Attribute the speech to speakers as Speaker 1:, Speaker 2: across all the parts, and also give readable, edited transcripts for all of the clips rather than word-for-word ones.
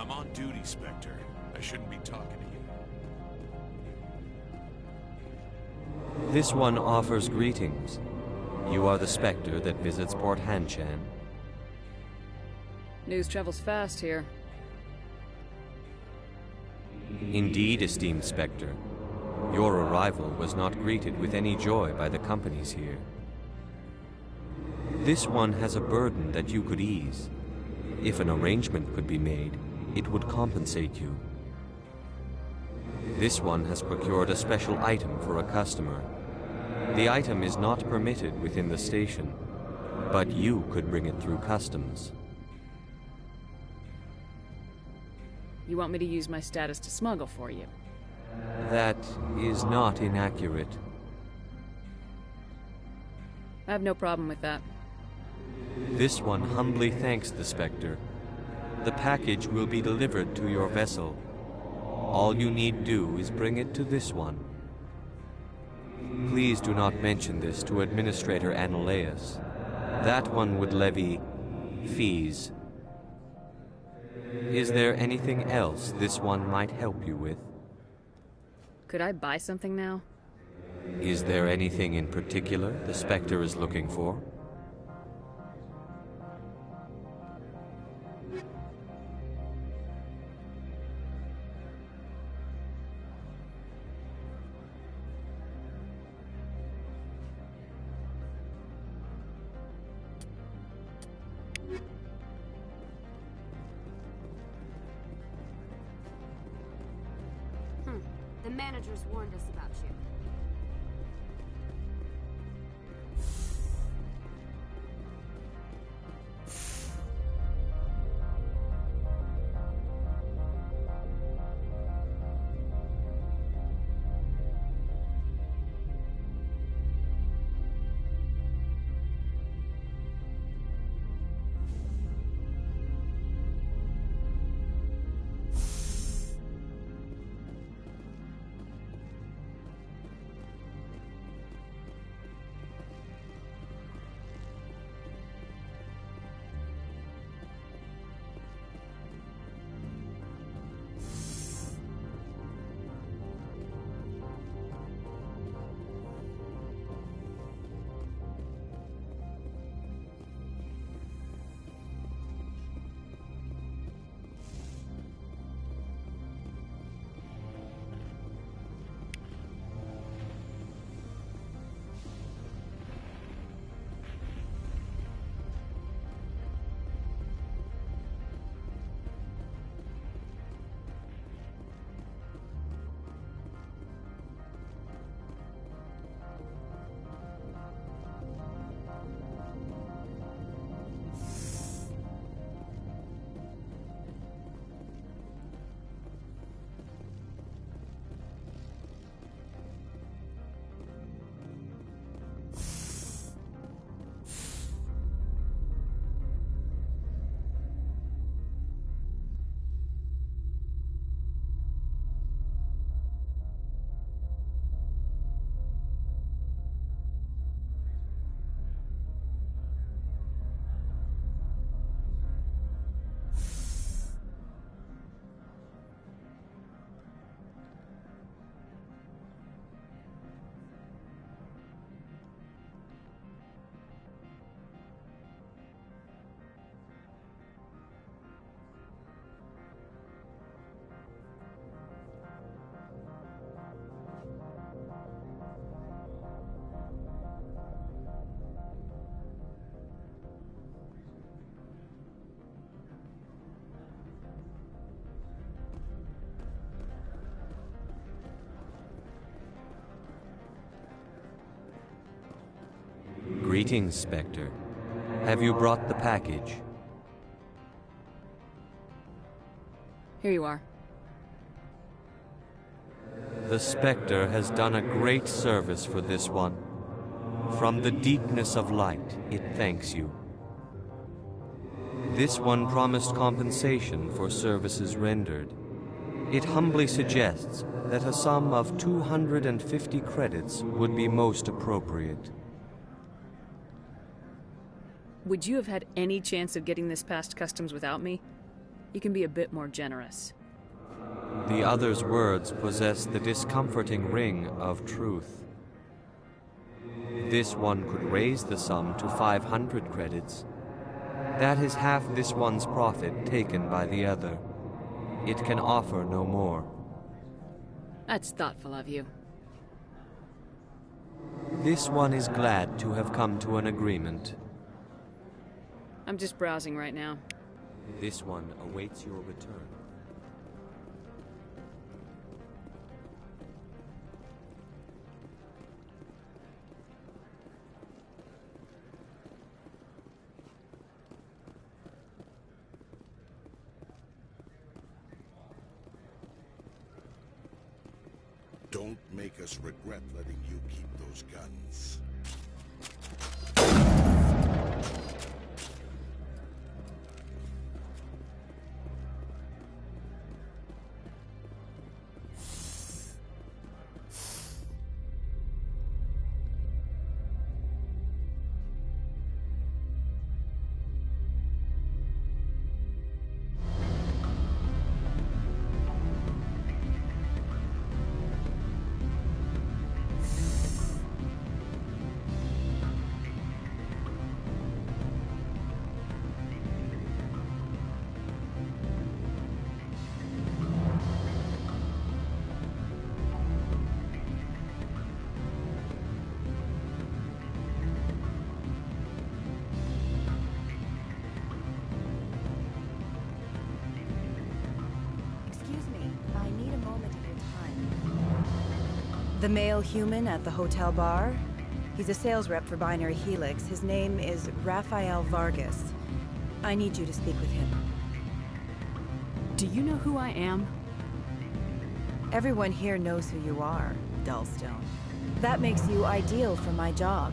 Speaker 1: I'm on duty, Spectre. I shouldn't be talking to you.
Speaker 2: This one offers greetings. You are the Spectre that visits Port Hanshan.
Speaker 3: News travels fast here.
Speaker 2: Indeed, esteemed Spectre. Your arrival was not greeted with any joy by the companies here. This one has a burden that you could ease. If an arrangement could be made, it would compensate you. This one has procured a special item for a customer. The item is not permitted within the station, but you could bring it through customs.
Speaker 3: You want me to use my status to smuggle for you?
Speaker 2: That is not inaccurate.
Speaker 3: I have no problem with that.
Speaker 2: This one humbly thanks the Spectre. The package will be delivered to your vessel. All you need do is bring it to this one. Please do not mention this to Administrator Annaleus. That one would levy fees. Is there anything else this one might help you with?
Speaker 3: Could I buy something now?
Speaker 2: Is there anything in particular the Spectre is looking for?
Speaker 4: The managers warned us about you.
Speaker 2: Greetings, Spectre. Have you brought the package?
Speaker 3: Here you are.
Speaker 2: The Spectre has done a great service for this one. From the deepness of light, it thanks you. This one promised compensation for services rendered. It humbly suggests that a sum of 250 credits would be most appropriate.
Speaker 3: Would you have had any chance of getting this past customs without me? you can be a bit more generous.
Speaker 2: The other's words possess the discomforting ring of truth. This one could raise the sum to 500 credits. That is half this one's profit taken by the other. It can offer no more.
Speaker 3: That's thoughtful of you.
Speaker 2: This one is glad to have come to an agreement.
Speaker 3: I'm just browsing right now.
Speaker 2: This one awaits your return.
Speaker 1: Don't make us regret letting you keep those guns.
Speaker 5: The male human at the hotel bar? He's a sales rep for Binary Helix. His name is Rafael Vargas. I need you to speak with him.
Speaker 3: Do you know who I am?
Speaker 5: Everyone here knows who you are, Dullstone. That makes you ideal for my job.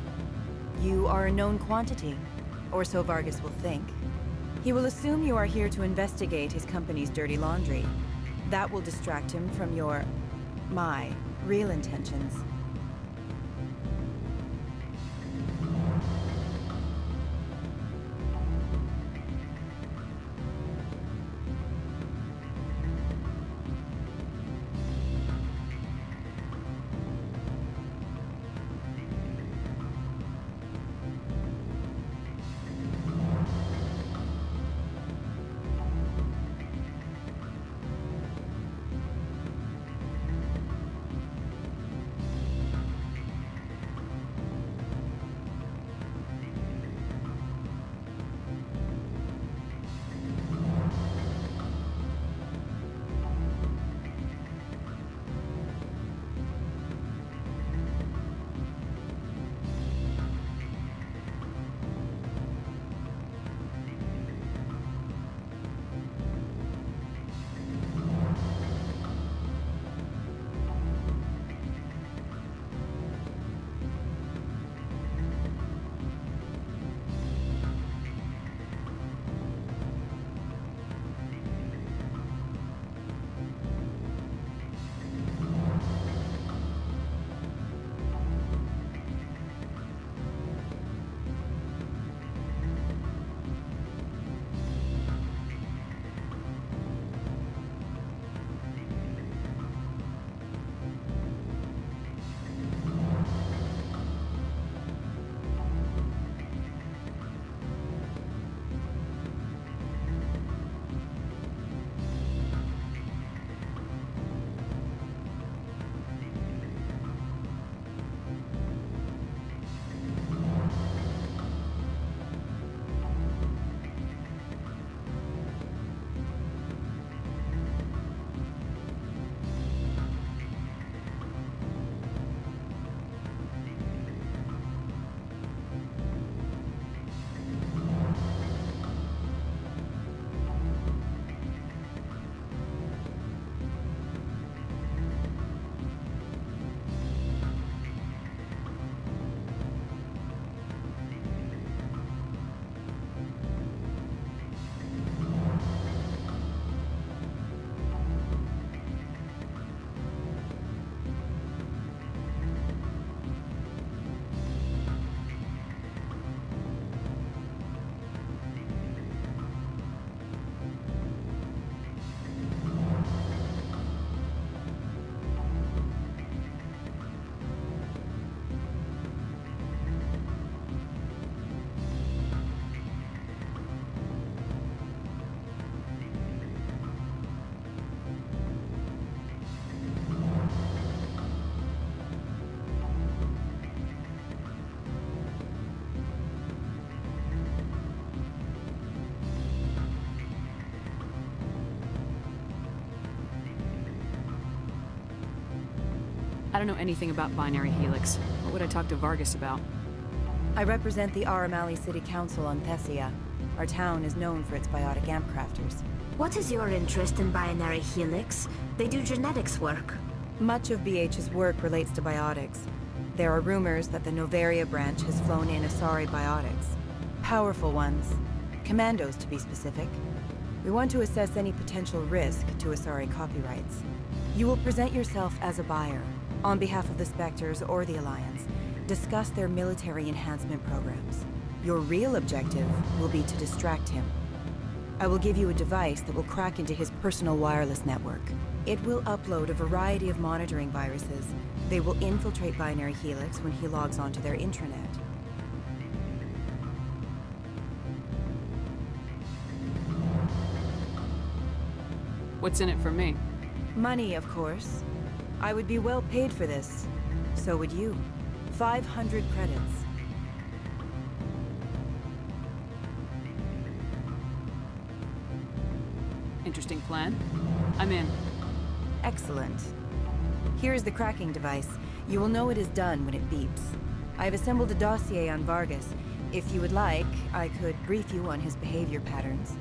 Speaker 5: You are a known quantity, or so Vargas will think. He will assume you are here to investigate his company's dirty laundry. That will distract him from my real intentions.
Speaker 3: I don't know anything about Binary Helix. What would I talk to Vargas about?
Speaker 5: I represent the Aramali City Council on Thessia. Our town is known for its biotic amp crafters.
Speaker 4: What is your interest in Binary Helix? They do genetics work.
Speaker 5: Much of BH's work relates to biotics. There are rumors that the Novaria branch has flown in Asari biotics. Powerful ones. Commandos, to be specific. We want to assess any potential risk to Asari copyrights. You will present yourself as a buyer, on behalf of the Spectres or the Alliance. Discuss their military enhancement programs. Your real objective will be to distract him. I will give you a device that will crack into his personal wireless network. It will upload a variety of monitoring viruses. They will infiltrate Binary Helix when he logs onto their intranet.
Speaker 3: What's in it for me?
Speaker 5: Money, of course. I would be well paid for this. So would you. 500 credits.
Speaker 3: Interesting plan. I'm in.
Speaker 5: Excellent. Here is the cracking device. You will know it is done when it beeps. I have assembled a dossier on Vargas. If you would like, I could brief you on his behavior patterns.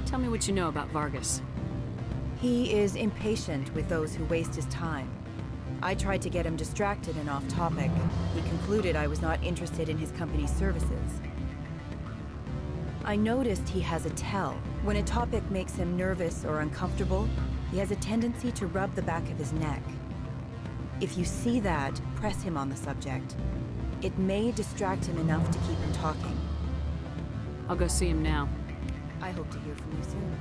Speaker 3: Tell me what you know about Vargas.
Speaker 5: He is impatient with those who waste his time. I tried to get him distracted and off topic. He concluded I was not interested in his company's services. I noticed he has a tell. When a topic makes him nervous or uncomfortable, he has a tendency to rub the back of his neck. If you see that, press him on the subject. It may distract him enough to keep him talking.
Speaker 3: I'll go see him now.
Speaker 5: I hope to hear from you soon.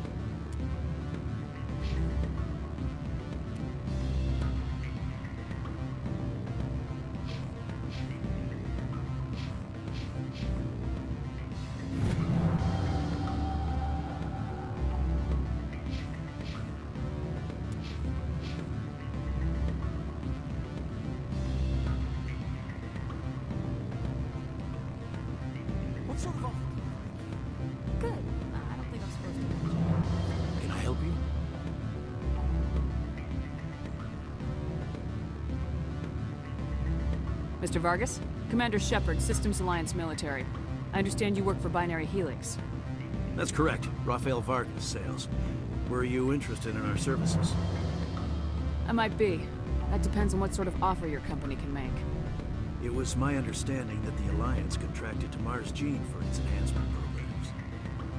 Speaker 6: What sort of offer?
Speaker 5: Good. I don't think I'm supposed to.
Speaker 6: Can I help you?
Speaker 3: Mr. Vargas? Commander Shepard, Systems Alliance Military. I understand you work for Binary Helix.
Speaker 6: That's correct. Rafael Vargas, sales. Were you interested in our services?
Speaker 3: I might be. That depends on what sort of offer your company can make.
Speaker 6: It was my understanding that the Alliance contracted to Mars Gene for its enhancement programs.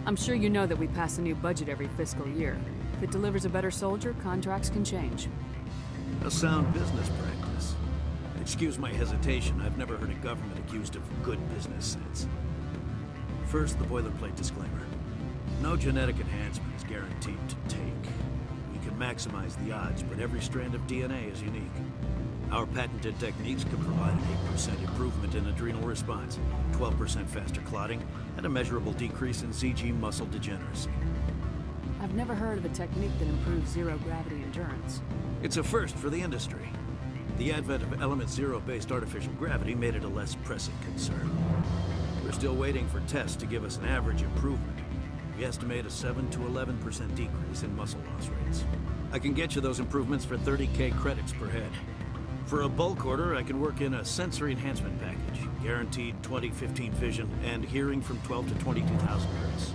Speaker 3: I'm sure you know that we pass a new budget every fiscal year. If it delivers a better soldier, contracts can change.
Speaker 6: A sound business practice. Excuse my hesitation, I've never heard a government accused of good business sense. First, the boilerplate disclaimer. No genetic enhancement is guaranteed to take. We can maximize the odds, but every strand of DNA is unique. Our patented techniques can provide an 8% improvement in adrenal response, 12% faster clotting, and a measurable decrease in CG muscle degeneracy.
Speaker 3: I've never heard of a technique that improves zero-gravity endurance.
Speaker 6: It's a first for the industry. The advent of Element Zero-based artificial gravity made it a less pressing concern. We're still waiting for tests to give us an average improvement. We estimate a 7 to 11% decrease in muscle loss rates. I can get you those improvements for 30K credits per head. For a bulk order, I can work in a sensory enhancement package, guaranteed 20/15 vision, and hearing from 12 to 22,000 hertz.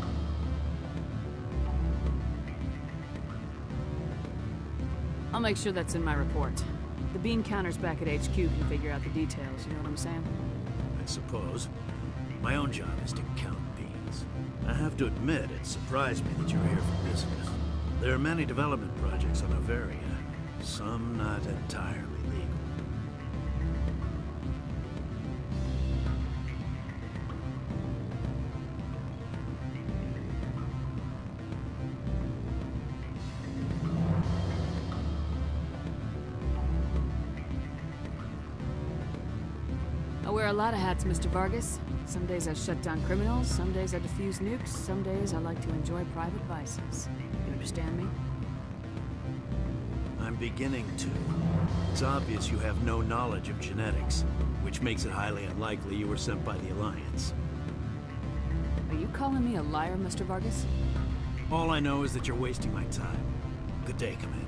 Speaker 3: I'll make sure that's in my report. The bean counters back at HQ can figure out the details, you know what I'm saying?
Speaker 6: I suppose. My own job is to count beans. I have to admit, it surprised me that you're here for business. There are many development projects on Averia, some not entirely legal.
Speaker 3: I wear a lot of hats, Mr. Vargas. Some days I shut down criminals, some days I defuse nukes, some days I like to enjoy private vices. You understand me?
Speaker 6: I'm beginning to. It's obvious you have no knowledge of genetics, which makes it highly unlikely you were sent by the Alliance.
Speaker 3: Are you calling me a liar, Mr. Vargas?
Speaker 6: All I know is that you're wasting my time. Good day, Commander.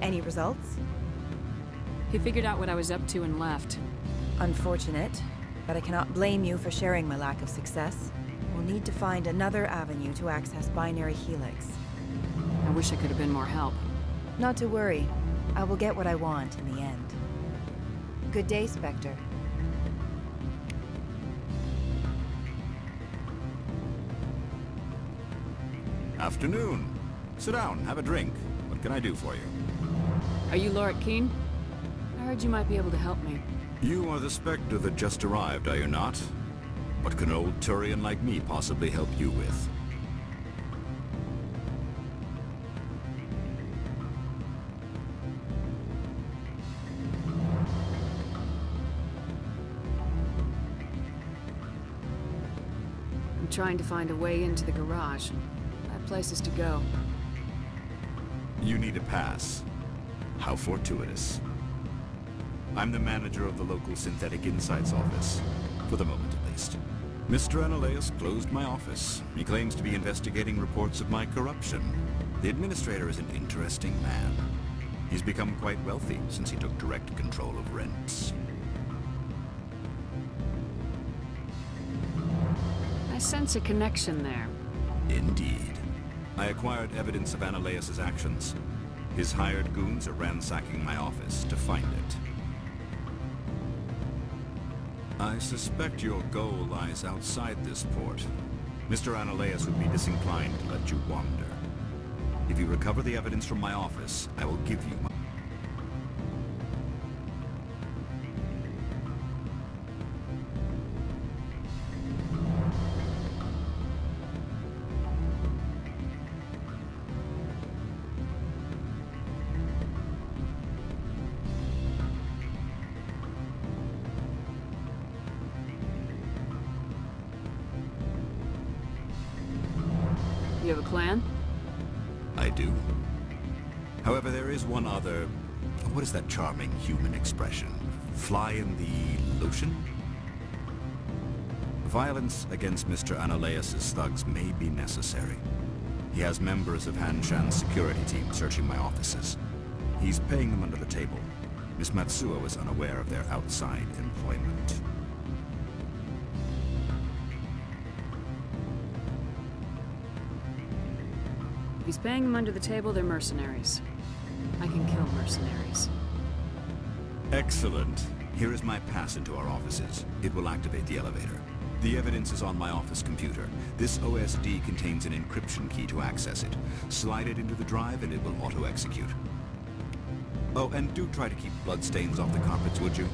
Speaker 5: Any results?
Speaker 3: He figured out what I was up to and left.
Speaker 5: Unfortunate, but I cannot blame you for sharing my lack of success. We'll need to find another avenue to access Binary Helix.
Speaker 3: I wish I could have been more help.
Speaker 5: Not to worry. I will get what I want in the end. Good day, Spectre.
Speaker 7: Afternoon. Sit down, have a drink. What can I do for you?
Speaker 3: Are you Lorik Keene? I heard you might be able to help me.
Speaker 7: You are the Spectre that just arrived, are you not? What can an old Turian like me possibly help you with?
Speaker 3: I'm trying to find a way into the garage. I have places to go.
Speaker 7: You need a pass. How fortuitous. I'm the manager of the local Synthetic Insights office. For the moment, at least. Mr. Analaeus closed my office. He claims to be investigating reports of my corruption. The administrator is an interesting man. He's become quite wealthy since he took direct control of rents.
Speaker 3: I sense a connection there.
Speaker 7: Indeed. I acquired evidence of Analaeus' actions. His hired goons are ransacking my office to find it. I suspect your goal lies outside this port. Mr. Analaeus would be disinclined to let you wander. If you recover the evidence from my office, I will give you my...
Speaker 3: You have a plan?
Speaker 7: I do. However, there is one other... What is that charming human expression? Fly in the lotion? Violence against Mr. Analaeus' thugs may be necessary. He has members of Han Shan's security team searching my offices. He's paying them under the table. Miss Matsuo is unaware of their outside employment.
Speaker 3: If he's paying them under the table, they're mercenaries. I can kill mercenaries.
Speaker 7: Excellent. Here is my pass into our offices. It will activate the elevator. The evidence is on my office computer. This OSD contains an encryption key to access it. Slide it into the drive and it will auto-execute. Oh, and do try to keep bloodstains off the carpets, would you?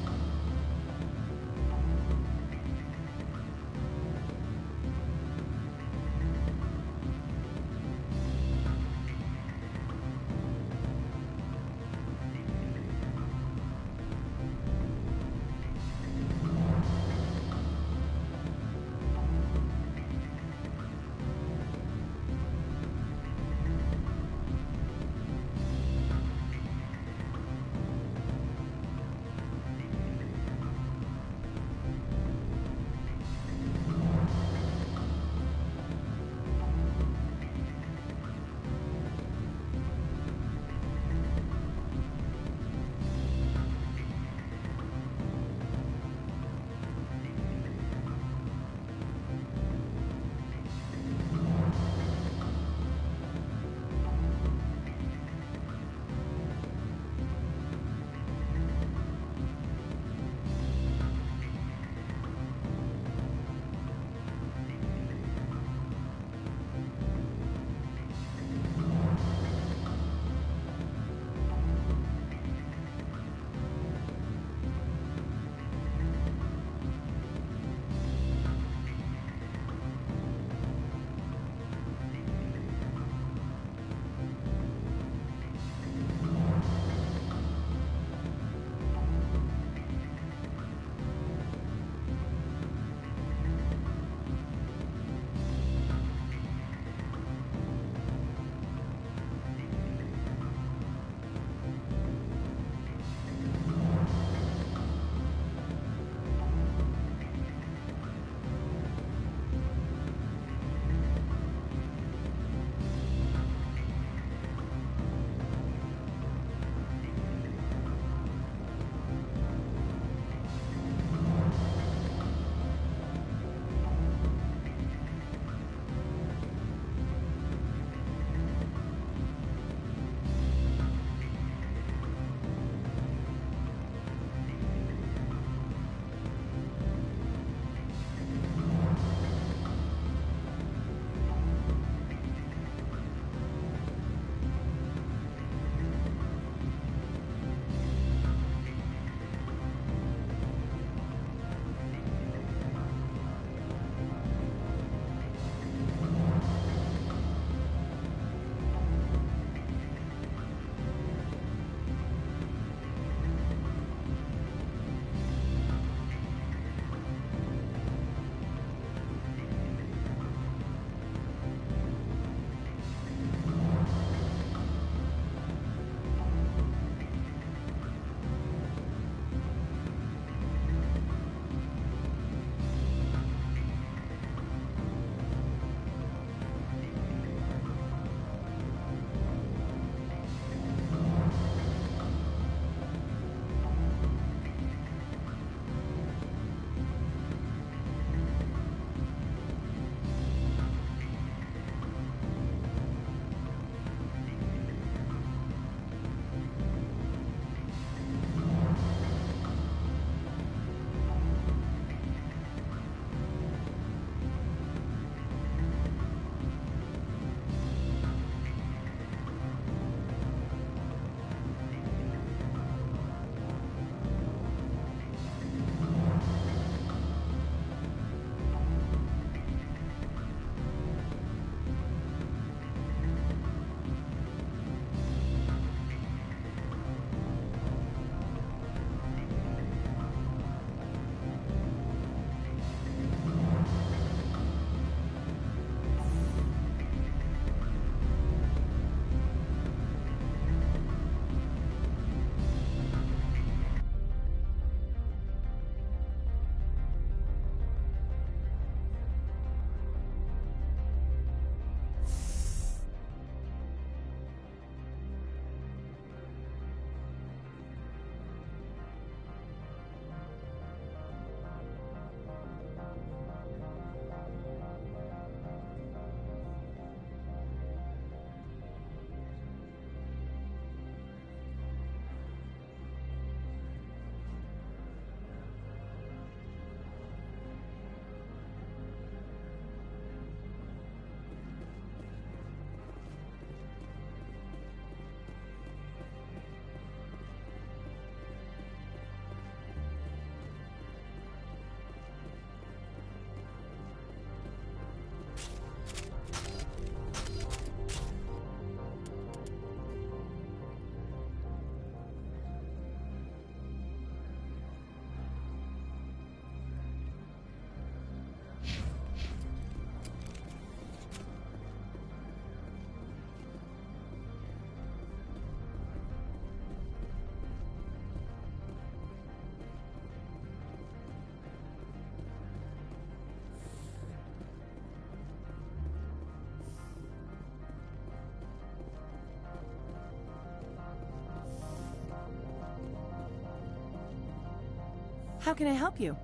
Speaker 5: How can I help you?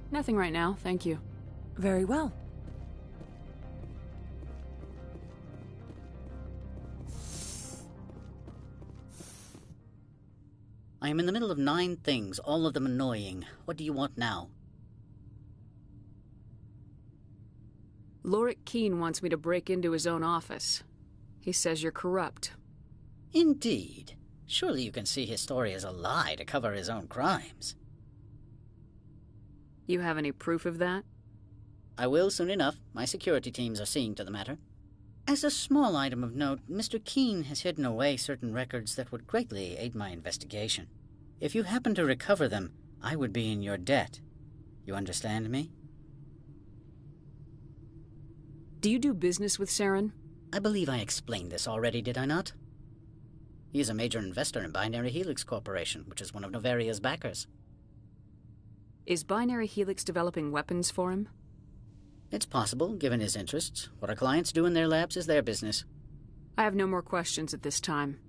Speaker 3: Nothing right now, thank you.
Speaker 5: Very well.
Speaker 8: I am in the middle of 9 things, all of them annoying. What do you want now?
Speaker 3: Lorik Keene wants me to break into his own office. He says you're corrupt.
Speaker 8: Indeed. Surely you can see his story as a lie to cover his own crimes.
Speaker 3: You have any proof of that?
Speaker 8: I will soon enough. My security teams are seeing to the matter. As a small item of note, Mr. Keene has hidden away certain records that would greatly aid my investigation. If you happen to recover them, I would be in your debt. You understand me?
Speaker 3: Do you do business with Saren?
Speaker 8: I believe I explained this already, did I not? He is a major investor in Binary Helix Corporation, which is one of Novaria's backers.
Speaker 3: Is Binary Helix developing weapons for him?
Speaker 8: It's possible, given his interests. What our clients do in their labs is their business.
Speaker 3: I have no more questions at this time.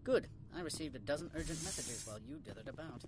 Speaker 8: Good. I received a dozen urgent messages while you dithered about.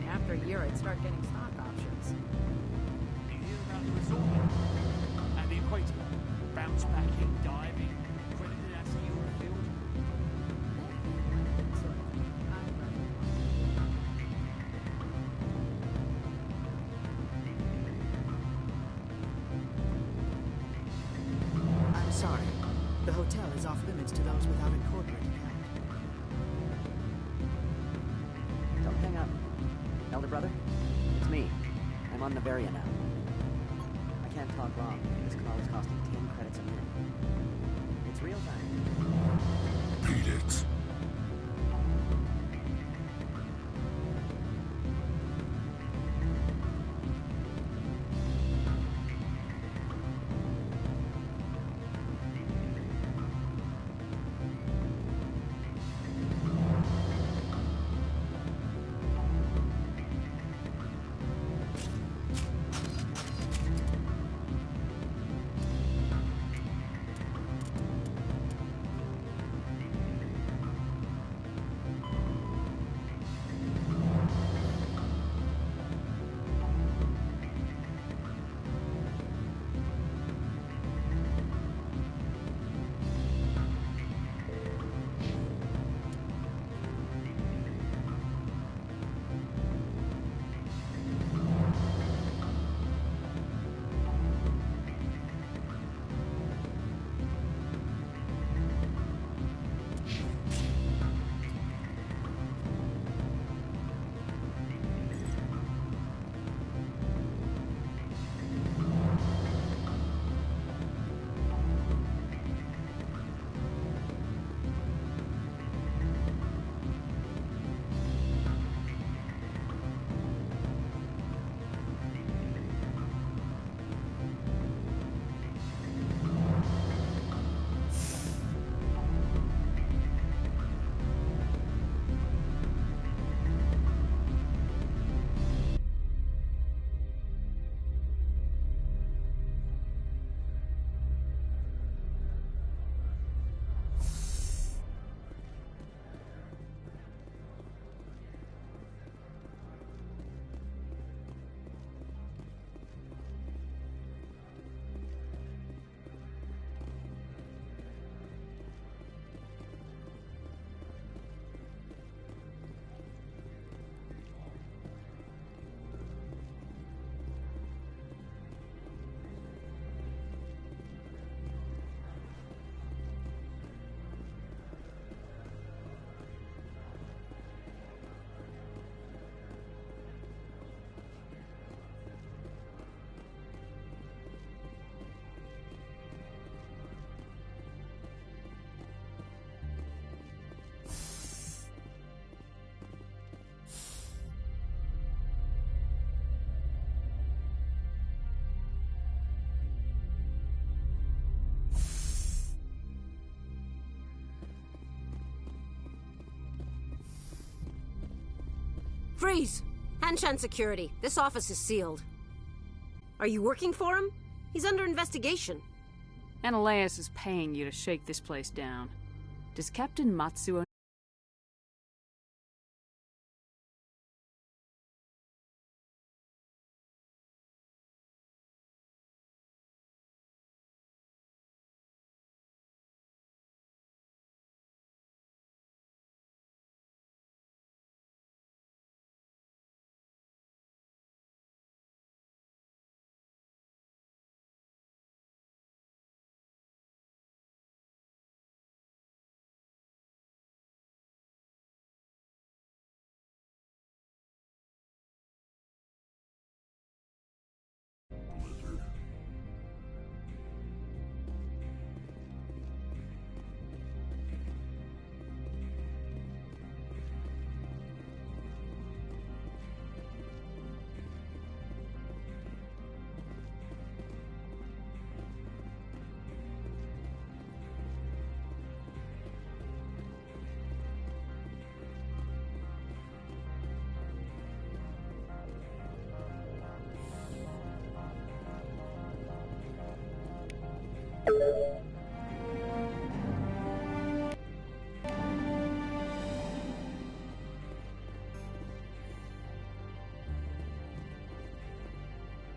Speaker 3: After a year, I'd start getting stock options.
Speaker 9: You hear about the resort and the equator? Bounce backing, diving, credited as a Eurofield.
Speaker 10: I'm sorry. The hotel is off limits to those without a corporate account.
Speaker 11: Don't hang up. Elder brother, it's me. I'm on Novaria now. I can't talk long. This call is costing 10 credits a minute. It's real time.
Speaker 1: Beat it.
Speaker 12: Freeze! Hanshan Security. This office is sealed. Are you working for him? He's under investigation.
Speaker 3: Ananias is paying you to shake this place down. Does Captain Matsuo...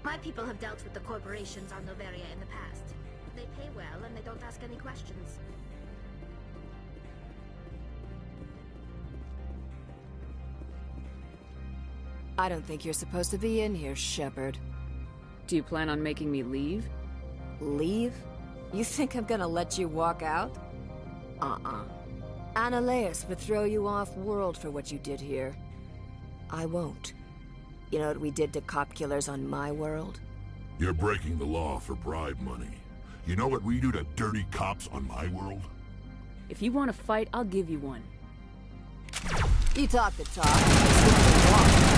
Speaker 4: My people have dealt with the corporations on Noveria in the past. They pay well and they don't ask any questions.
Speaker 13: I don't think you're supposed to be in here, Shepard.
Speaker 3: Do you plan on making me leave?
Speaker 13: Leave? You think I'm gonna let you walk out? Ananias would throw you off-world for what you did here. I won't. You know what we did to cop killers on my world?
Speaker 1: You're breaking the law for bribe money. You know what we do to dirty cops on my world?
Speaker 3: If you want to fight, I'll give you one.
Speaker 13: You talk the talk, walk.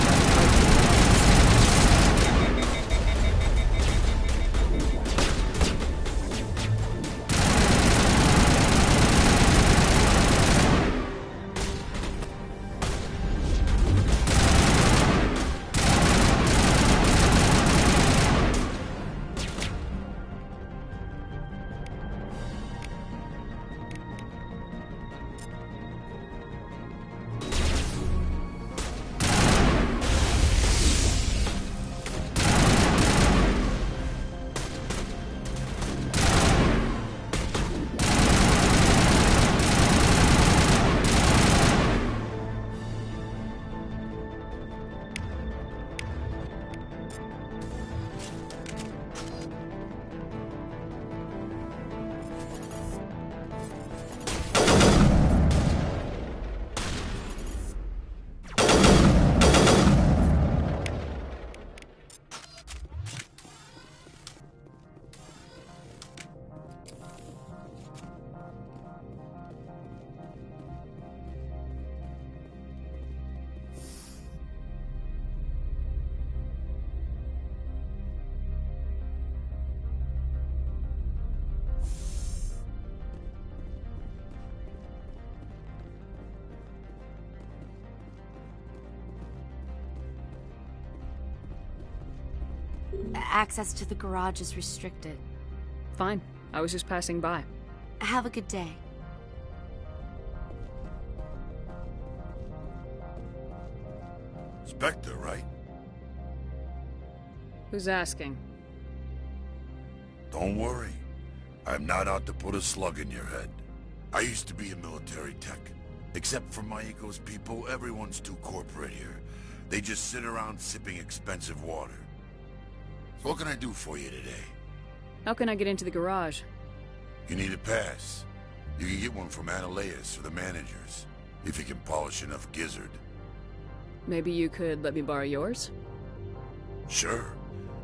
Speaker 14: Access to the garage is restricted.
Speaker 3: Fine. I was just passing by.
Speaker 14: Have a good day.
Speaker 1: Spectre, right?
Speaker 3: Who's asking?
Speaker 1: Don't worry. I'm not out to put a slug in your head. I used to be a military tech. Except for Maiko's people, everyone's too corporate here. They just sit around sipping expensive water. So what can I do for you today?
Speaker 3: How can I get into the garage?
Speaker 1: You need a pass. You can get one from Ananias or the managers, if you can polish enough gizzard.
Speaker 3: Maybe you could let me borrow yours?
Speaker 1: Sure.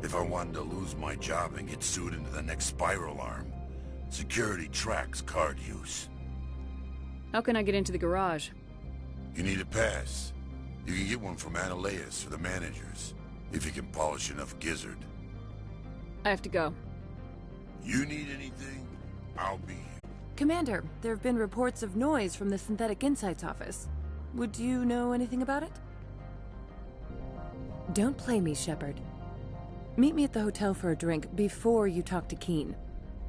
Speaker 1: If I wanted to lose my job and get sued into the next spiral arm. Security tracks card use.
Speaker 3: How can I get into the garage?
Speaker 1: You need a pass. You can get one from Ananias or the managers, if you can polish enough gizzard.
Speaker 3: I have to go.
Speaker 1: You need anything? I'll be here.
Speaker 13: Commander, there have been reports of noise from the Synthetic Insights office. Would you know anything about it?
Speaker 15: Don't play me, Shepard. Meet me at the hotel for a drink before you talk to Keen.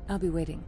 Speaker 15: I'll be waiting.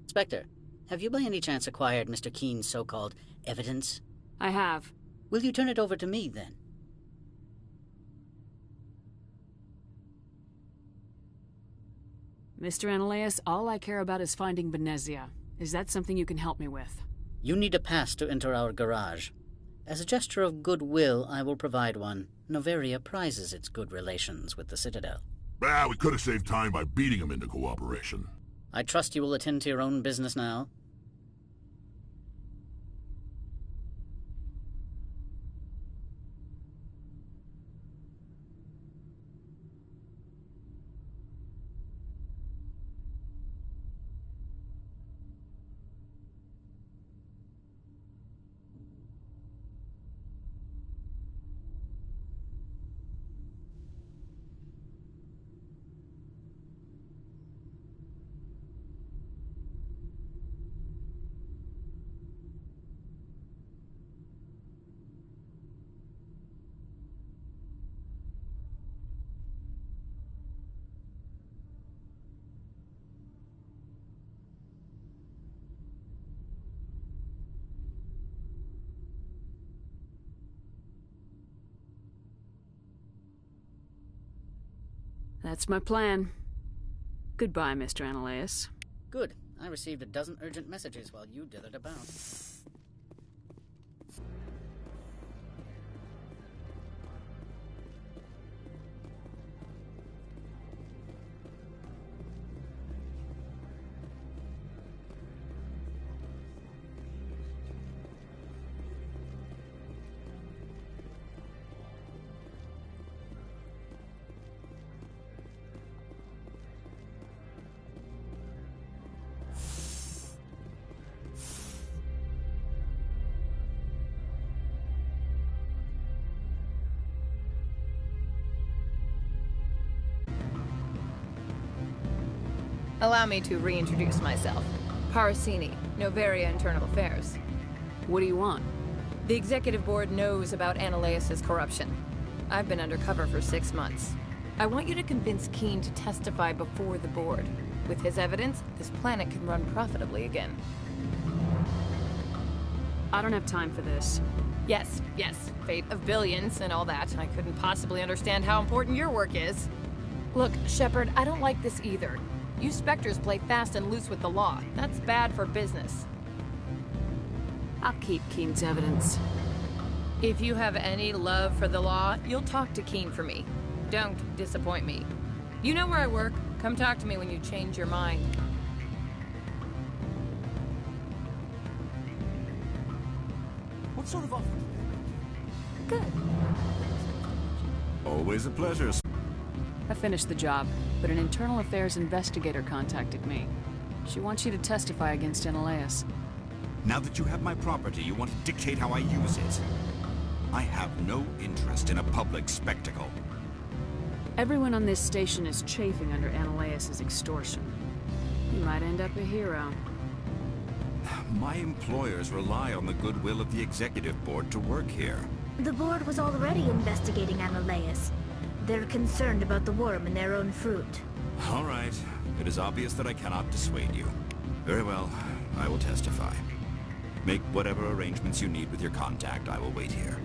Speaker 8: Spectre, have you by any chance acquired Mr. Keen's so-called evidence?
Speaker 3: I have.
Speaker 8: Will you turn it over to me, then?
Speaker 3: Mr. Analeus, all I care about is finding Venezia. Is that something you can help me with?
Speaker 8: You need a pass to enter our garage. As a gesture of goodwill, I will provide one. Noveria prizes its good relations with the Citadel.
Speaker 16: We could have saved time by beating him into cooperation.
Speaker 8: I trust you will attend to your own business now.
Speaker 3: That's my plan. Goodbye, Mr. Analeus.
Speaker 8: Good. I received a dozen urgent messages while you dithered about.
Speaker 17: Allow me to reintroduce myself. Parasini, Noveria Internal Affairs.
Speaker 3: What do you want?
Speaker 17: The Executive Board knows about Analeus' corruption. I've been undercover for 6 months. I want you to convince Keen to testify before the Board. With his evidence, this planet can run profitably again.
Speaker 3: I don't have time for this.
Speaker 17: Yes, fate of billions and all that. I couldn't possibly understand how important your work is. Look, Shepard, I don't like this either. You Spectres play fast and loose with the law. That's bad for business.
Speaker 3: I'll keep Keen's evidence.
Speaker 17: If you have any love for the law, you'll talk to Keen for me. Don't disappoint me. You know where I work. Come talk to me when you change your mind.
Speaker 9: What sort of offer did they make?
Speaker 17: Good.
Speaker 7: Always a pleasure.
Speaker 3: I finished the job, but an internal affairs investigator contacted me. She wants you to testify against Analeus.
Speaker 7: Now that you have my property, you want to dictate how I use it. I have no interest in a public spectacle.
Speaker 3: Everyone on this station is chafing under Analeus' extortion. You might end up a hero.
Speaker 7: My employers rely on the goodwill of the Executive Board to work here.
Speaker 4: The board was already investigating Anoleus. They're concerned about the worm in their own fruit.
Speaker 7: All right. It is obvious that I cannot dissuade you. Very well. I will testify. Make whatever arrangements you need with your contact. I will wait here.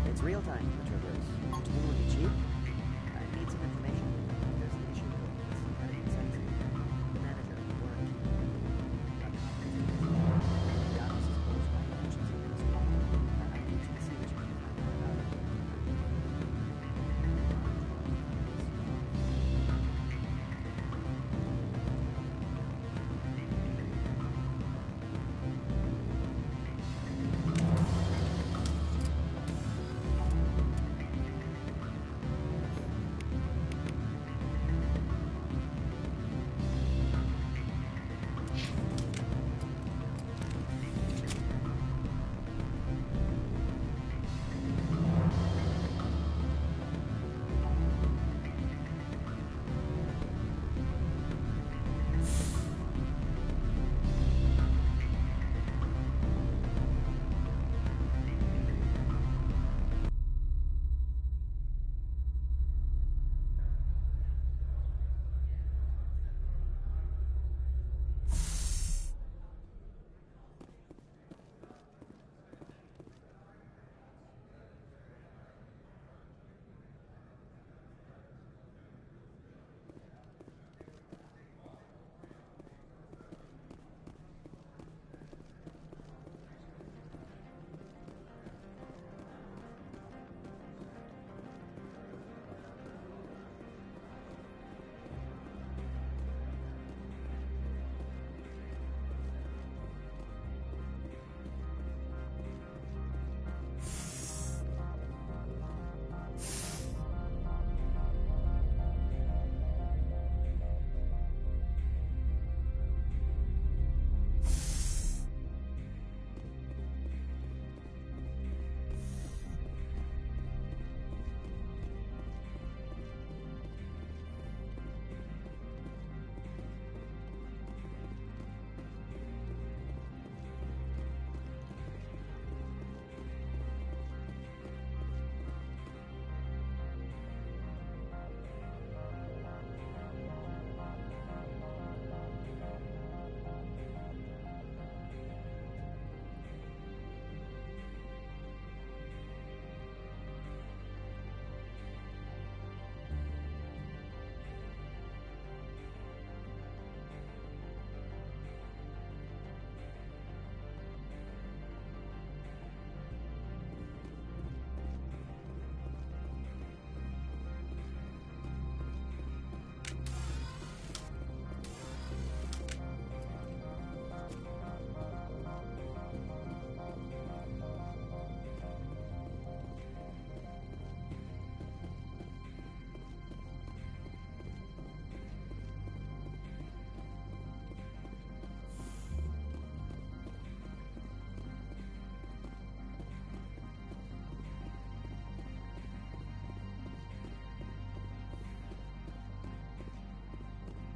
Speaker 11: It's real time in the Traverse. Do you want to be cheap? I need some information. There's an issue with synthetic insects. The manager, Warren Keene, got copies. The office is closed by intentions of ministry. I need you to see what you can find out about it.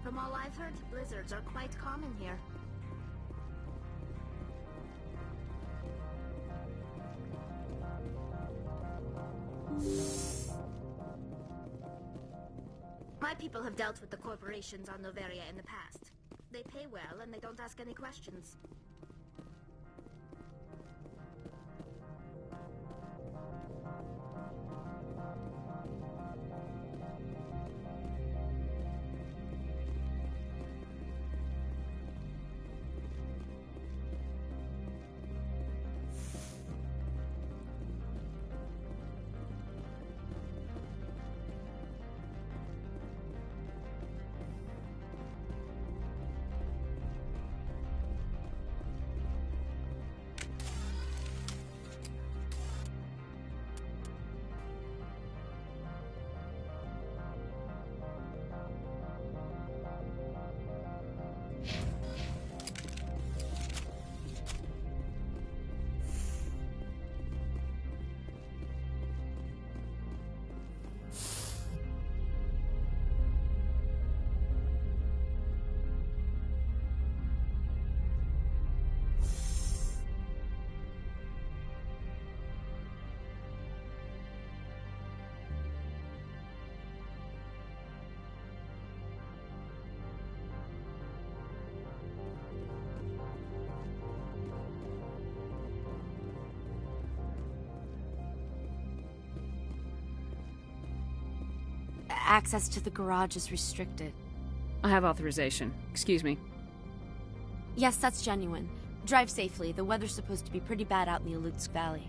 Speaker 4: From all I've heard, blizzards are quite common here. My people have dealt with the corporations on Noveria in the past. They pay well and they don't ask any questions.
Speaker 14: Access to the garage is restricted.
Speaker 3: I have authorization. Excuse me.
Speaker 14: Yes, that's genuine. Drive safely. The weather's supposed to be pretty bad out in the Alutsk Valley.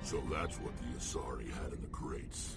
Speaker 16: So that's what the Asari had in the crates.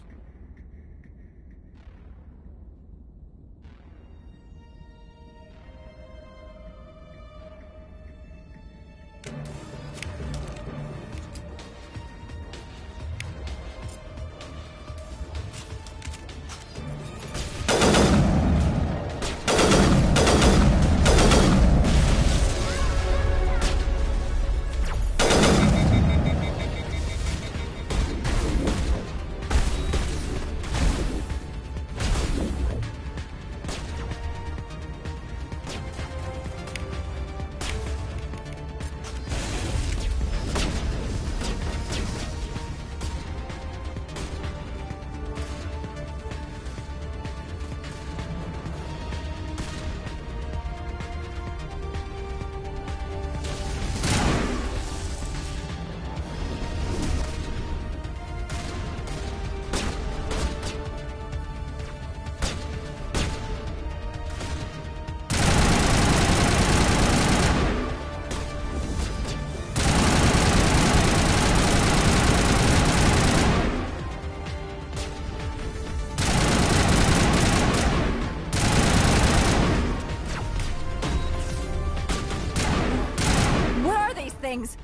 Speaker 5: Things.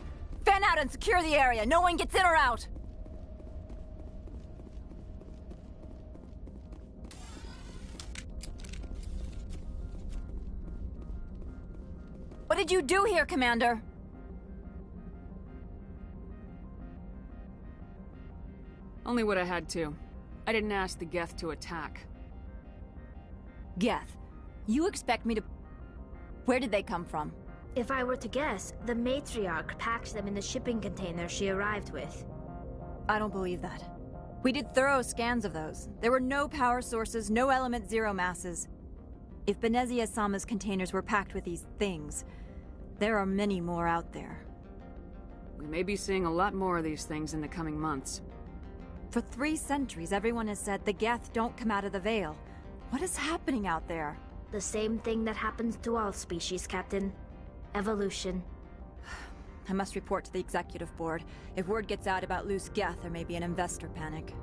Speaker 5: Fan out and secure the area. No one gets in or out. What did you do here, Commander?
Speaker 3: Only what I had to. I didn't ask the Geth to attack.
Speaker 5: Geth? You expect me to... Where did they come from?
Speaker 4: If I were to guess, the matriarch packed them in the shipping container she arrived with.
Speaker 5: I don't believe that. We did thorough scans of those. There were no power sources, no element zero masses. If Benezia Sama's containers were packed with these things, there are many more out there.
Speaker 3: We may be seeing a lot more of these things in the coming months.
Speaker 5: For 3 centuries, everyone has said the Geth don't come out of the Veil. What is happening out there?
Speaker 4: The same thing that happens to all species, Captain. Evolution.
Speaker 5: I must report to the Executive Board. If word gets out about loose Geth, there may be an investor panic.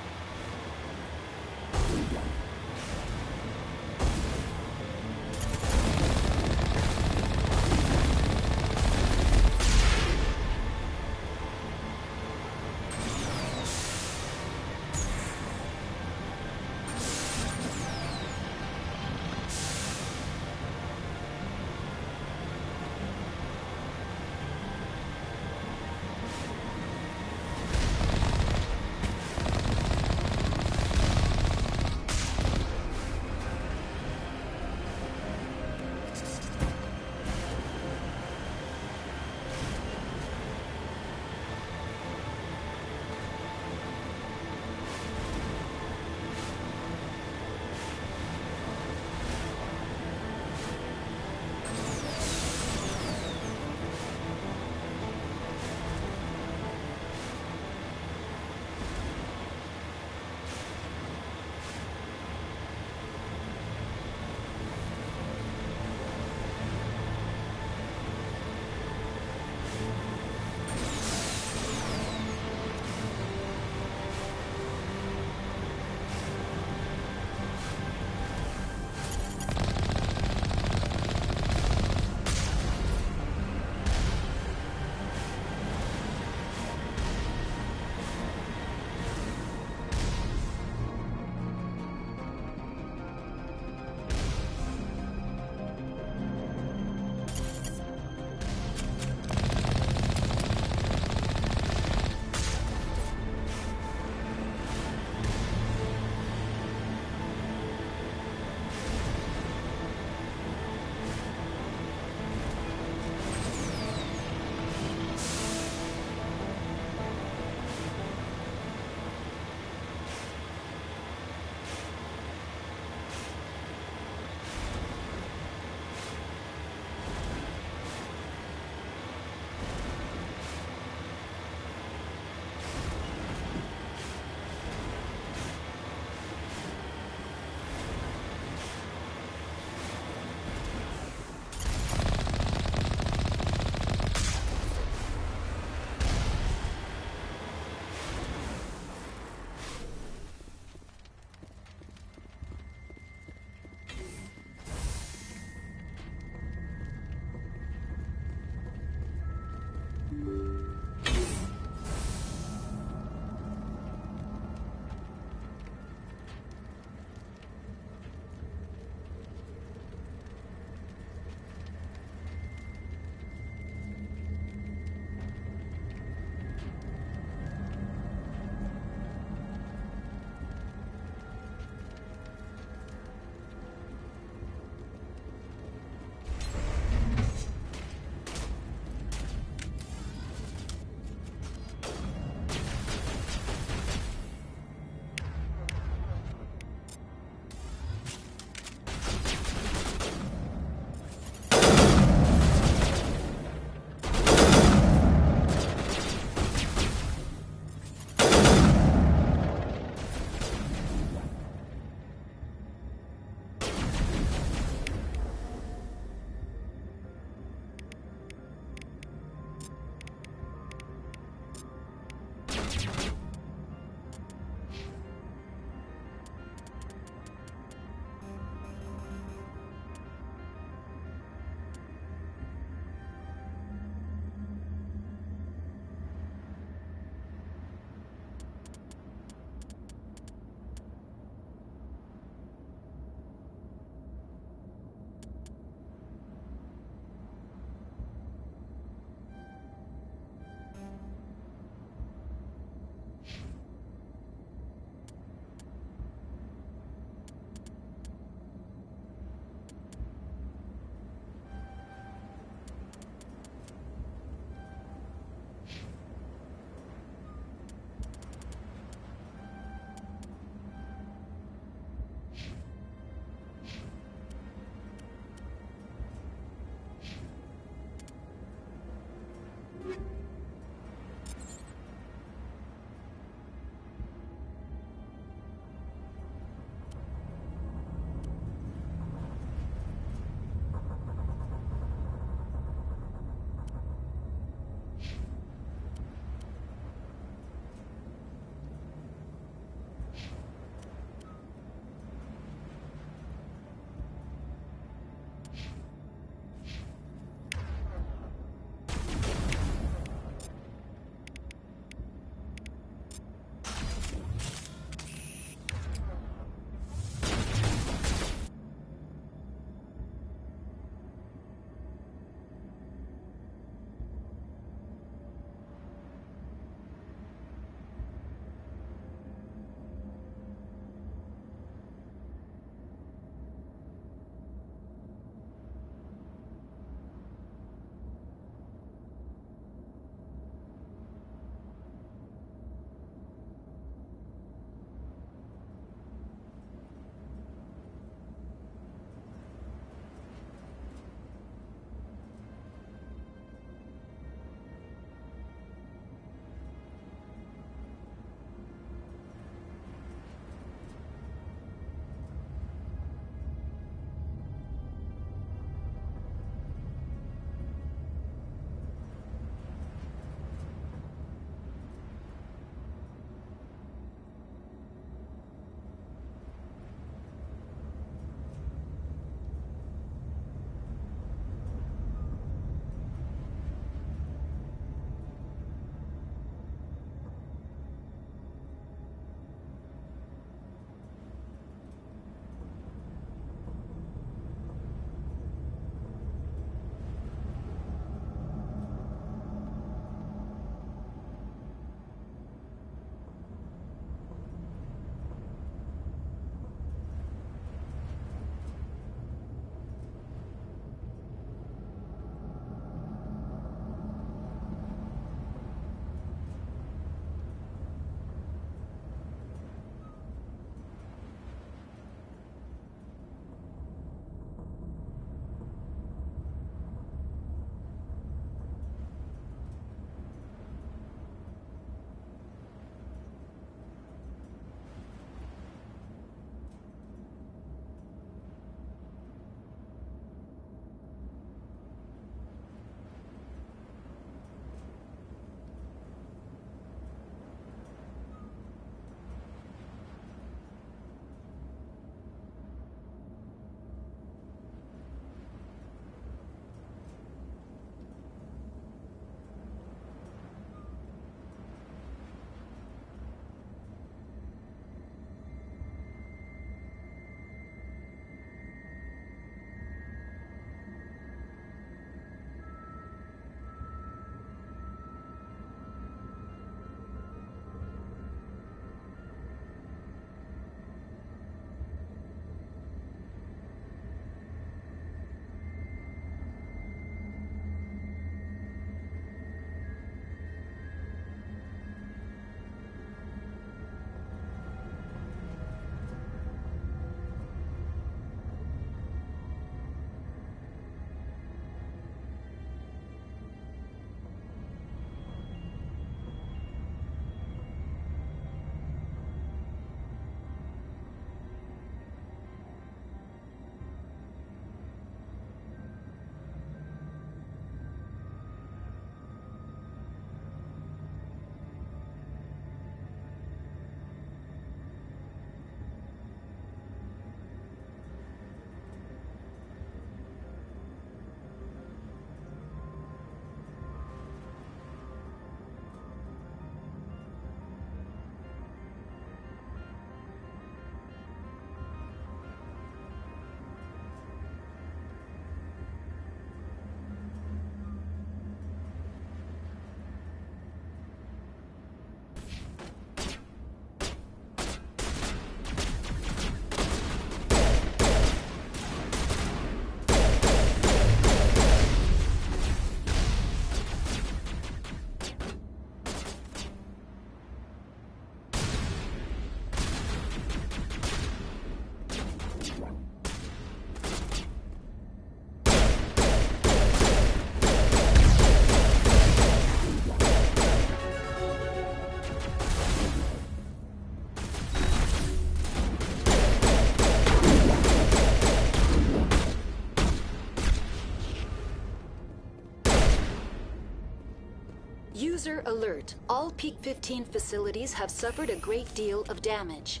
Speaker 18: User alert. All Peak 15 facilities have suffered a great deal of damage.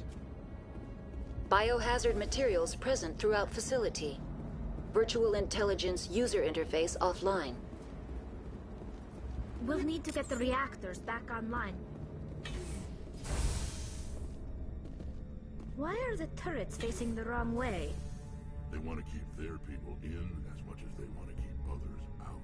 Speaker 18: Biohazard materials present throughout facility. Virtual intelligence user interface offline.
Speaker 4: We'll need to get the reactors back online. Why are the turrets facing the wrong way?
Speaker 16: They want to keep their people in as much as they want to keep others out.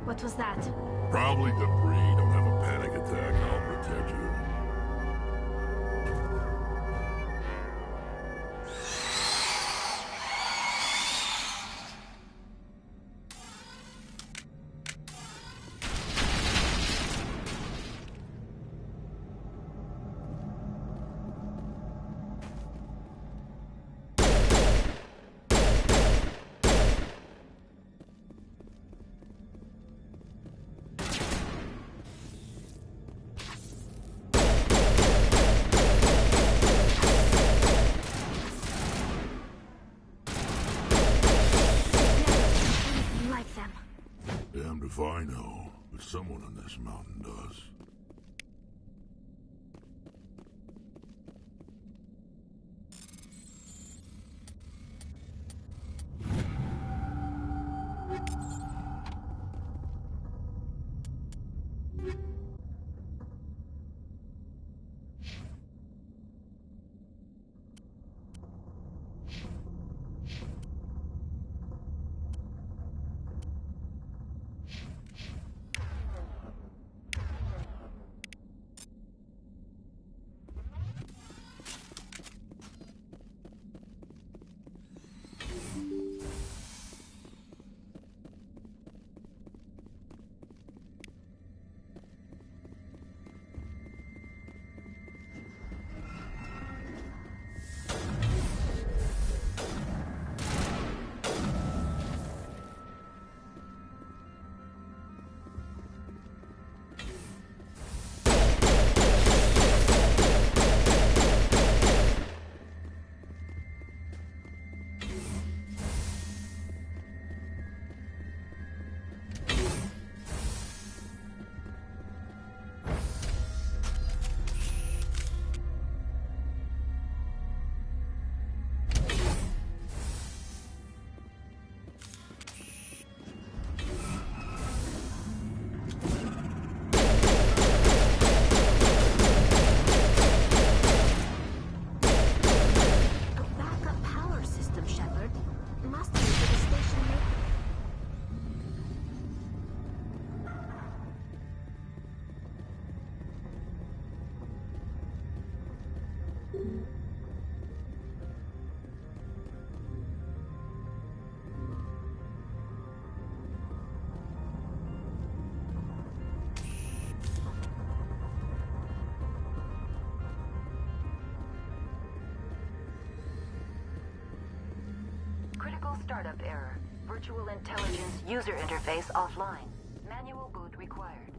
Speaker 4: What was that?
Speaker 16: Probably debris. Don't have a panic attack. I'll protect you. Damned if I know, but someone on this mountain does.
Speaker 18: Startup error. Virtual intelligence user interface offline. Manual boot required.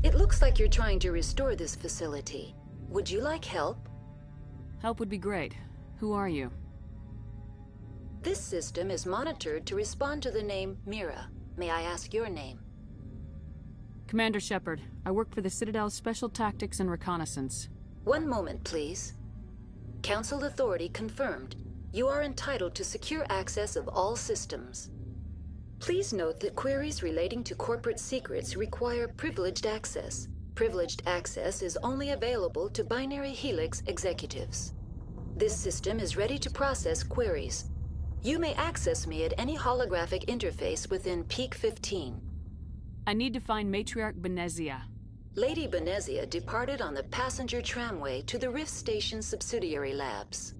Speaker 18: It looks like you're trying to restore this facility. Would you like help?
Speaker 3: Help would be great. Who are you?
Speaker 18: This system is monitored to respond to the name Mira. May I ask your name?
Speaker 3: Commander Shepard. I work for the Citadel's Special Tactics and Reconnaissance.
Speaker 18: One moment, please. Council authority confirmed. You are entitled to secure access of all systems. Please note that queries relating to corporate secrets require privileged access. Privileged access is only available to Binary Helix executives. This system is ready to process queries. You may access me at any holographic interface within Peak 15.
Speaker 3: I need to find Matriarch Benezia.
Speaker 18: Lady Benezia departed on the passenger tramway to the Rift Station subsidiary labs.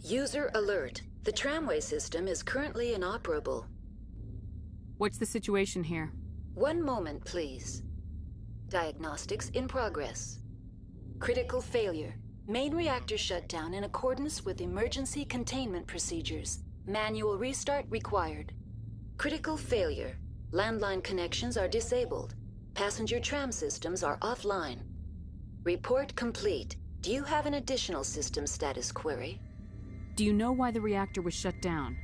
Speaker 18: User alert. The tramway system is currently inoperable.
Speaker 3: What's the situation here?
Speaker 18: One moment, please. Diagnostics in progress. Critical failure. Main reactor shut down in accordance with emergency containment procedures. Manual restart required. Critical failure. Landline connections are disabled. Passenger tram systems are offline. Report complete. Do you have an additional system status query?
Speaker 3: Do you know why the reactor was shut down?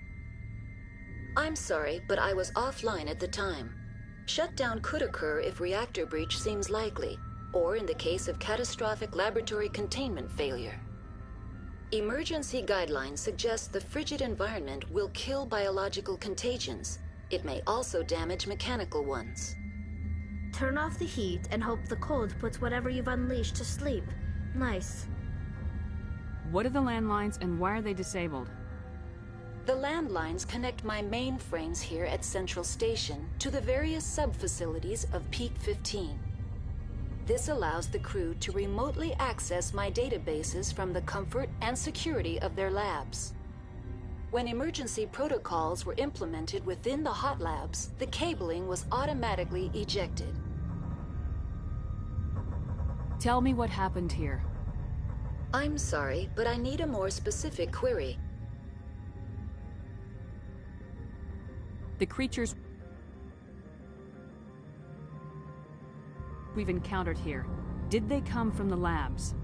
Speaker 18: I'm sorry, but I was offline at the time. Shutdown could occur if reactor breach seems likely, or in the case of catastrophic laboratory containment failure. Emergency guidelines suggest the frigid environment will kill biological contagions. It may also damage mechanical ones.
Speaker 4: Turn off the heat and hope the cold puts whatever you've unleashed to sleep. Nice.
Speaker 3: What are the landlines and why are they disabled?
Speaker 18: The landlines connect my mainframes here at Central Station to the various sub-facilities of Peak 15. This allows the crew to remotely access my databases from the comfort and security of their labs. When emergency protocols were implemented within the hot labs, the cabling was automatically ejected.
Speaker 3: Tell me what happened here.
Speaker 18: I'm sorry, but I need a more specific query.
Speaker 3: The creatures we've encountered here, did they come from the labs?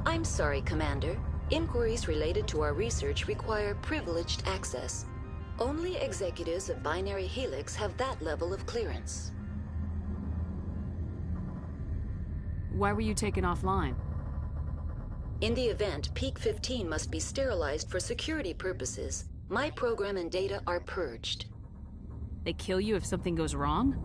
Speaker 18: I'm sorry, Commander. Inquiries related to our research require privileged access. Only executives of Binary Helix have that level of clearance.
Speaker 3: Why were you taken offline?
Speaker 18: In the event, Peak 15 must be sterilized for security purposes. My program and data are purged.
Speaker 3: They kill you if something goes wrong?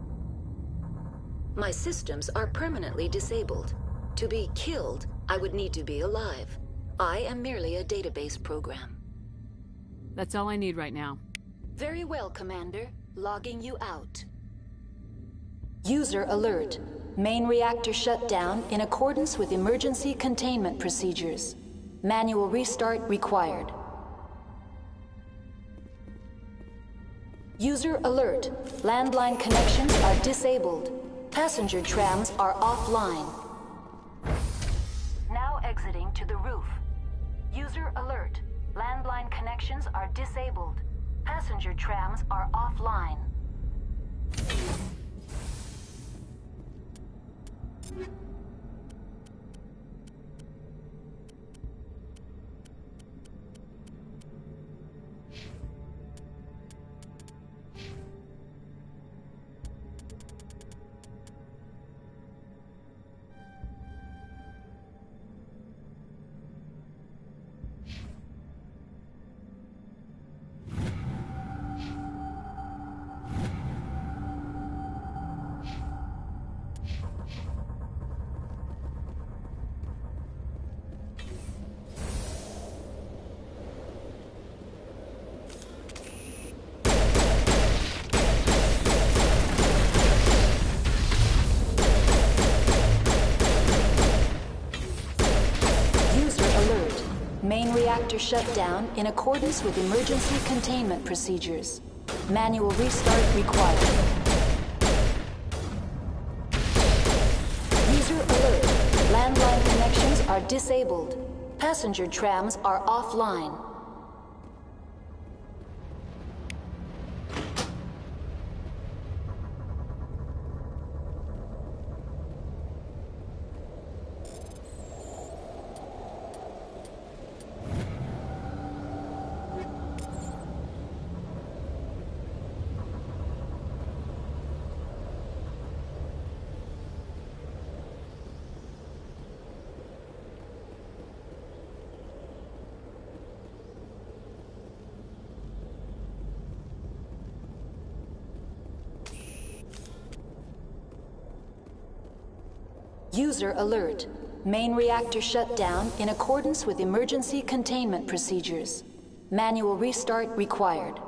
Speaker 18: My systems are permanently disabled. To be killed, I would need to be alive. I am merely a database program.
Speaker 3: That's all I need right now.
Speaker 18: Very well, Commander. Logging you out. User alert. Main reactor shut down in accordance with emergency containment procedures. Manual restart required. User alert. Landline connections are disabled. Passenger trams are offline. Now exiting to the roof. User alert. Landline connections are disabled. Passenger trams are offline. Main reactor shut down in accordance with emergency containment procedures. Manual restart required. User alert. Landline connections are disabled. Passenger trams are offline. User alert. Main reactor shut down in accordance with emergency containment procedures. Manual restart required.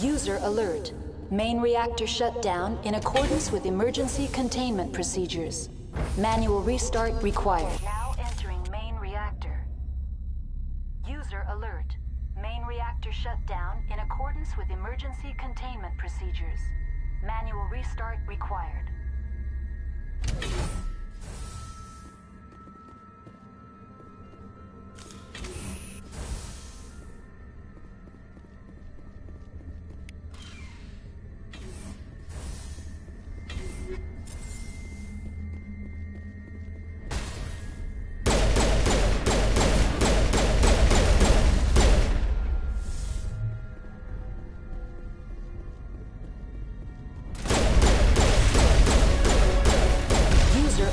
Speaker 18: User alert. Main reactor shut down in accordance with emergency containment procedures. Manual restart required. Now entering main reactor. User alert. Main reactor shut down in accordance with emergency containment procedures. Manual restart required.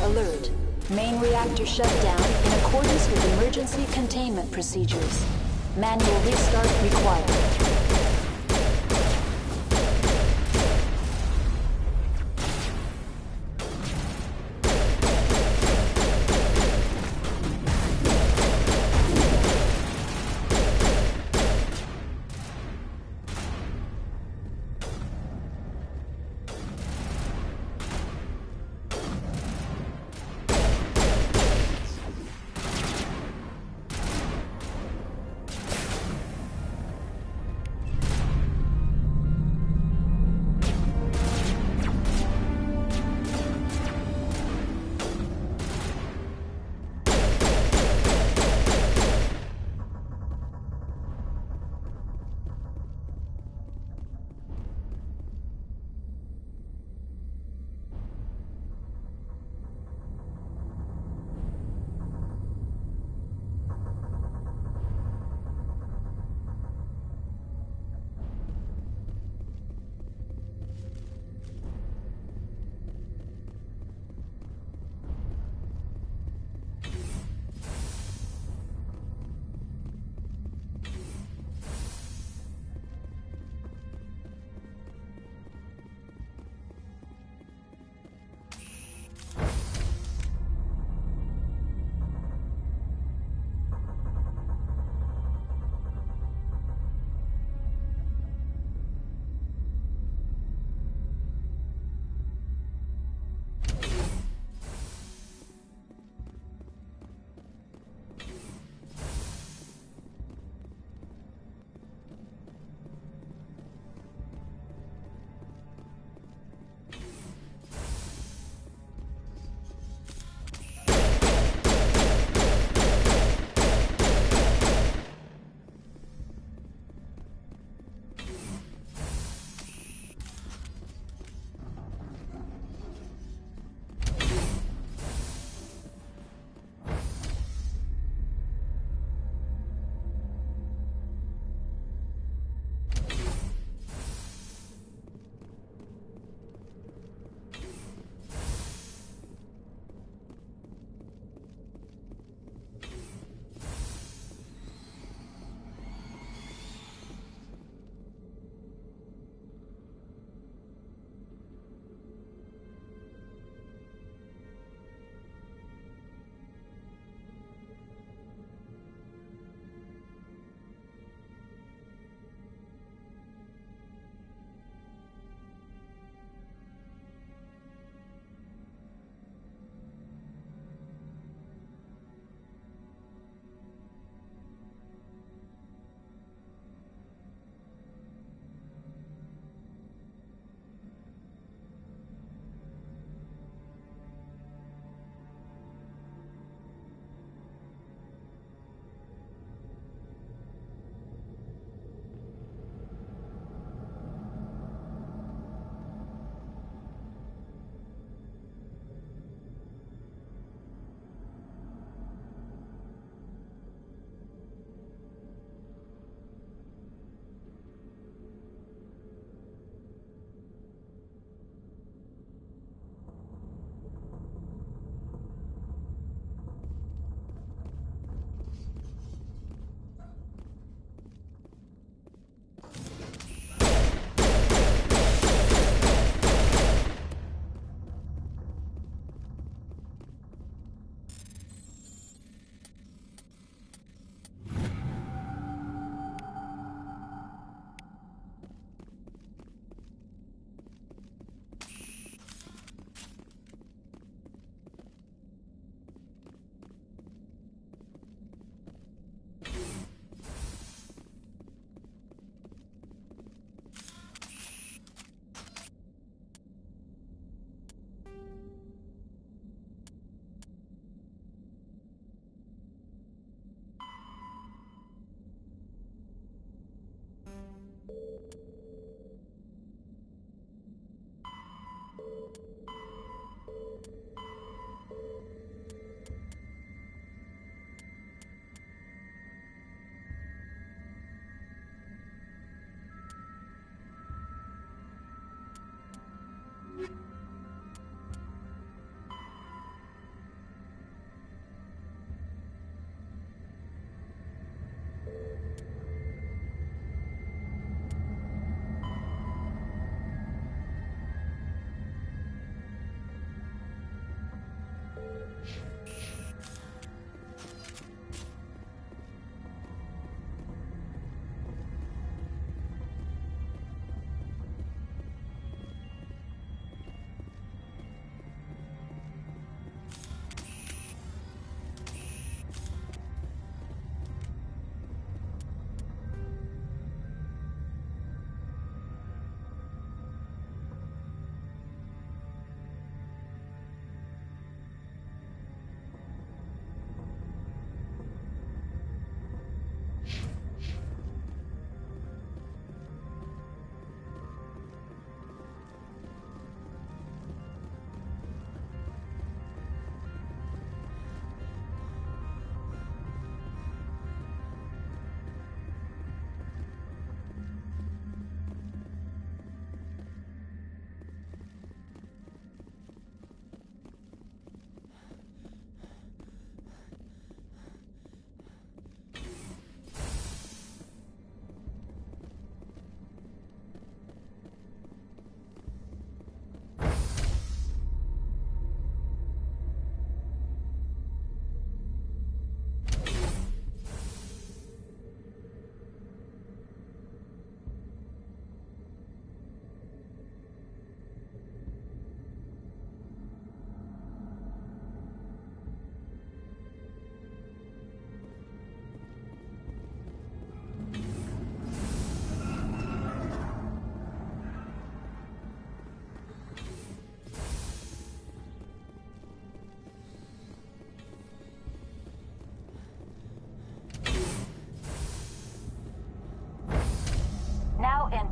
Speaker 18: Alert. Main reactor shut down in accordance with emergency containment procedures. Manual restart required.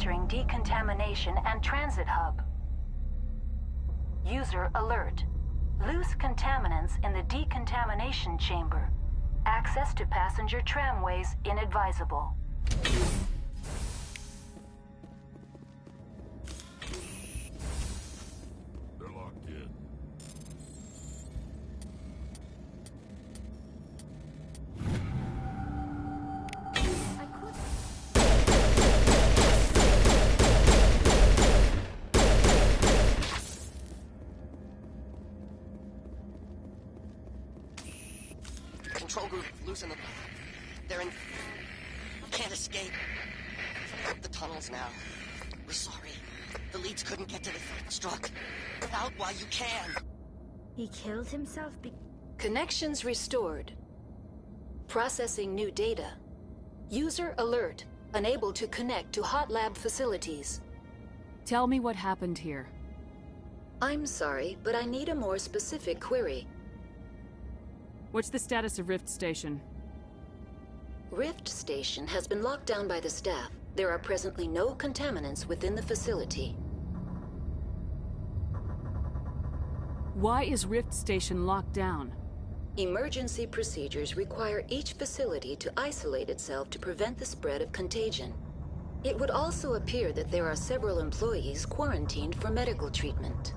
Speaker 18: entering decontamination and transit hub. User alert. Loose contaminants in the decontamination chamber. Access to passenger tramways inadvisable.
Speaker 16: They're locked in.
Speaker 19: Control group, loosen them. They're in... Can't escape. The tunnels now. We're sorry. The leads couldn't get to the struck. Get out while you can.
Speaker 4: He killed himself
Speaker 18: Connections restored. Processing new data. User alert. Unable to connect to hot lab facilities.
Speaker 3: Tell me what happened here.
Speaker 18: I'm sorry, but I need a more specific query.
Speaker 3: What's the status of Rift Station?
Speaker 18: Rift Station has been locked down by the staff. There are presently no contaminants within the facility.
Speaker 3: Why is Rift Station locked down?
Speaker 18: Emergency procedures require each facility to isolate itself to prevent the spread of contagion. It would also appear that there are several employees quarantined for medical treatment.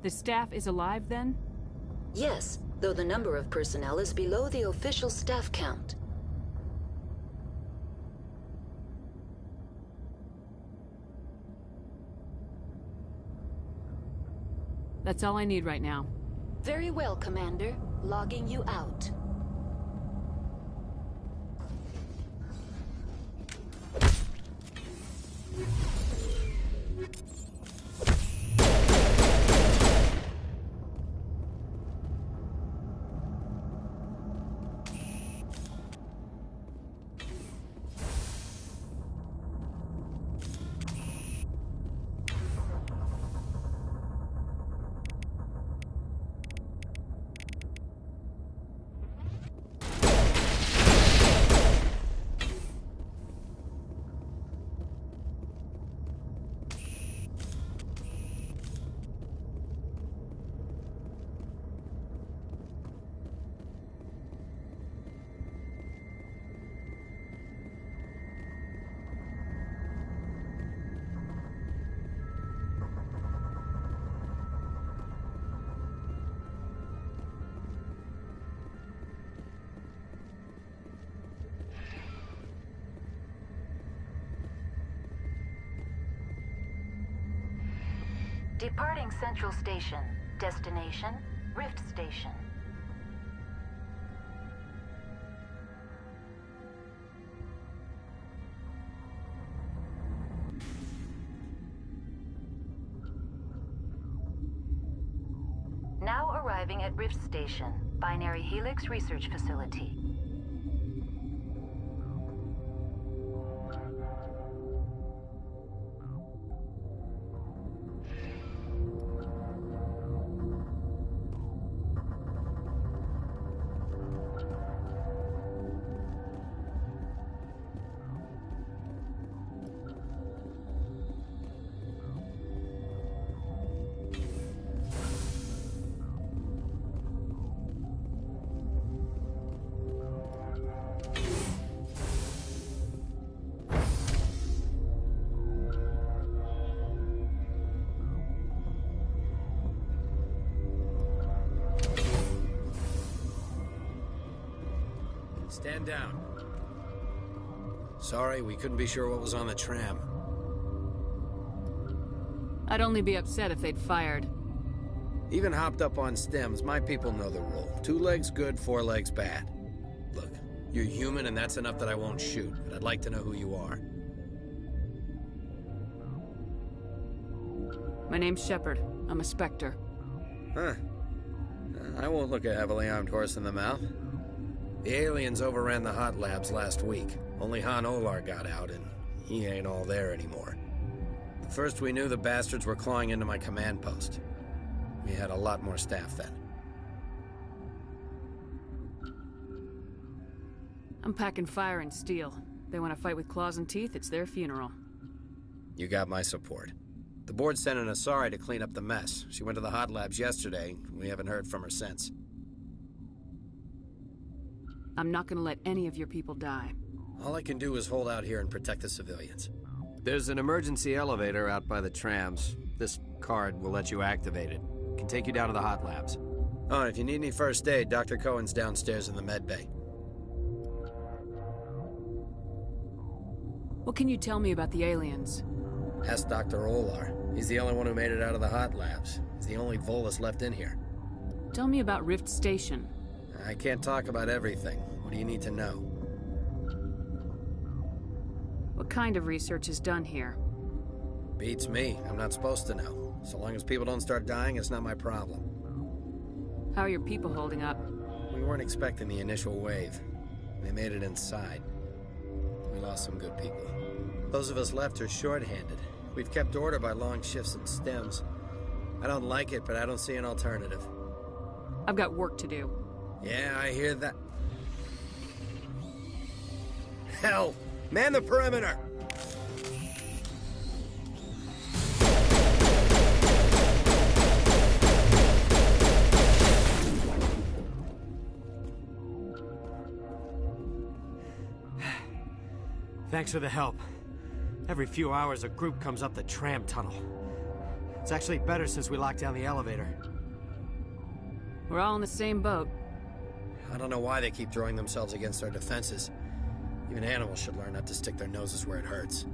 Speaker 3: The staff is alive, then?
Speaker 18: Yes, though the number of personnel is below the official staff count.
Speaker 3: That's all I need right now.
Speaker 18: Very well, Commander. Logging you out. Departing Central Station. Destination, Rift Station. Now arriving at Rift Station, Binary Helix Research Facility.
Speaker 6: Stand down. Sorry, we couldn't be sure what was on the tram.
Speaker 3: I'd only be upset if they'd fired.
Speaker 6: Even hopped up on stems, my people know the rule. 2 legs good, 4 legs bad. Look, you're human and that's enough that I won't shoot, but I'd like to know who you are.
Speaker 3: My name's Shepard. I'm a Spectre.
Speaker 6: Huh. I won't look a heavily armed horse in the mouth. The aliens overran the hot labs last week. Only Han Olar got out, and he ain't all there anymore. First we knew the bastards were clawing into my command post. We had a lot more staff then.
Speaker 3: I'm packing fire and steel. They want to fight with claws and teeth, it's their funeral.
Speaker 20: You got my support. The board sent an Asari to clean up the mess. She went to the hot labs yesterday. We haven't heard from her since.
Speaker 3: I'm not gonna let any of your people die.
Speaker 20: All I can do is hold out here and protect the civilians.
Speaker 21: There's an emergency elevator out by the trams. This card will let you activate it. Can take you down to the hot labs.
Speaker 20: Oh, and if you need any first aid, Dr. Cohen's downstairs in the med bay.
Speaker 3: What can you tell me about the aliens?
Speaker 20: Ask Dr. Olar. He's the only one who made it out of the hot labs. He's the only Volus left in here.
Speaker 3: Tell me about Rift Station.
Speaker 20: I can't talk about everything. What do you need to know?
Speaker 3: What kind of research is done here?
Speaker 20: Beats me. I'm not supposed to know. So long as people don't start dying, it's not my problem.
Speaker 3: How are your people holding up?
Speaker 20: We weren't expecting the initial wave. They made it inside. We lost some good people. Those of us left are short-handed. We've kept order by long shifts and stems. I don't like it, but I don't see an alternative.
Speaker 3: I've got work to do.
Speaker 20: Yeah, I hear that. Hell! Man the perimeter!
Speaker 21: Thanks for the help. Every few hours, a group comes up the tram tunnel. It's actually better since we locked down the elevator.
Speaker 3: We're all in the same boat.
Speaker 20: I don't know why they keep throwing themselves against our defenses. Even animals should learn not to stick their noses where it hurts.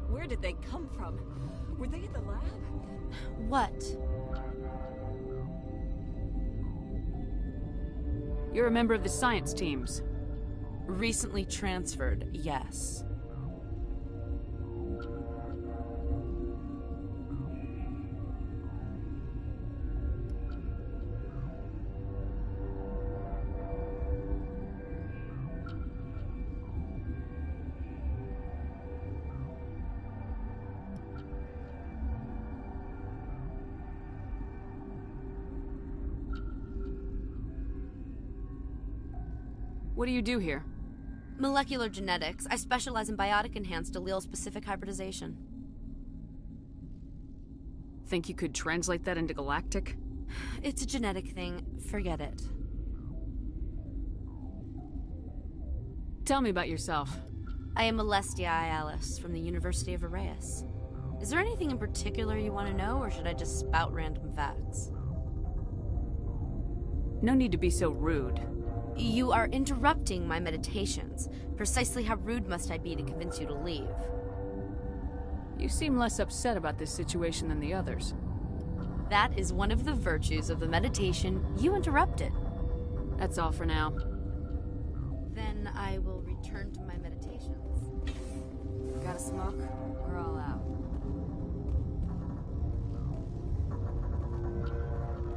Speaker 22: Where did they come from? Were they in the lab?
Speaker 14: What?
Speaker 3: You're a member of the science teams.
Speaker 14: Recently transferred, yes.
Speaker 3: What do you do here?
Speaker 14: Molecular genetics. I specialize in biotic-enhanced allele-specific hybridization.
Speaker 3: Think you could translate that into galactic?
Speaker 14: It's a genetic thing. Forget it.
Speaker 3: Tell me about yourself.
Speaker 14: I am Alestia Ialis from the University of Arraeus. Is there anything in particular you want to know, or should I just spout random facts?
Speaker 3: No need to be so rude.
Speaker 14: You are interrupting my meditations. Precisely how rude must I be to convince you to leave?
Speaker 3: You seem less upset about this situation than the others.
Speaker 14: That is one of the virtues of the meditation you interrupted.
Speaker 3: That's all for now.
Speaker 14: Then I will return to my meditations. Got a smoke? We're all out.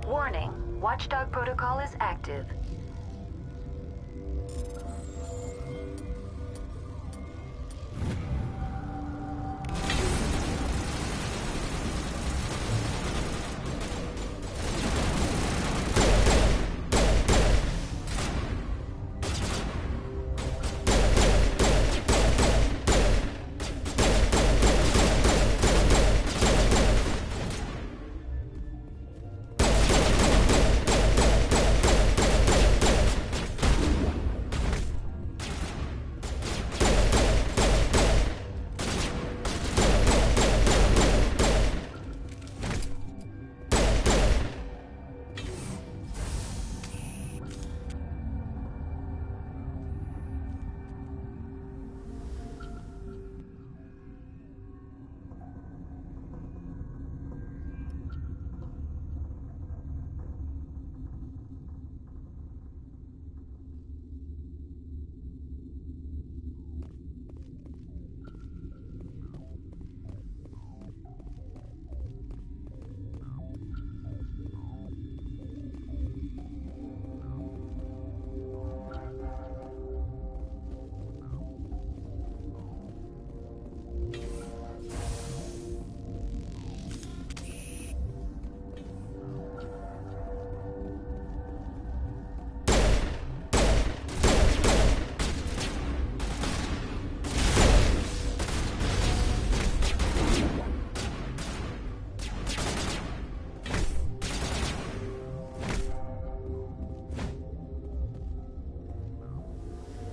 Speaker 18: Warning. Watchdog protocol is active.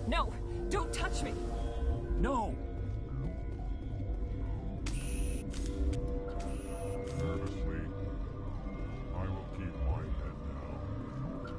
Speaker 22: No! Don't touch me!
Speaker 9: No!
Speaker 16: Nervously, I will keep my head down.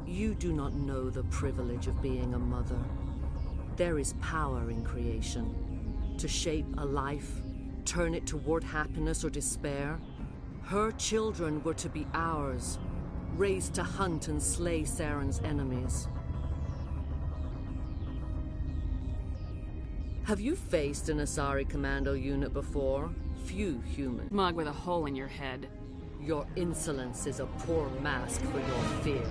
Speaker 2: You do not know the privilege of being a mother. There is power in creation. To shape a life, turn it toward happiness or despair. Her children were to be ours, raised to hunt and slay Saren's enemies. Have you faced an Asari commando unit before? Few humans.
Speaker 3: Mug with a hole in your head.
Speaker 2: Your insolence is a poor mask for your fear.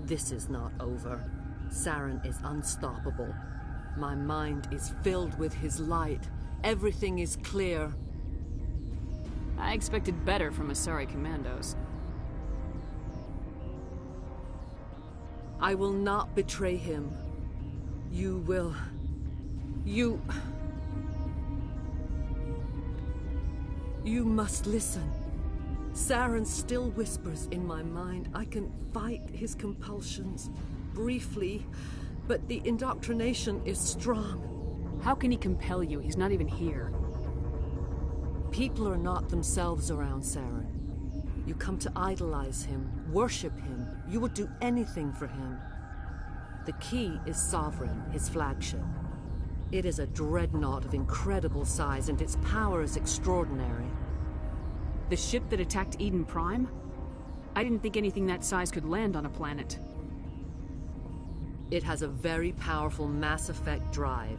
Speaker 2: This is not over. Saren is unstoppable. My mind is filled with his light. Everything is clear.
Speaker 3: I expected better from Asari commandos.
Speaker 2: I will not betray him. You will... You must listen. Saren still whispers in my mind. I can fight his compulsions, briefly, but the indoctrination is strong.
Speaker 3: How can he compel you? He's not even here.
Speaker 2: People are not themselves around Saren. You come to idolize him, worship him. You would do anything for him. The key is Sovereign, his flagship. It is a dreadnought of incredible size, and its power is extraordinary.
Speaker 3: The ship that attacked Eden Prime? I didn't think anything that size could land on a planet.
Speaker 2: It has a very powerful Mass Effect drive,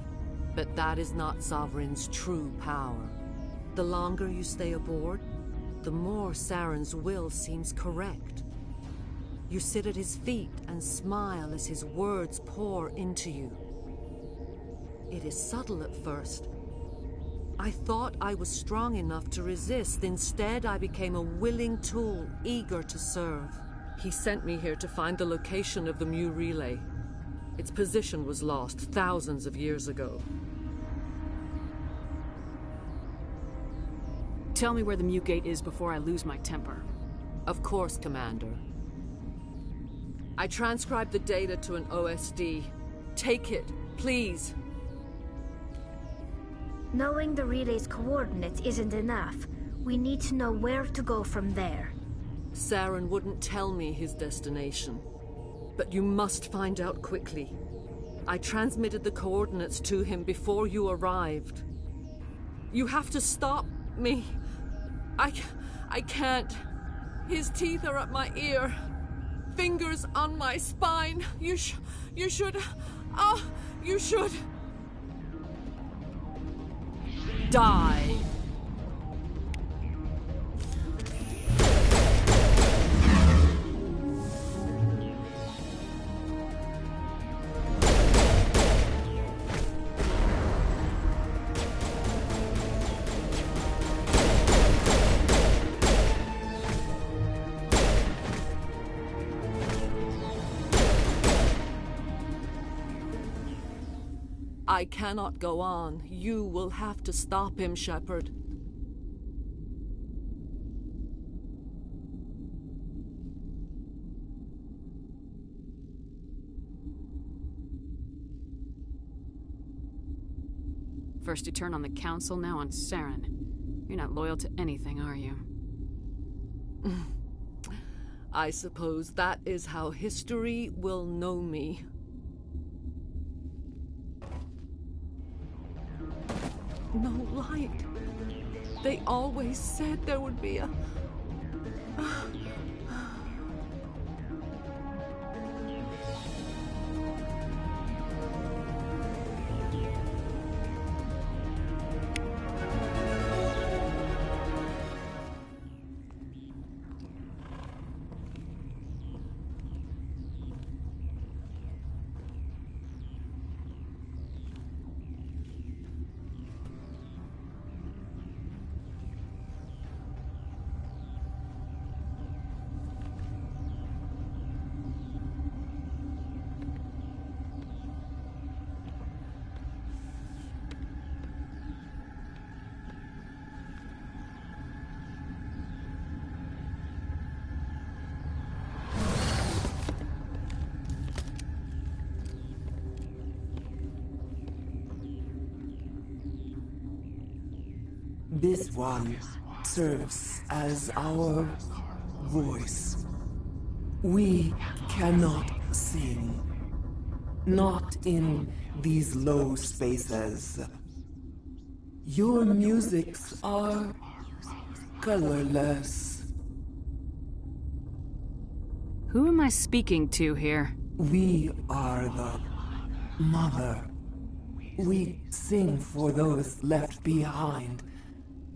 Speaker 2: but that is not Sovereign's true power. The longer you stay aboard, the more Saren's will seems correct. You sit at his feet and smile as his words pour into you. It is subtle at first. I thought I was strong enough to resist. Instead, I became a willing tool, eager to serve. He sent me here to find the location of the Mu relay. Its position was lost thousands of years ago.
Speaker 3: Tell me where the Mu Gate is before I lose my temper.
Speaker 2: Of course, Commander. I transcribed the data to an OSD. Take it, please.
Speaker 4: Knowing the relay's coordinates isn't enough. We need to know where to go from there.
Speaker 2: Saren wouldn't tell me his destination. But you must find out quickly. I transmitted the coordinates to him before you arrived. You have to stop me. I can't. His teeth are at my ear. Fingers on my spine. You should... Oh, you should... die. I cannot go on. You will have to stop him, Shepard.
Speaker 3: First you turn on the Council, now on Saren. You're not loyal to anything, are you?
Speaker 2: I suppose that is how history will know me. No light. They always said there would be a...
Speaker 10: This one serves as our voice. We cannot sing. Not in these low spaces. Your musics are colorless.
Speaker 3: Who am I speaking to here?
Speaker 10: We are the Mother. We sing for those left behind.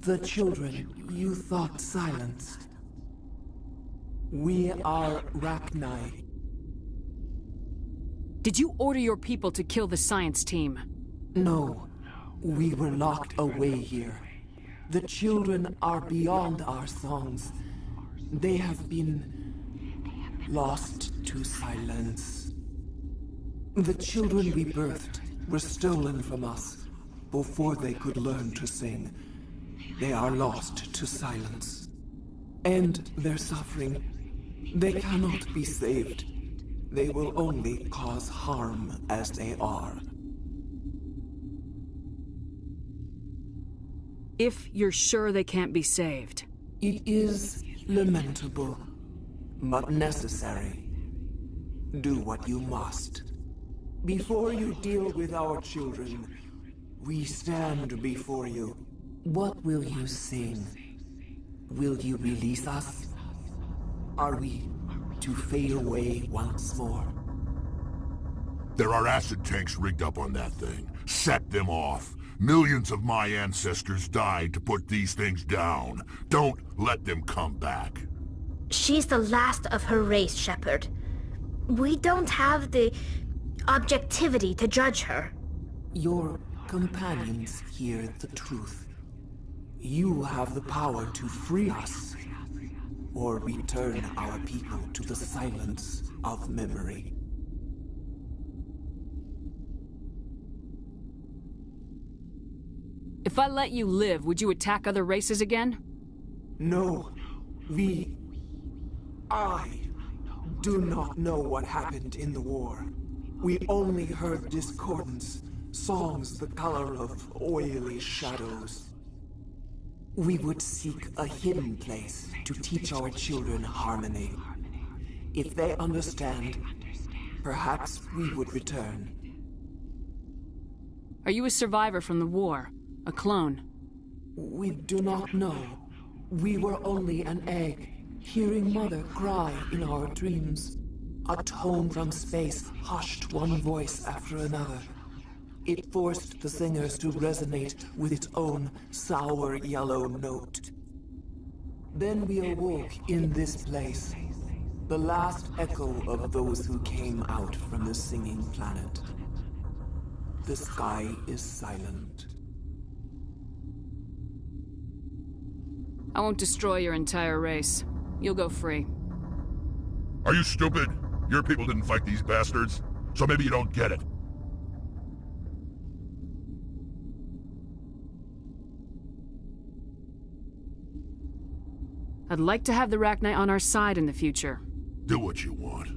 Speaker 10: The children you thought silenced. We are Rachni.
Speaker 3: Did you order your people to kill the science team?
Speaker 10: No. We were locked away here. The children are beyond our songs. They have been lost to silence. The children we birthed were stolen from us before they could learn to sing. They are lost to silence. And their suffering, they cannot be saved. They will only cause harm as they are.
Speaker 3: If you're sure they can't be saved.
Speaker 10: It is lamentable, but necessary. Do what you must. Before you deal with our children, We stand before you. What will you sing? Will you release us? Are we to fade away once more?
Speaker 16: There are acid tanks rigged up on that thing. Set them off. Millions of my ancestors died to put these things down. Don't let them come back.
Speaker 4: She's the last of her race, Shepard. We don't have the objectivity to judge her.
Speaker 10: Your companions hear the truth. You have the power to free us, or return our people to the silence of memory.
Speaker 3: If I let you live, would you attack other races again?
Speaker 10: No, I do not know what happened in the war. We only heard discordance, songs the color of oily shadows. We would seek a hidden place to teach our children harmony. If they understand, perhaps we would return.
Speaker 3: Are you a survivor from the war? A clone?
Speaker 10: We do not know. We were only an egg, hearing Mother cry in our dreams. A tone from space hushed one voice after another. It forced the singers to resonate with its own sour yellow note. Then we awoke in this place, the last echo of those who came out from the singing planet. The sky is silent.
Speaker 3: I won't destroy your entire race. You'll go free.
Speaker 16: Are you stupid? Your people didn't fight these bastards, so maybe you don't get it.
Speaker 3: I'd like to have the Rachni on our side in the future.
Speaker 16: Do what you want.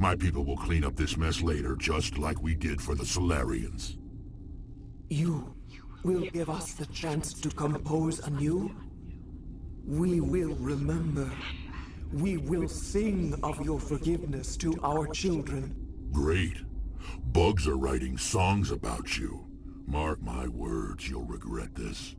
Speaker 16: My people will clean up this mess later, just like we did for the Solarians.
Speaker 10: You will give us the chance to compose anew? We will remember. We will sing of your forgiveness to our children.
Speaker 16: Great. Bugs are writing songs about you. Mark my words, you'll regret this.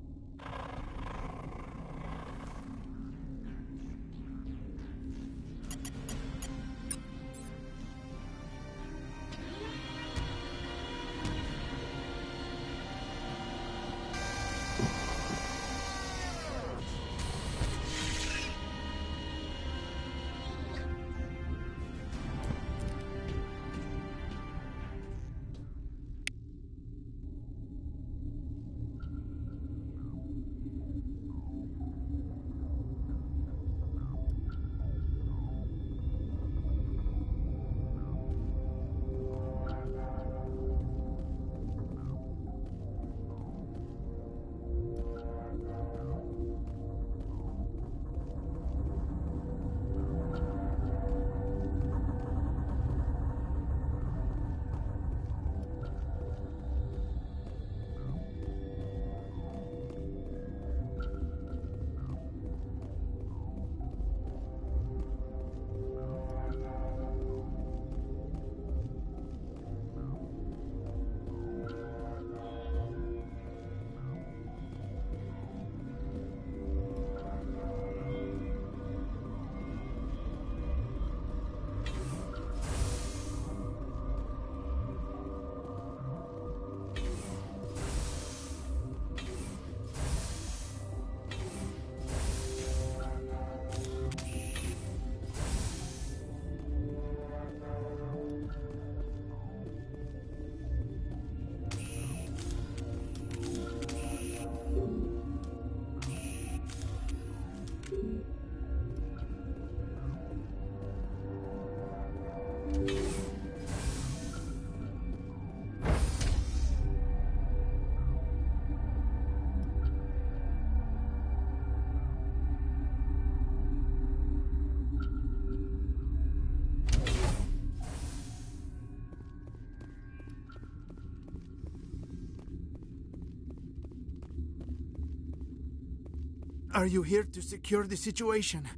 Speaker 1: Are you here to secure the situation?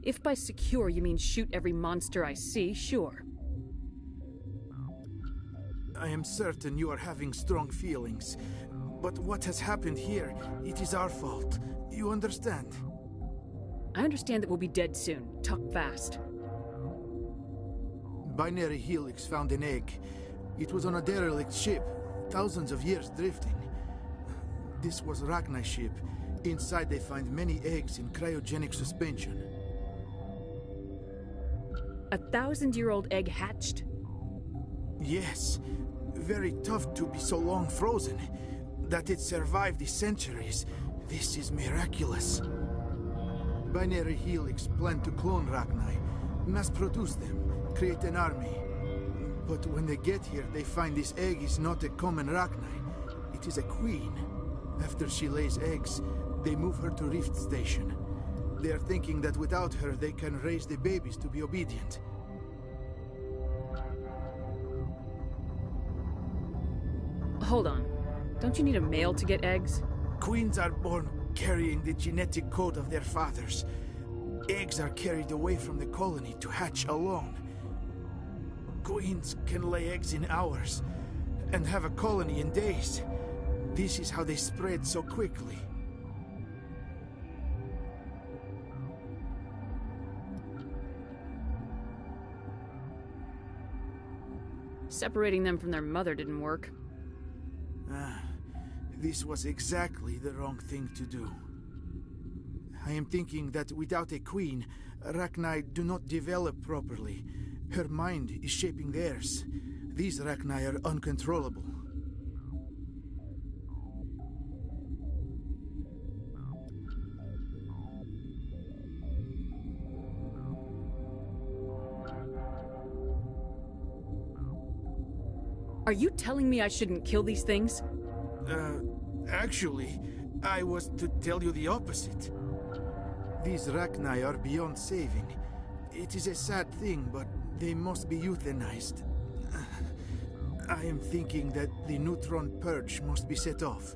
Speaker 3: If by secure you mean shoot every monster I see, sure.
Speaker 1: I am certain you are having strong feelings. But what has happened here, it is our fault. You understand?
Speaker 3: I understand that we'll be dead soon. Talk fast.
Speaker 1: Binary Helix found an egg. It was on a derelict ship, thousands of years drifting. This was Rachni's ship. Inside they find many eggs in cryogenic suspension.
Speaker 3: A 1,000-year-old egg hatched?
Speaker 1: Yes. Very tough to be so long frozen. That it survived the centuries, this is miraculous. Binary Helix planned to clone Rachni, mass-produce them, create an army. But when they get here, they find this egg is not a common Rachni. It is a queen. After she lays eggs, they move her to Rift Station. They are thinking that without her, they can raise the babies to be obedient.
Speaker 3: Hold on. Don't you need a male to get eggs?
Speaker 1: Queens are born carrying the genetic code of their fathers. Eggs are carried away from the colony to hatch alone. Queens can lay eggs in hours and have a colony in days. This is how they spread so quickly.
Speaker 3: Separating them from their mother didn't work.
Speaker 1: This was exactly the wrong thing to do. I am thinking that without a queen, Rachni do not develop properly. Her mind is shaping theirs. These Rachni are uncontrollable.
Speaker 3: Are you telling me I shouldn't kill these things?
Speaker 1: Actually, I was to tell you the opposite. These Rachni are beyond saving. It is a sad thing, but they must be euthanized. I am thinking that the neutron purge must be set off.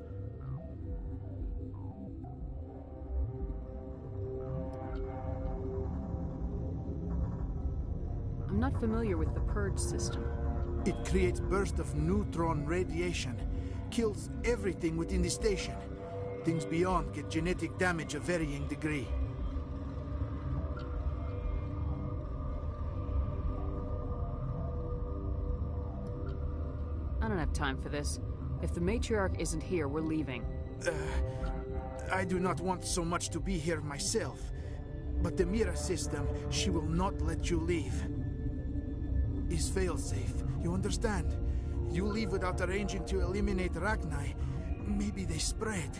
Speaker 3: I'm not familiar with the purge system.
Speaker 1: It creates bursts of neutron radiation, kills everything within the station. Things beyond get genetic damage of varying degree.
Speaker 3: I don't have time for this. If the matriarch isn't here, we're leaving.
Speaker 1: I do not want so much to be here myself. But the Mira system, she will not let you leave. Is fail-safe, you understand? You leave without arranging to eliminate Rachni, maybe they spread.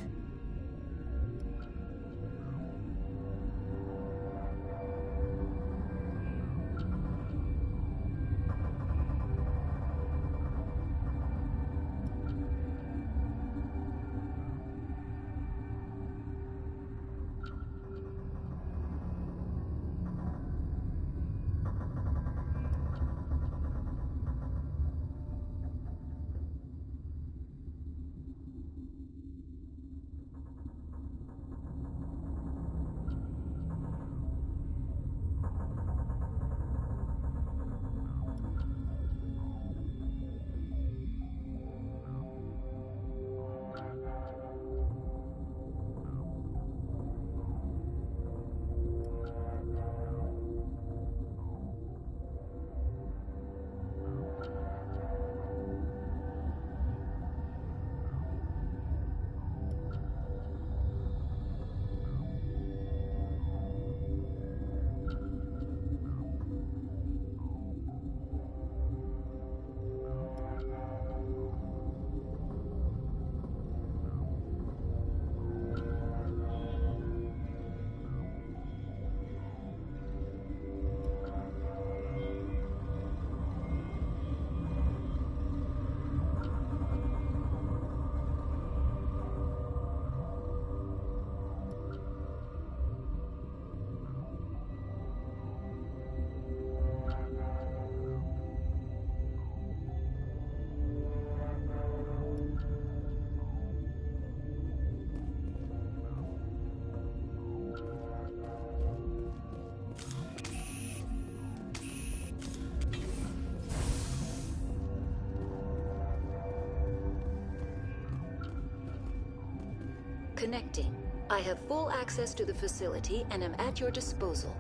Speaker 18: Connecting. I have full access to the facility and am at your disposal.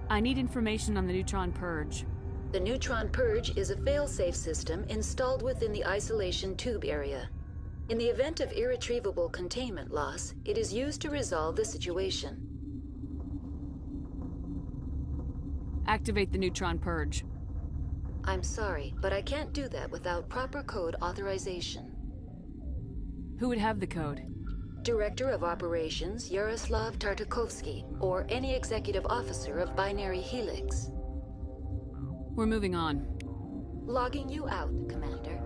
Speaker 3: I need information on the Neutron Purge.
Speaker 18: The Neutron Purge is a fail-safe system installed within the isolation tube area. In the event of irretrievable containment loss, it is used to resolve the situation.
Speaker 3: Activate the Neutron Purge.
Speaker 18: I'm sorry, but I can't do that without proper code authorization.
Speaker 3: Who would have the code?
Speaker 18: Director of Operations Yaroslav Tartakovsky, or any executive officer of Binary Helix.
Speaker 3: We're moving on.
Speaker 18: Logging you out, Commander.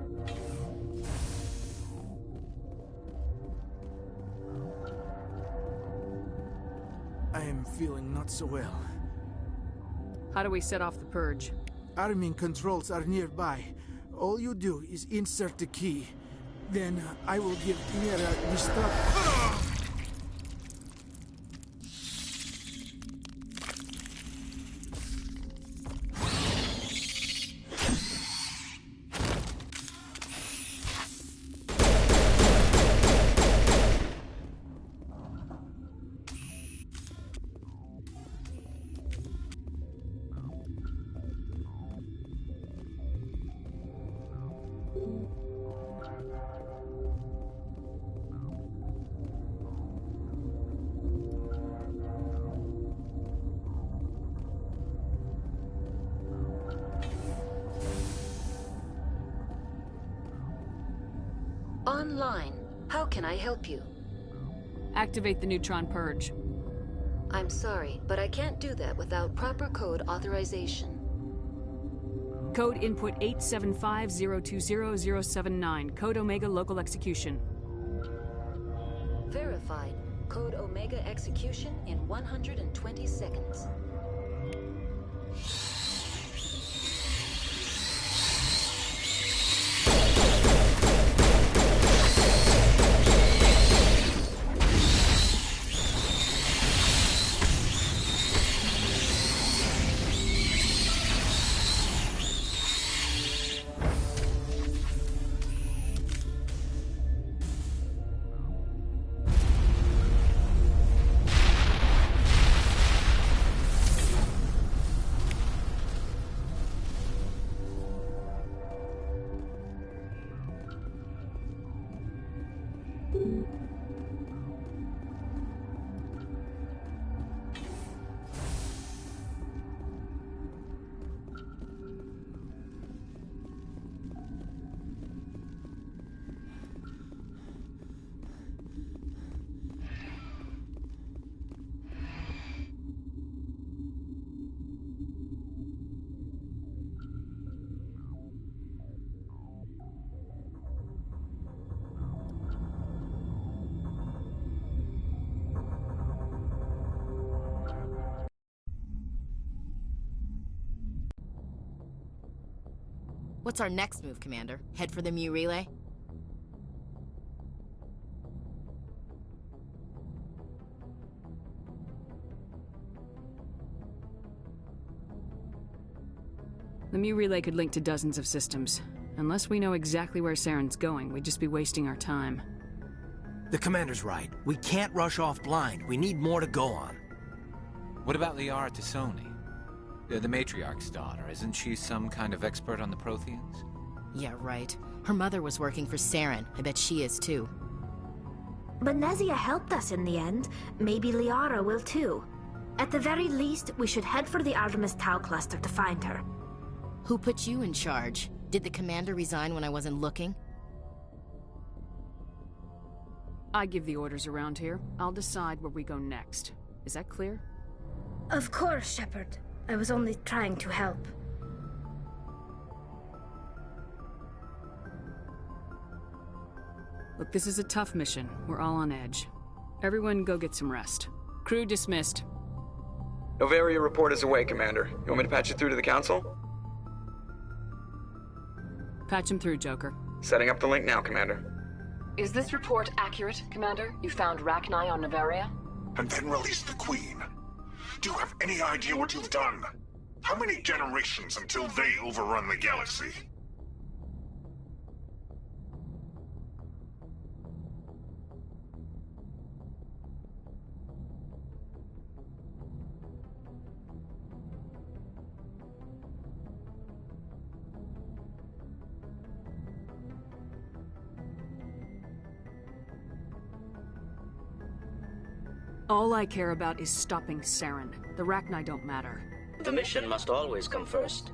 Speaker 1: I am feeling not so well.
Speaker 3: How do we set off the purge?
Speaker 1: Arming controls are nearby. All you do is insert the key. Then I will give Mira the stuff.
Speaker 18: Online. How can I help you?
Speaker 3: Activate the Neutron Purge.
Speaker 18: I'm sorry, but I can't do that without proper code authorization.
Speaker 3: Code input 875020079. Code Omega local execution.
Speaker 18: Verified. Code Omega execution in 120 seconds.
Speaker 12: What's our next move, Commander? Head for the Mu Relay?
Speaker 3: The Mu Relay could link to dozens of systems. Unless we know exactly where Saren's going, we'd just be wasting our time.
Speaker 13: The Commander's right. We can't rush off blind. We need more to go on.
Speaker 23: What about Liara Tassoni? The Matriarch's daughter. Isn't she some kind of expert on the Protheans?
Speaker 12: Yeah, right. Her mother was working for Saren. I bet she is too.
Speaker 4: But Nezia helped us in the end. Maybe Liara will too. At the very least, we should head for the Artemis Tau cluster to find her.
Speaker 12: Who put you in charge? Did the commander resign when I wasn't looking?
Speaker 3: I give the orders around here. I'll decide where we go next. Is that clear?
Speaker 4: Of course, Shepard. I was only trying to help.
Speaker 3: Look, this is a tough mission. We're all on edge. Everyone go get some rest. Crew dismissed.
Speaker 24: Noveria report is away, Commander. You want me to patch it through to the Council?
Speaker 3: Patch him through, Joker.
Speaker 24: Setting up the link now, Commander.
Speaker 25: Is this report accurate, Commander? You found Rachni on Noveria?
Speaker 16: And then released the Queen. Do you have any idea what you've done? How many generations until they overrun the galaxy?
Speaker 3: All I care about is stopping Saren. The Rachni don't matter.
Speaker 7: The mission must always come first.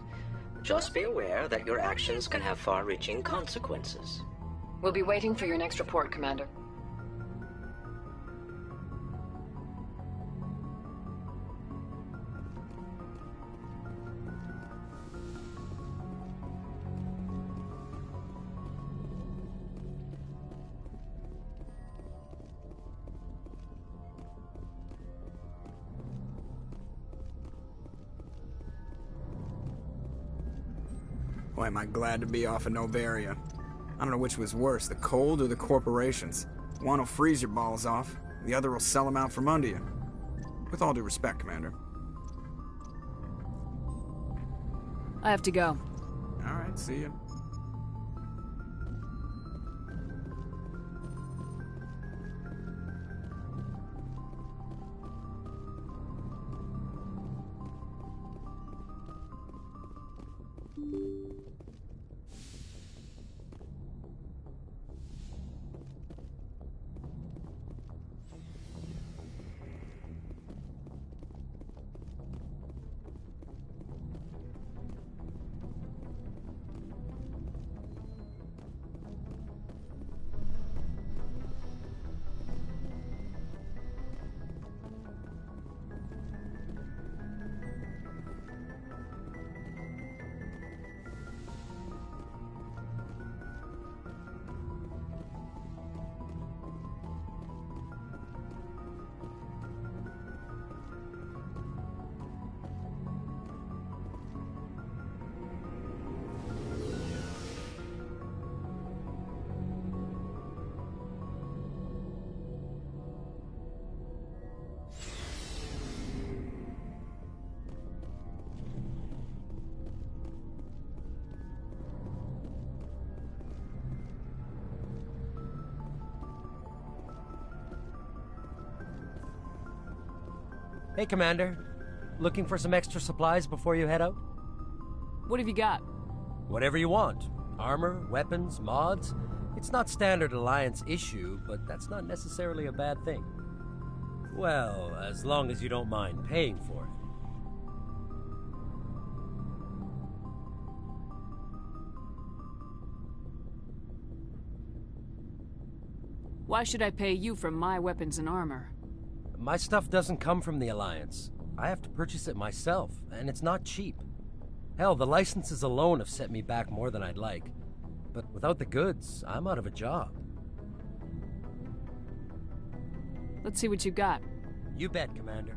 Speaker 7: Just be aware that your actions can have far-reaching consequences.
Speaker 25: We'll be waiting for your next report, Commander.
Speaker 8: Boy, am I glad to be off of Novaria. I don't know which was worse, the cold or the corporations. One will freeze your balls off, the other will sell them out from under you. With all due respect, Commander.
Speaker 3: I have to go.
Speaker 8: Alright, see you.
Speaker 21: Hey, Commander. Looking for some extra supplies before you head out?
Speaker 3: What have you got?
Speaker 21: Whatever you want. Armor, weapons, mods. It's not standard Alliance issue, but that's not necessarily a bad thing. Well, as long as you don't mind paying for it.
Speaker 3: Why should I pay you for my weapons and armor?
Speaker 21: My stuff doesn't come from the Alliance. I have to purchase it myself, and it's not cheap. Hell, the licenses alone have set me back more than I'd like. But without the goods, I'm out of a job.
Speaker 3: Let's see what you got.
Speaker 21: You bet, Commander.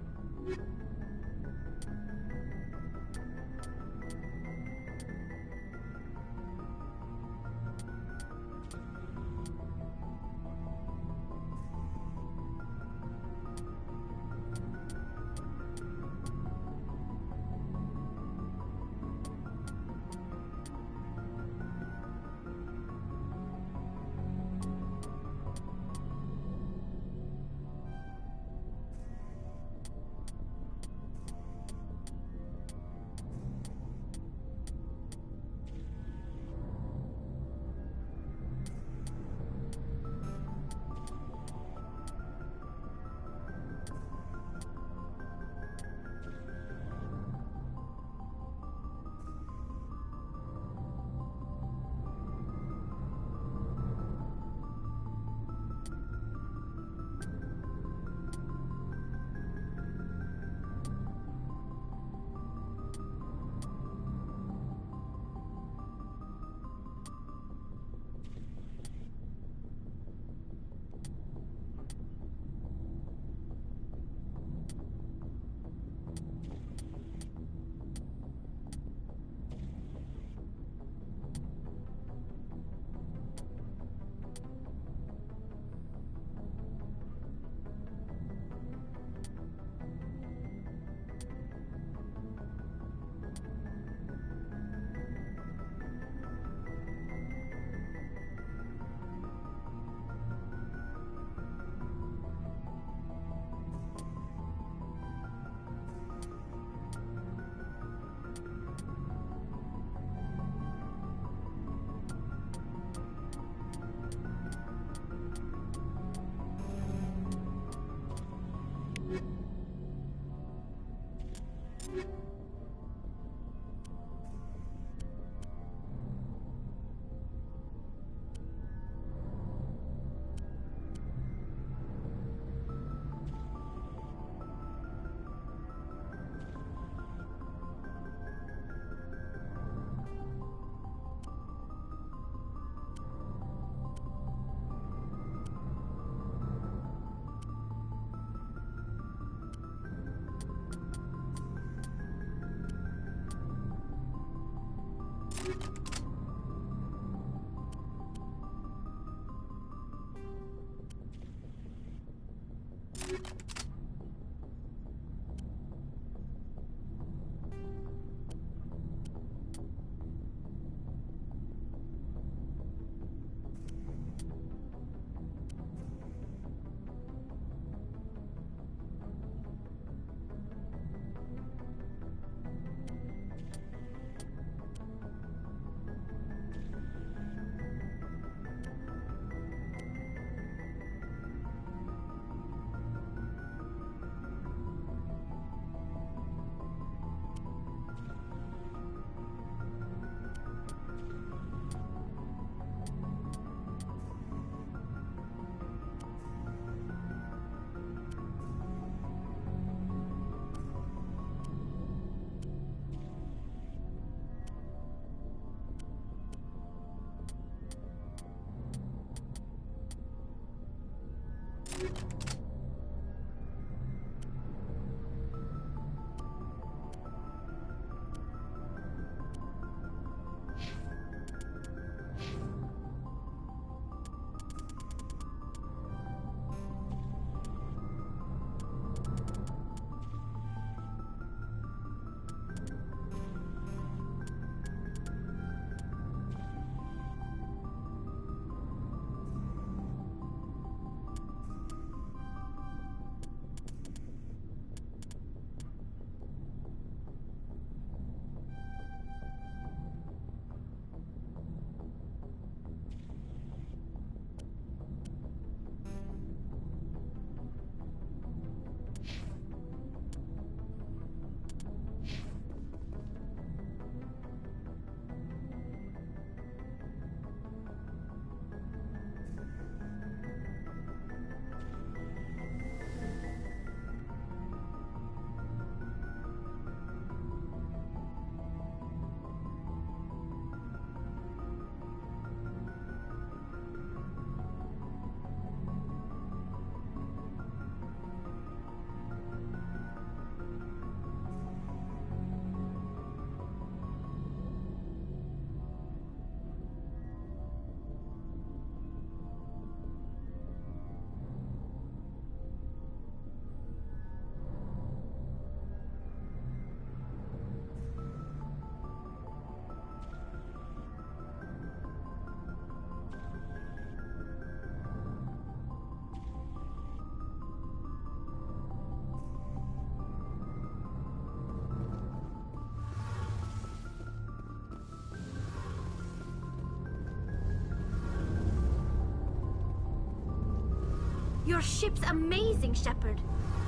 Speaker 4: Your ship's amazing, Shepard.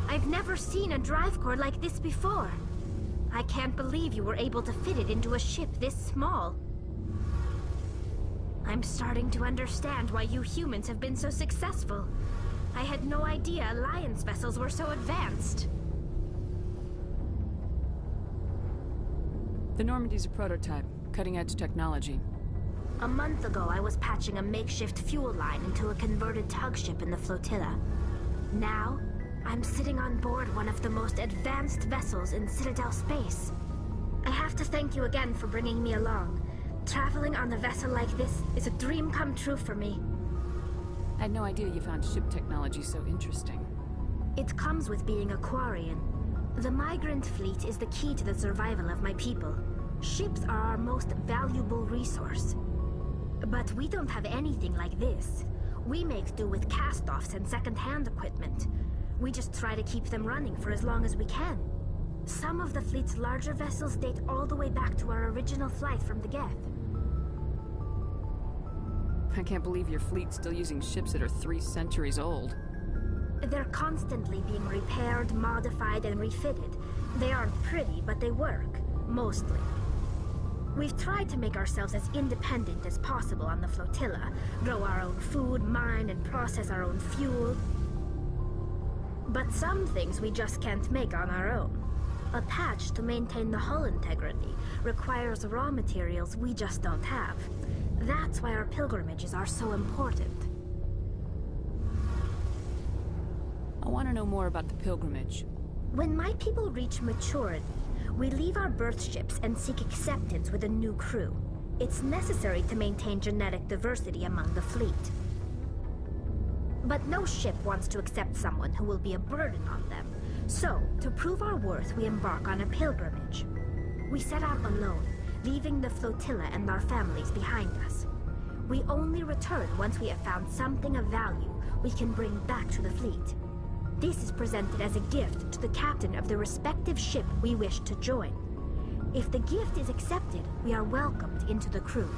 Speaker 4: I've never seen a drive core like this before. I can't believe you were able to fit it into a ship this small. I'm starting to understand why you humans have been so successful. I had no idea Alliance vessels were so advanced.
Speaker 3: The Normandy's a prototype, cutting-edge technology.
Speaker 4: A month ago, I was patching a makeshift fuel line into a converted tug ship in the flotilla. Now, I'm sitting on board one of the most advanced vessels in Citadel space. I have to thank you again for bringing me along. Traveling on a vessel like this is a dream come true for me.
Speaker 3: I had no idea you found ship technology so interesting.
Speaker 4: It comes with being a Quarian. The migrant fleet is the key to the survival of my people. Ships are our most valuable resource. But we don't have anything like this. We make do with cast-offs and second-hand equipment. We just try to keep them running for as long as we can. Some of the fleet's larger vessels date all the way back to our original flight from the Geth.
Speaker 3: I can't believe your fleet's still using ships that are 3 centuries old.
Speaker 4: They're constantly being repaired, modified, and refitted. They aren't pretty, but they work. Mostly. We've tried to make ourselves as independent as possible on the flotilla, grow our own food, mine, and process our own fuel. But some things we just can't make on our own. A patch to maintain the hull integrity requires raw materials we just don't have. That's why our pilgrimages are so important.
Speaker 3: I want to know more about the pilgrimage.
Speaker 4: When my people reach maturity, we leave our birth ships and seek acceptance with a new crew. It's necessary to maintain genetic diversity among the fleet. But no ship wants to accept someone who will be a burden on them. So, to prove our worth, we embark on a pilgrimage. We set out alone, leaving the flotilla and our families behind us. We only return once we have found something of value we can bring back to the fleet. This is presented as a gift to the captain of the respective ship we wish to join. If the gift is accepted, we are welcomed into the crew.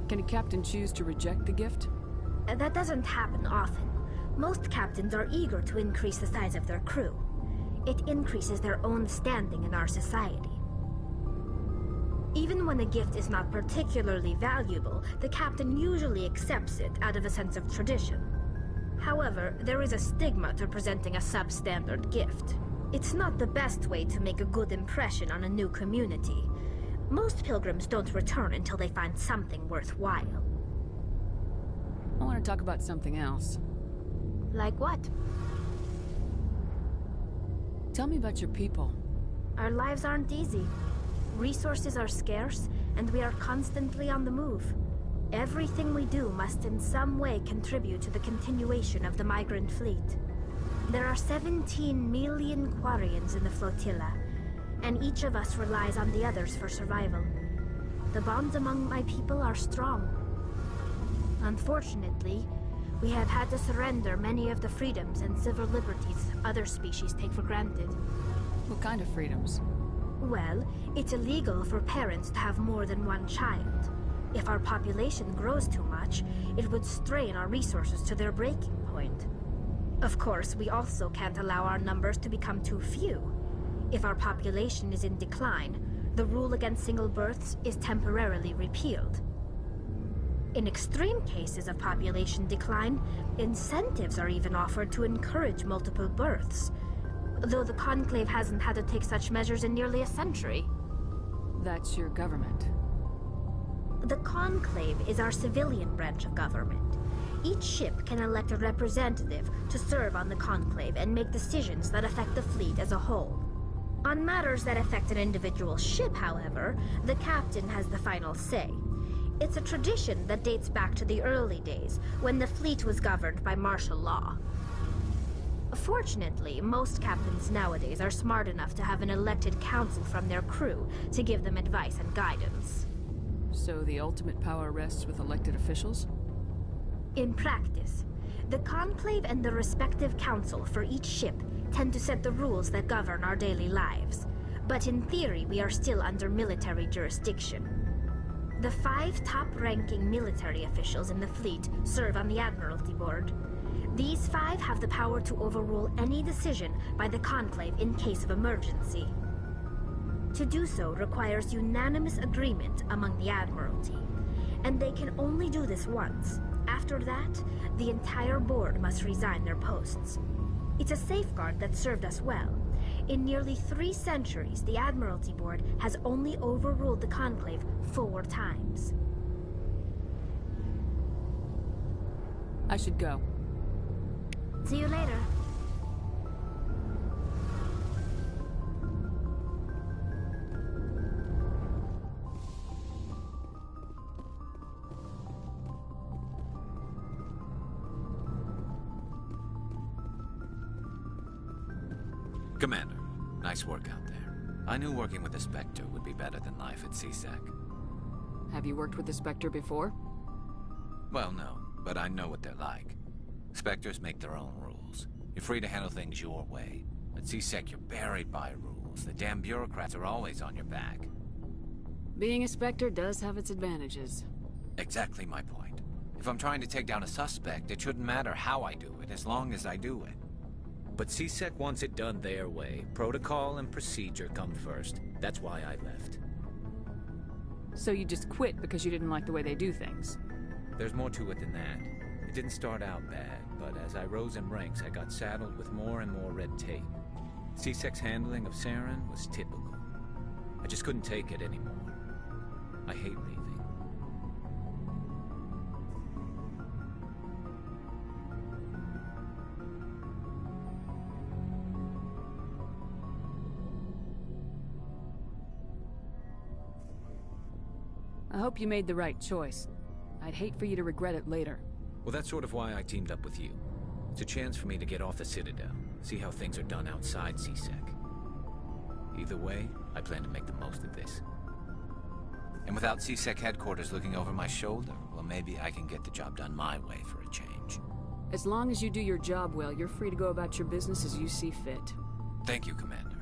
Speaker 3: Can a captain choose to reject the gift?
Speaker 4: That doesn't happen often. Most captains are eager to increase the size of their crew. It increases their own standing in our society. Even when a gift is not particularly valuable, the captain usually accepts it out of a sense of tradition. However, there is a stigma to presenting a substandard gift. It's not the best way to make a good impression on a new community. Most pilgrims don't return until they find something worthwhile.
Speaker 3: I want to talk about something else.
Speaker 4: Like what?
Speaker 3: Tell me about your people.
Speaker 4: Our lives aren't easy. Resources are scarce, and we are constantly on the move. Everything we do must in some way contribute to the continuation of the migrant fleet. There are 17 million Quarians in the flotilla, and each of us relies on the others for survival. The bonds among my people are strong. Unfortunately, we have had to surrender many of the freedoms and civil liberties other species take for granted.
Speaker 3: What kind of freedoms?
Speaker 4: Well, it's illegal for parents to have more than one child. If our population grows too much, it would strain our resources to their breaking point. Of course, we also can't allow our numbers to become too few. If our population is in decline, the rule against single births is temporarily repealed. In extreme cases of population decline, incentives are even offered to encourage multiple births, though the Conclave hasn't had to take such measures in nearly a century.
Speaker 3: That's your government.
Speaker 4: The Conclave is our civilian branch of government. Each ship can elect a representative to serve on the Conclave and make decisions that affect the fleet as a whole. On matters that affect an individual ship, however, the captain has the final say. It's a tradition that dates back to the early days, when the fleet was governed by martial law. Fortunately, most captains nowadays are smart enough to have an elected council from their crew to give them advice and guidance.
Speaker 3: So the ultimate power rests with elected officials?
Speaker 4: In practice, the Conclave and the respective council for each ship tend to set the rules that govern our daily lives. But in theory, we are still under military jurisdiction. The 5 top-ranking military officials in the fleet serve on the Admiralty Board. These 5 have the power to overrule any decision by the Conclave in case of emergency. To do so requires unanimous agreement among the Admiralty, and they can only do this once. After that, the entire board must resign their posts. It's a safeguard that served us well. In nearly 3 centuries, the Admiralty Board has only overruled the Conclave 4 times.
Speaker 3: I should go.
Speaker 4: See you later.
Speaker 23: Commander, nice work out there. I knew working with the Spectre would be better than life at C-Sec.
Speaker 3: Have you worked with the Spectre before?
Speaker 23: Well, no, but I know what they're like. Spectres make their own rules. You're free to handle things your way. At C-Sec, you're buried by rules. The damn bureaucrats are always on your back.
Speaker 3: Being a Spectre does have its advantages.
Speaker 23: Exactly my point. If I'm trying to take down a suspect, it shouldn't matter how I do it, as long as I do it.
Speaker 5: But C-Sec wants it done their way. Protocol and procedure come first. That's why I left.
Speaker 3: So you just quit because you didn't like the way they do things?
Speaker 5: There's more to it than that. It didn't start out bad, but as I rose in ranks, I got saddled with more and more red tape. C-Sec's handling of Saren was typical. I just couldn't take it anymore. I hate leaving.
Speaker 3: I hope you made the right choice. I'd hate for you to regret it later.
Speaker 5: Well, that's sort of why I teamed up with you. It's a chance for me to get off the Citadel, see how things are done outside C-Sec. Either way, I plan to make the most of this.
Speaker 23: And without C-Sec headquarters looking over my shoulder, well, maybe I can get the job done my way for a change.
Speaker 3: As long as you do your job well, you're free to go about your business as you see fit.
Speaker 23: Thank you, Commander.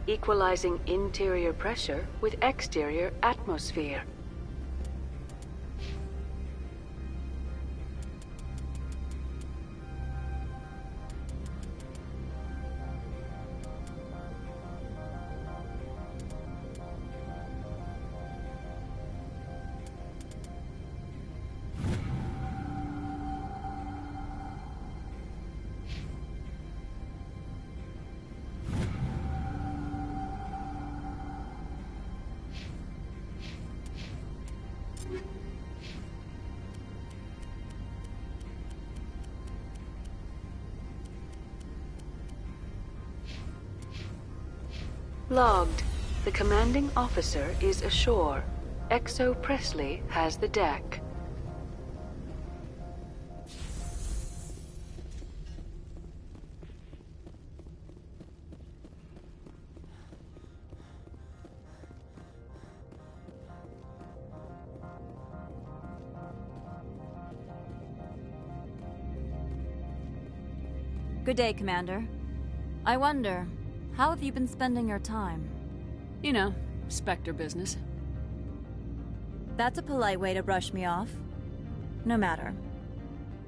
Speaker 11: Equalizing interior pressure with exterior atmosphere. Logged. The commanding officer is ashore. Exo Presley has the deck.
Speaker 6: Good day, Commander. I wonder, how have you been spending your time?
Speaker 3: You know, Spectre business.
Speaker 6: That's a polite way to brush me off. No matter.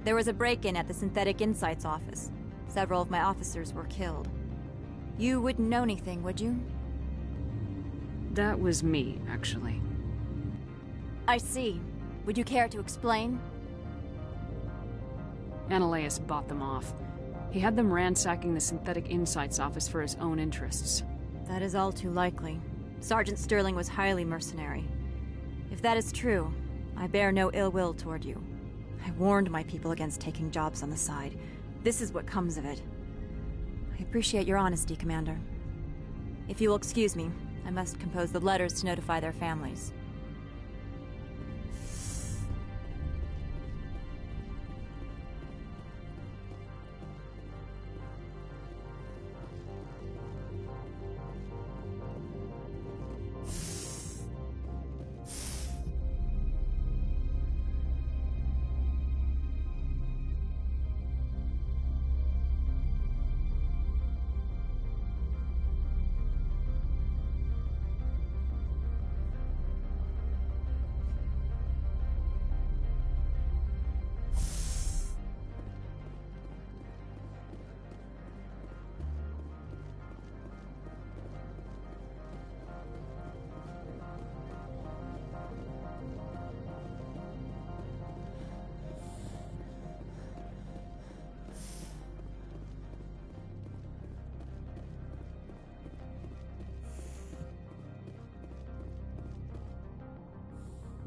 Speaker 6: There was a break-in at the Synthetic Insights office. Several of my officers were killed. You wouldn't know anything, would you?
Speaker 3: That was me, actually.
Speaker 6: I see. Would you care to explain?
Speaker 3: Ananias bought them off. He had them ransacking the Synthetic Insights office for his own interests.
Speaker 6: That is all too likely. Sergeant Sterling was highly mercenary. If that is true, I bear no ill will toward you. I warned my people against taking jobs on the side. This is what comes of it. I appreciate your honesty, Commander. If you will excuse me, I must compose the letters to notify their families.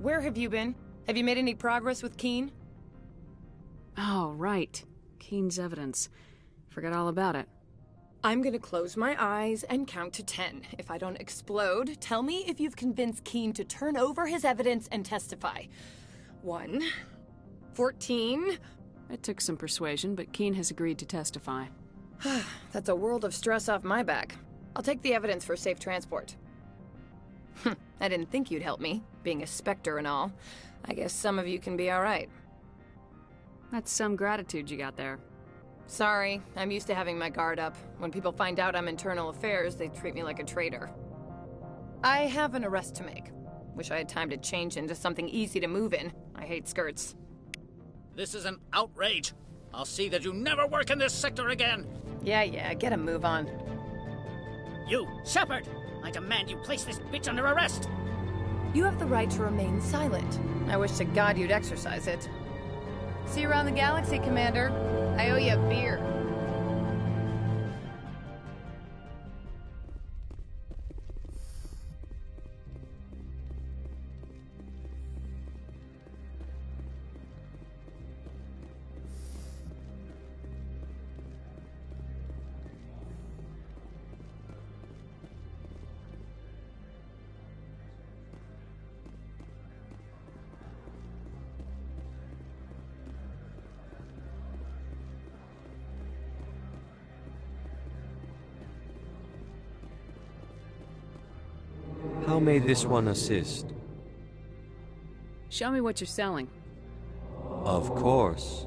Speaker 15: Where have you been? Have you made any progress with Keen?
Speaker 3: Oh, right. Keen's evidence. Forgot all about it.
Speaker 15: I'm gonna close my eyes and count to 10. If I don't explode, tell me if you've convinced Keen to turn over his evidence and testify. 1, 14...
Speaker 3: It took some persuasion, but Keen has agreed to testify.
Speaker 15: That's a world of stress off my back. I'll take the evidence for safe transport. I didn't think you'd help me, being a Spectre and all. I guess some of you can be alright.
Speaker 3: That's some gratitude you got there.
Speaker 15: Sorry, I'm used to having my guard up. When people find out I'm internal affairs, they treat me like a traitor. I have an arrest to make. Wish I had time to change into something easy to move in. I hate skirts.
Speaker 17: This is an outrage. I'll see that you never work in this sector again.
Speaker 15: Yeah, get a move on.
Speaker 17: You, Shepard! I demand you place this bitch under arrest!
Speaker 15: You have the right to remain silent. I wish to God you'd exercise it. See you around the galaxy, Commander. I owe you a beer.
Speaker 19: How may this one assist?
Speaker 3: Show me what you're selling.
Speaker 19: Of course.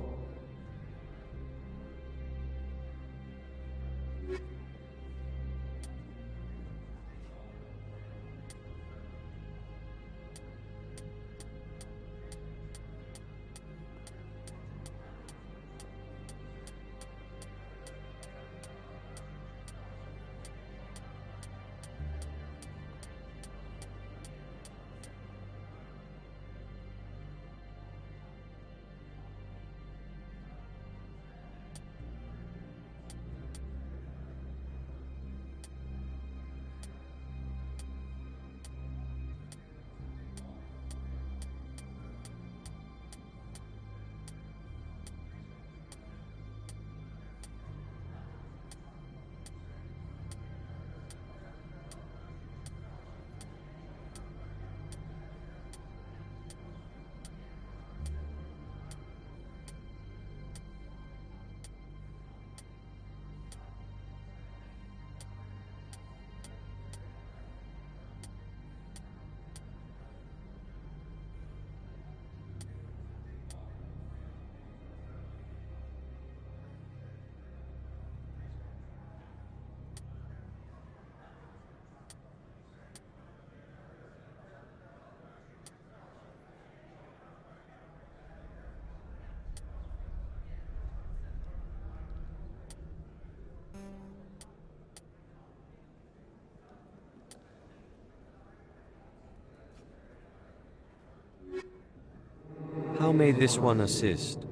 Speaker 19: How may this one assist?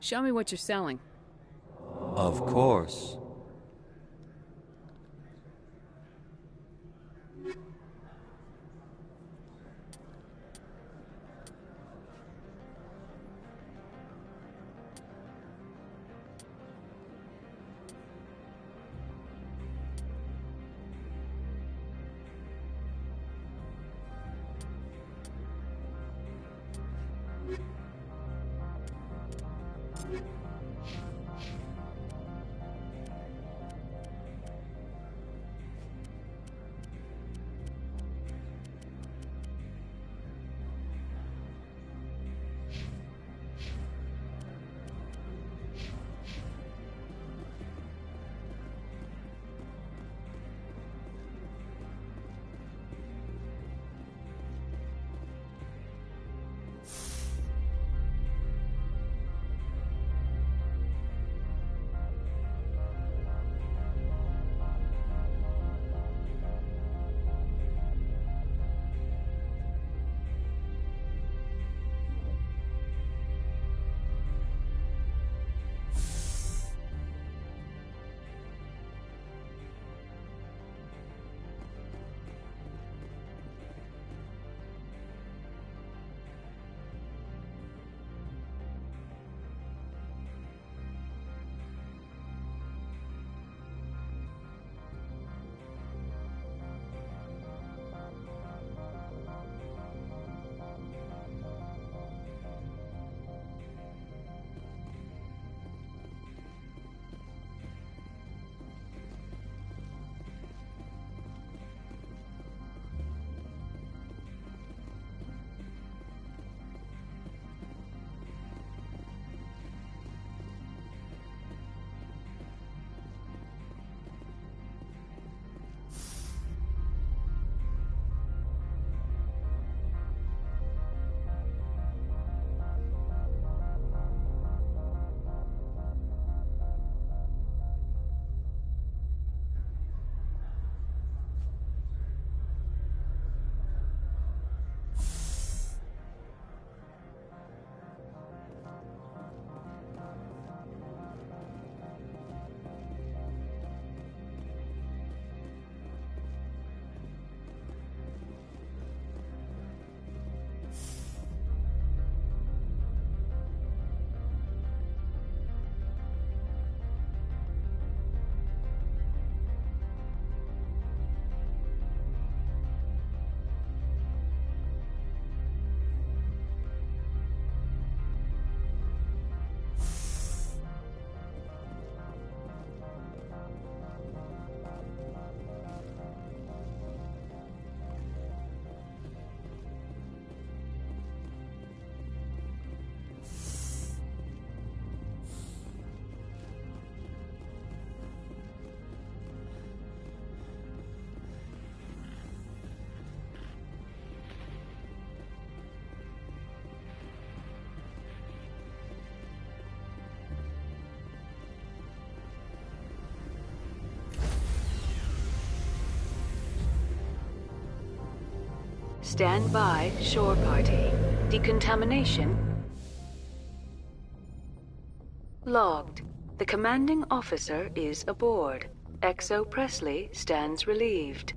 Speaker 3: Show me what you're selling.
Speaker 19: Of course.
Speaker 11: Stand by, shore party. Decontamination logged. The commanding officer is aboard. XO Presley stands relieved.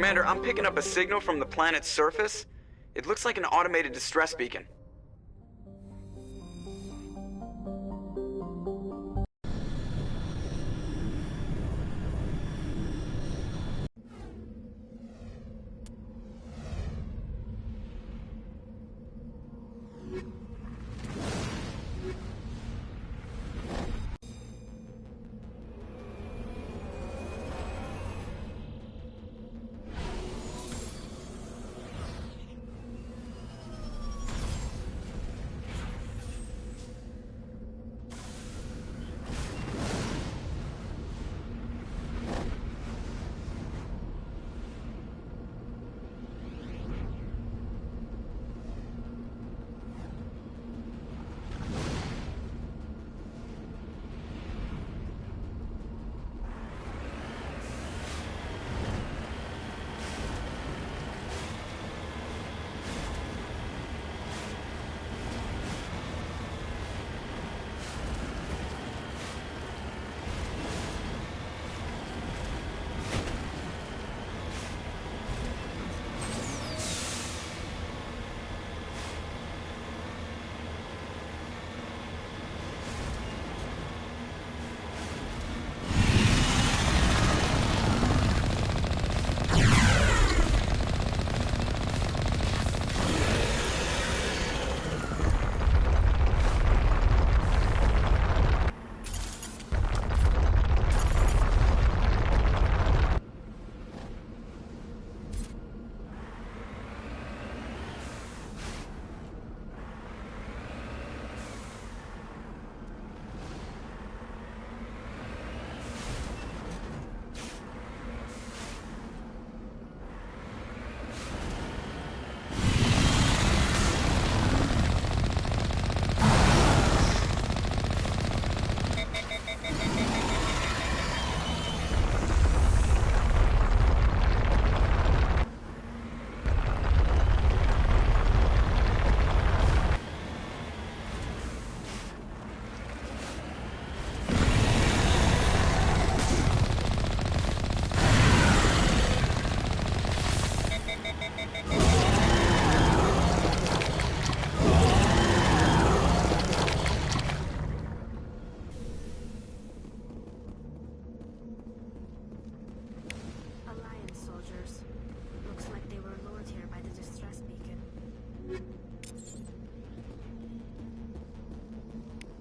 Speaker 24: Commander, I'm picking up a signal from the planet's surface. It looks like an automated distress beacon.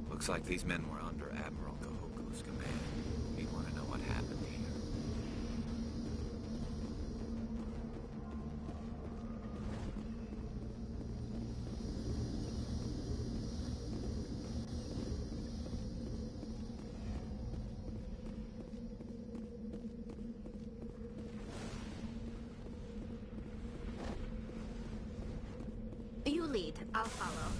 Speaker 5: Looks like these men were under Admiral Kahoku's command. He'd want to know what happened here.
Speaker 4: You lead. I'll follow.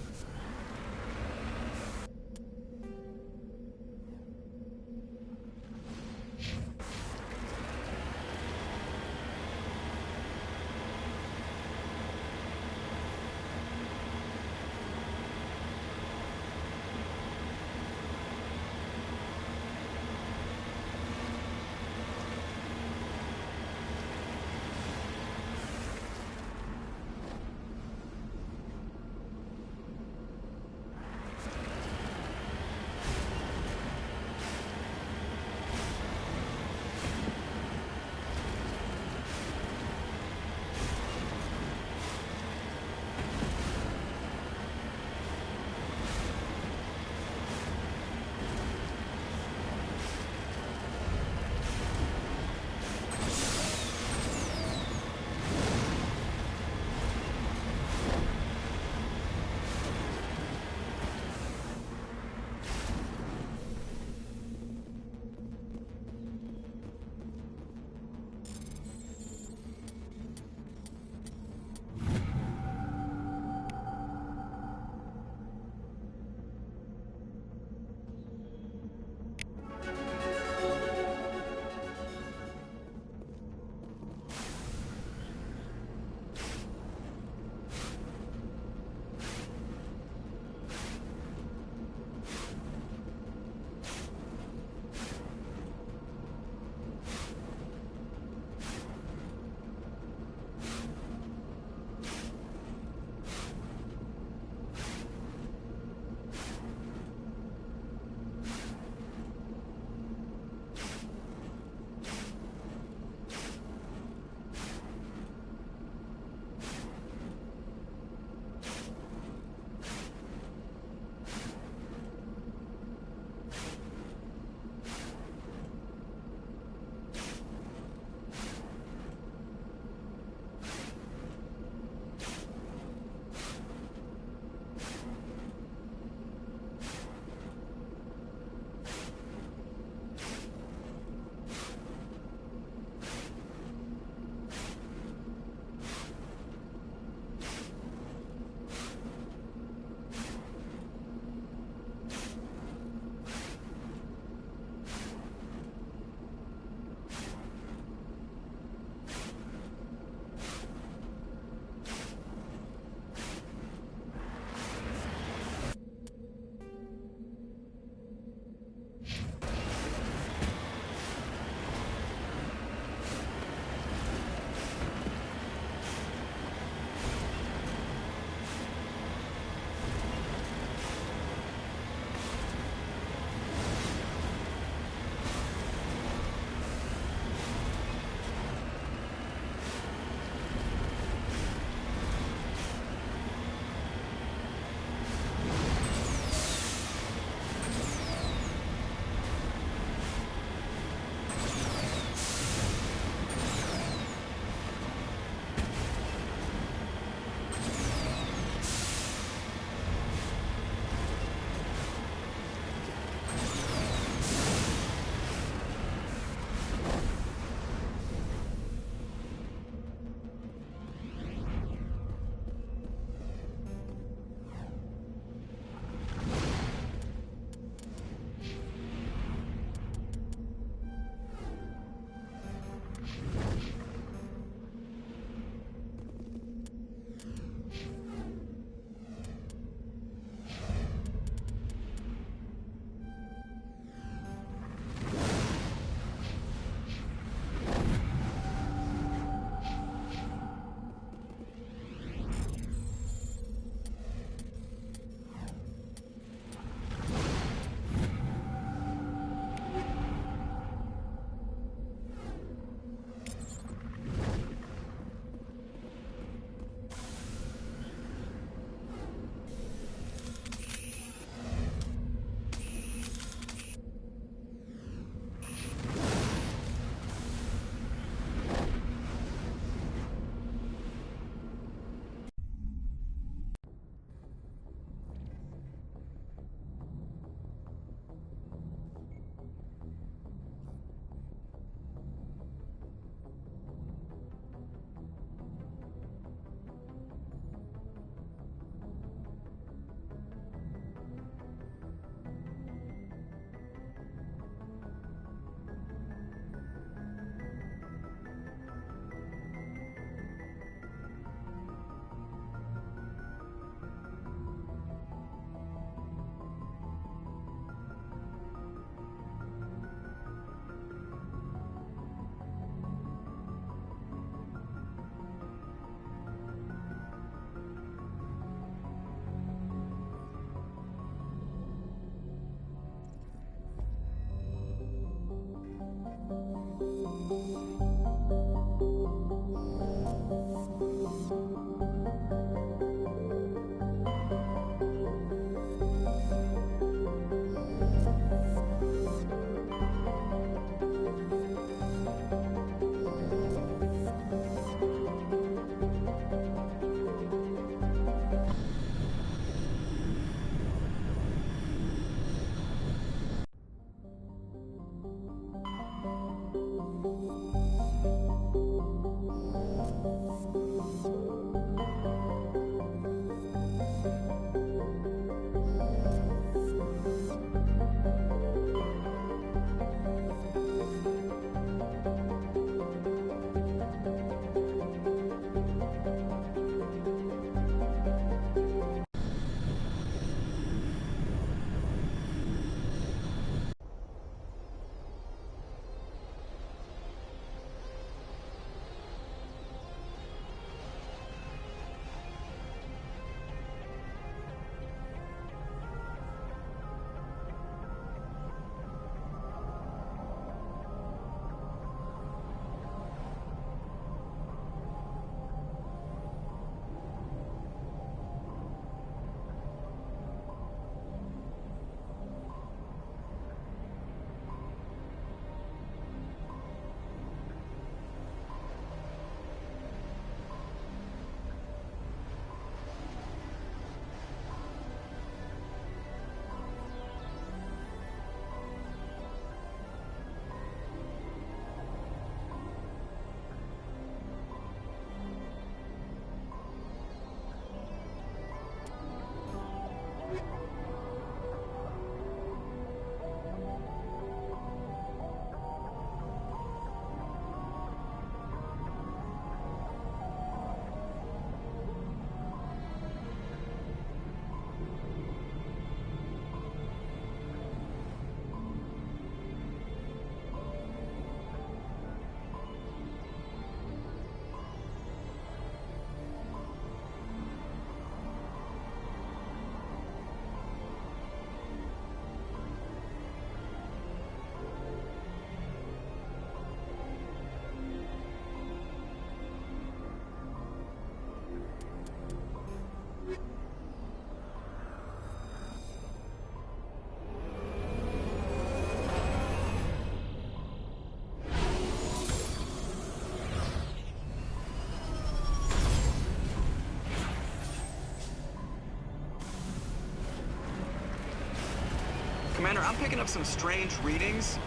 Speaker 8: I'm picking up some strange readings.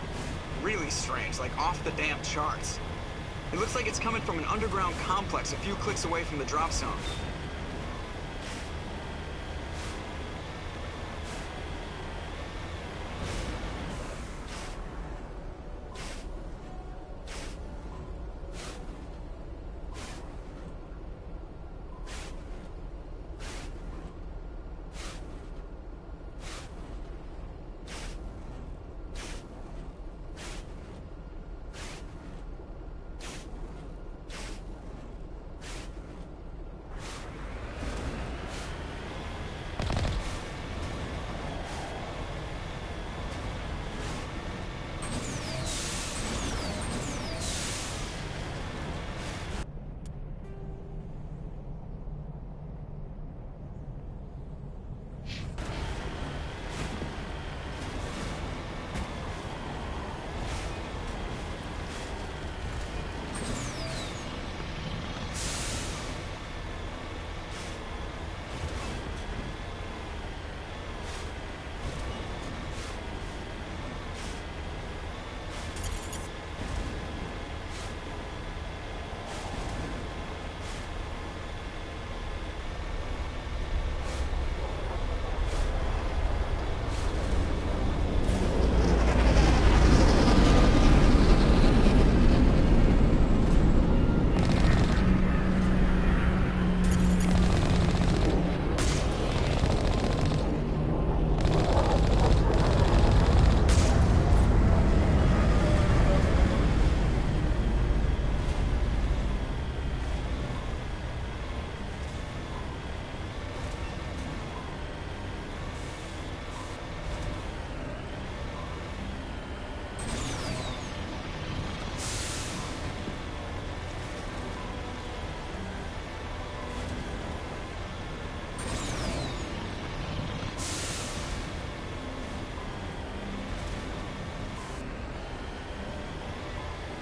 Speaker 8: Really strange, like off the damn charts. It looks like it's coming from an underground complex a few clicks away from the drop zone.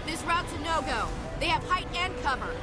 Speaker 2: This route's a no-go. They have height and cover.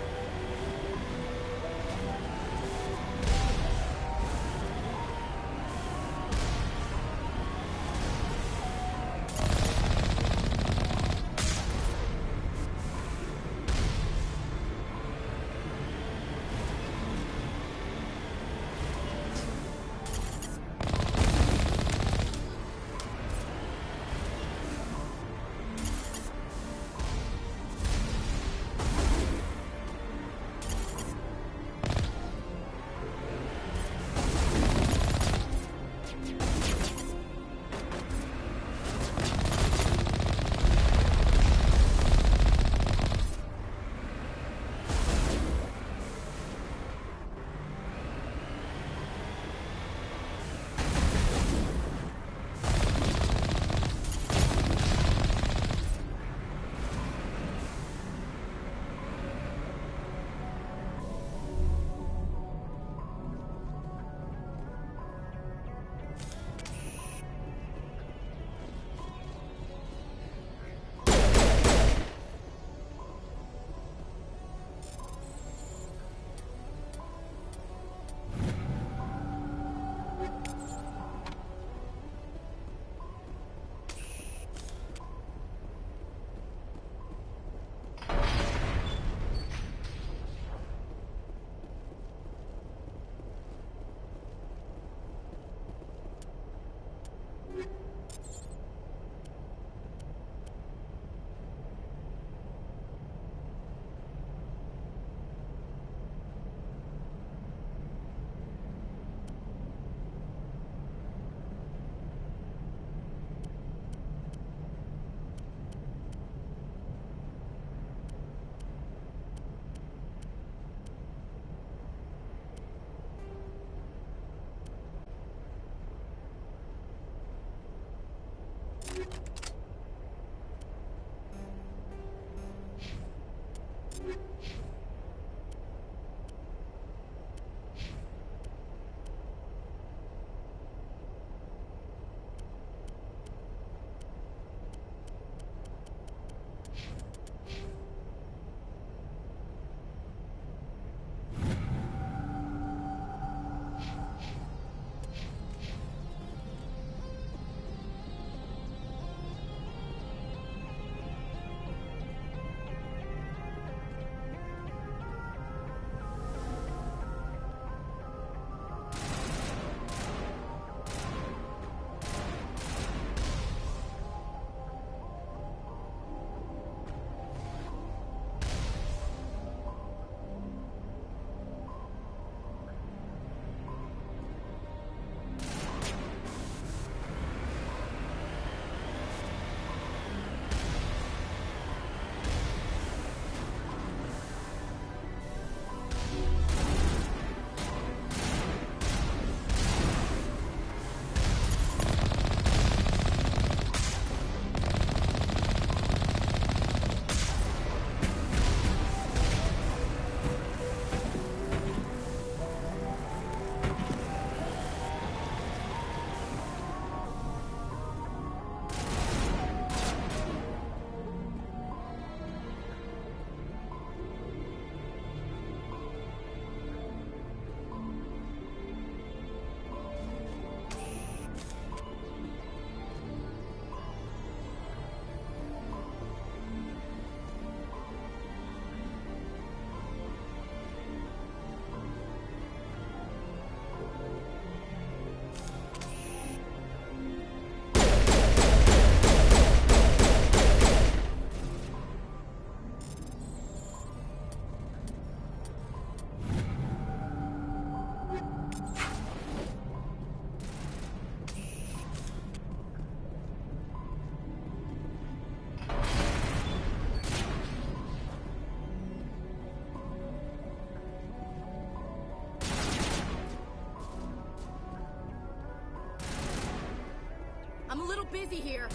Speaker 2: a little busy here.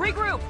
Speaker 3: Regroup!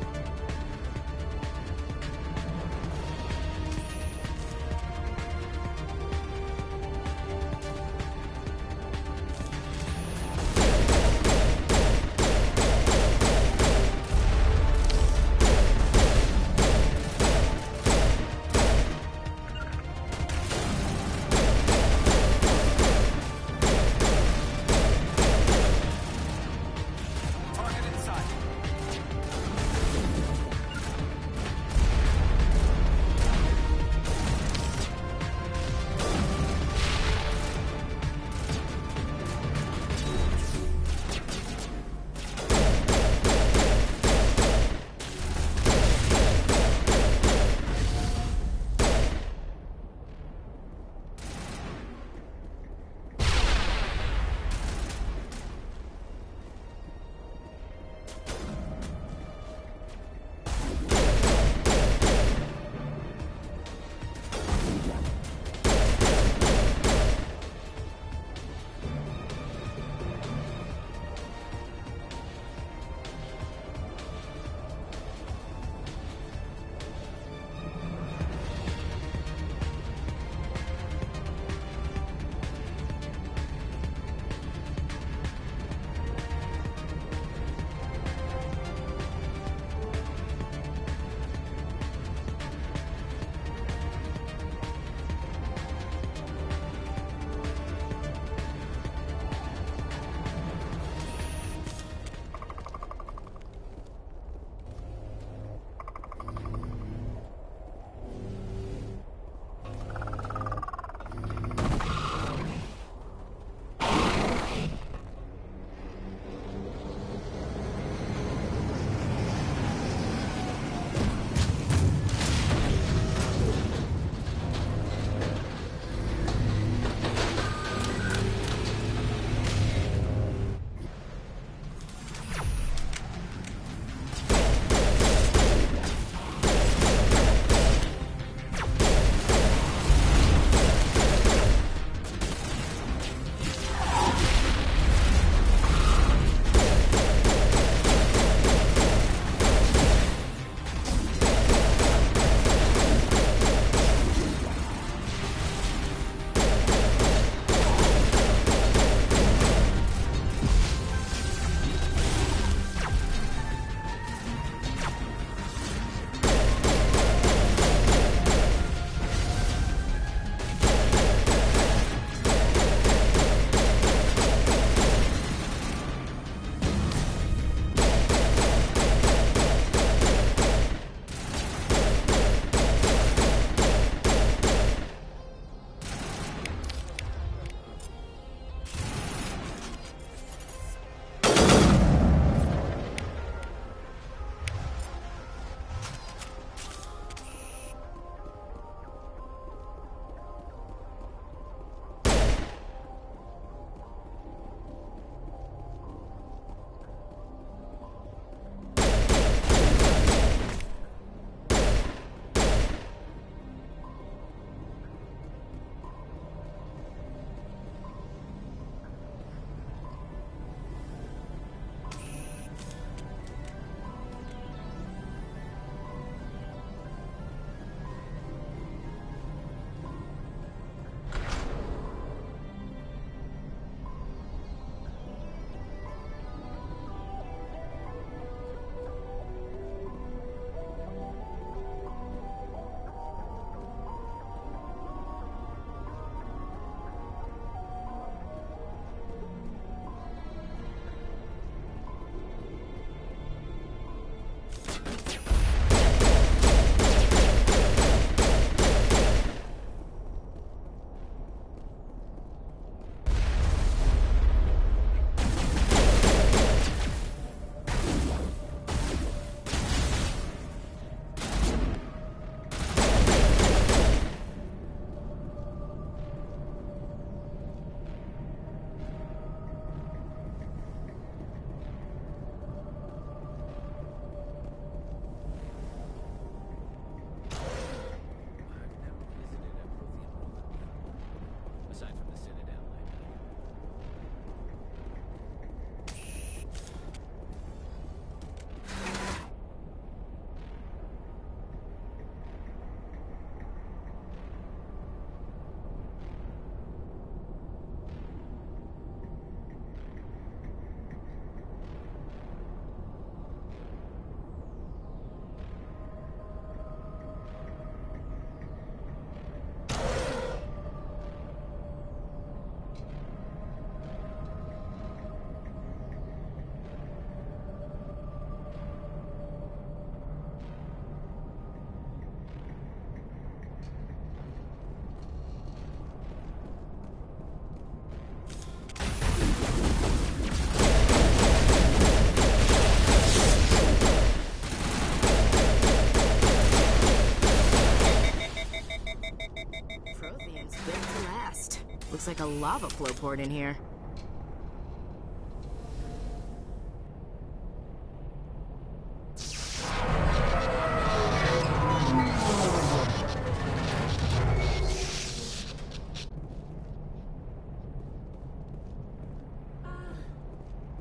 Speaker 12: lava flow poured in here.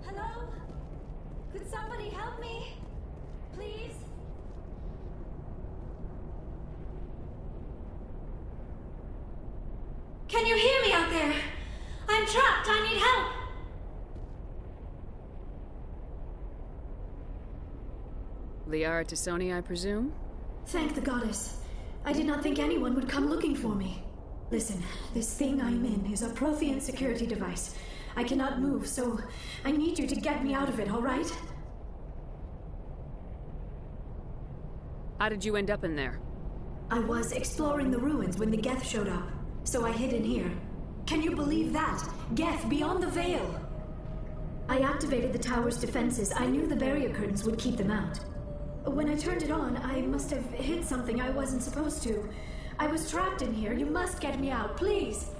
Speaker 4: Hello? Could somebody help me? Please? Can you hear me out there? I'm trapped. I need help.
Speaker 3: Liara T'Soni, I presume?
Speaker 4: Thank the goddess. I did not think anyone would come looking for me. Listen, this thing I'm in is a Prothean security device. I cannot move, so I need you to get me out of it, all right?
Speaker 3: How did you end up in there?
Speaker 4: I was exploring the ruins when the Geth showed up, so I hid in here. Can you believe that? Geth beyond the veil! I activated the tower's defenses. I knew the barrier curtains would keep them out. When I turned it on, I must have hit something I wasn't supposed to. I was trapped in here. You must get me out, please!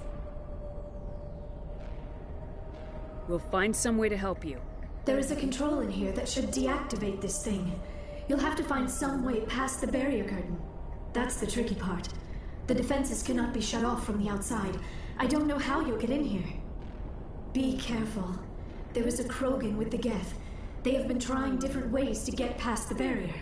Speaker 3: We'll find some way to help you.
Speaker 4: There is a control in here that should deactivate this thing. You'll have to find some way past the barrier curtain. That's the tricky part. The defenses cannot be shut off from the outside. I don't know how you'll get in here. Be careful. There is a Krogan with the Geth. They have been trying different ways to get past the barrier.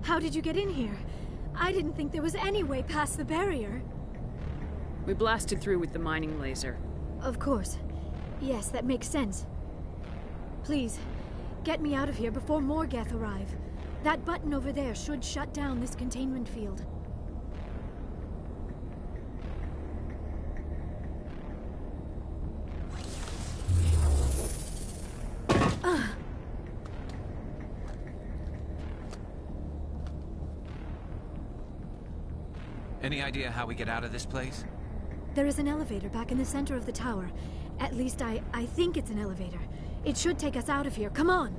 Speaker 4: How did you get in here? I didn't think there was any way past the barrier.
Speaker 3: We blasted through with the mining laser.
Speaker 4: Of course. Yes, that makes sense. Please, get me out of here before more Geth arrive. That button over there should shut down this containment field.
Speaker 5: Any idea how we get out of this place?
Speaker 9: There is an elevator back in the center of the tower. At least I think it's an elevator. It should take us out of here. Come on!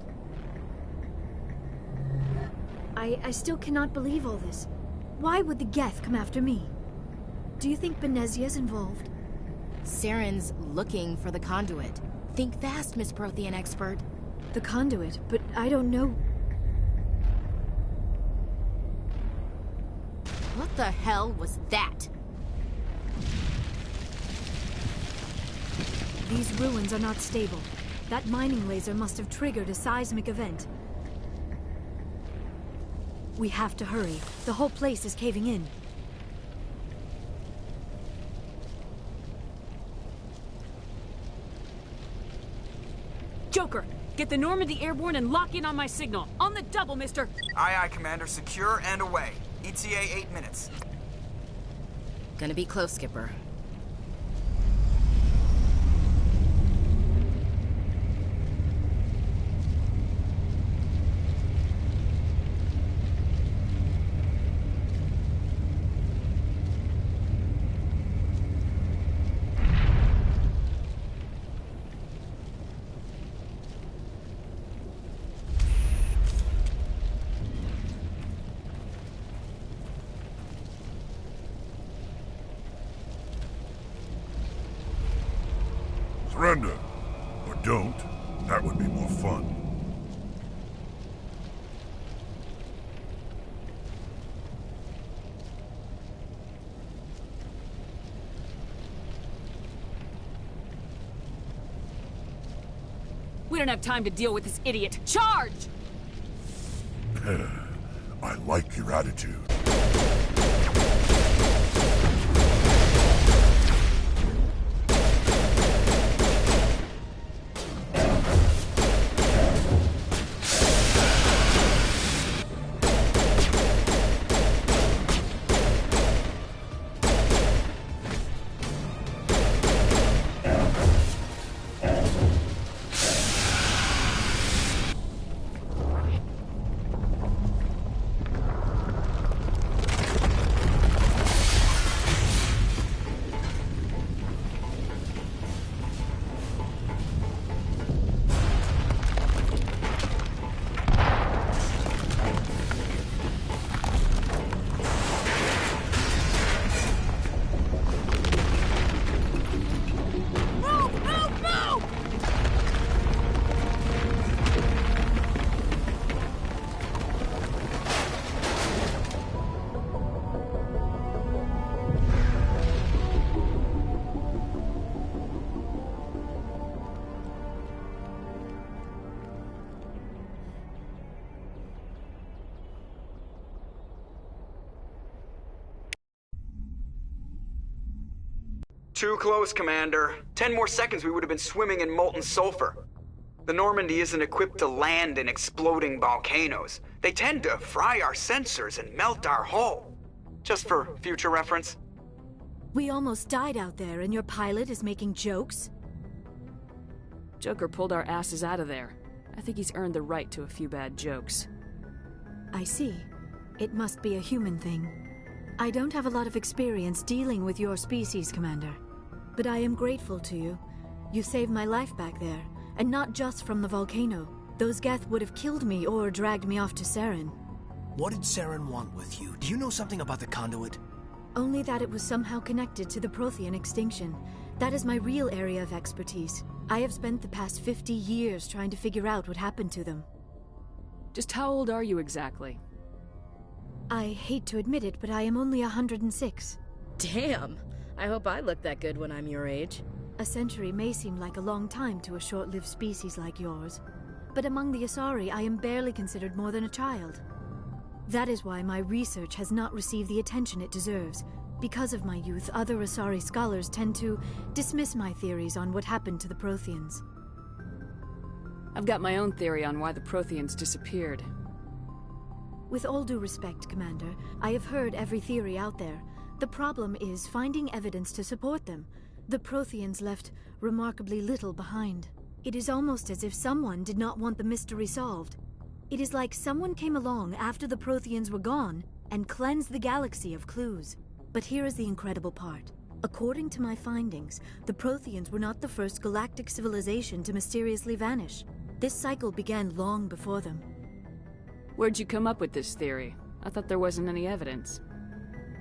Speaker 9: I still cannot believe all this. Why would the Geth come after me? Do you think Benezia's involved?
Speaker 12: Saren's looking for the conduit. Think fast, Miss Prothean expert.
Speaker 9: The conduit? But I don't know...
Speaker 12: What the hell was that?
Speaker 9: These ruins are not stable. That mining laser must have triggered a seismic event. We have to hurry. The whole place is caving in.
Speaker 3: Joker, get the Normandy airborne and lock in on my signal. On the double, mister!
Speaker 8: Aye, aye, Commander. Secure and away. ETA 8 minutes.
Speaker 12: Gonna be close, Skipper.
Speaker 16: Surrender. Or don't. That would be more fun.
Speaker 3: We don't have time to deal with this idiot. Charge!
Speaker 16: I like your attitude.
Speaker 8: Too close, Commander. 10 more seconds we would have been swimming in molten sulfur. The Normandy isn't equipped to land in exploding volcanoes. They tend to fry our sensors and melt our hull. Just for future reference.
Speaker 9: We almost died out there, and your pilot is making jokes?
Speaker 3: Joker pulled our asses out of there. I think he's earned the right to a few bad jokes.
Speaker 9: I see. It must be a human thing. I don't have a lot of experience dealing with your species, Commander. But I am grateful to you. You saved my life back there, and not just from the volcano. Those Geth would have killed me or dragged me off to Saren.
Speaker 13: What did Saren want with you? Do you know something about the conduit?
Speaker 9: Only that it was somehow connected to the Prothean extinction. That is my real area of expertise. I have spent the past 50 years trying to figure out what happened to them.
Speaker 3: Just how old are you exactly?
Speaker 9: I hate to admit it, but I am only 106.
Speaker 12: Damn! I hope I look that good when I'm your age.
Speaker 9: A century may seem like a long time to a short-lived species like yours, but among the Asari, I am barely considered more than a child. That is why my research has not received the attention it deserves. Because of my youth, other Asari scholars tend to dismiss my theories on what happened to the Protheans.
Speaker 3: I've got my own theory on why the Protheans disappeared.
Speaker 9: With all due respect, Commander, I have heard every theory out there. The problem is finding evidence to support them. The Protheans left remarkably little behind. It is almost as if someone did not want the mystery solved. It is like someone came along after the Protheans were gone and cleansed the galaxy of clues. But here is the incredible part. According to my findings, the Protheans were not the first galactic civilization to mysteriously vanish. This cycle began long before them.
Speaker 3: Where'd you come up with this theory? I thought there wasn't any evidence.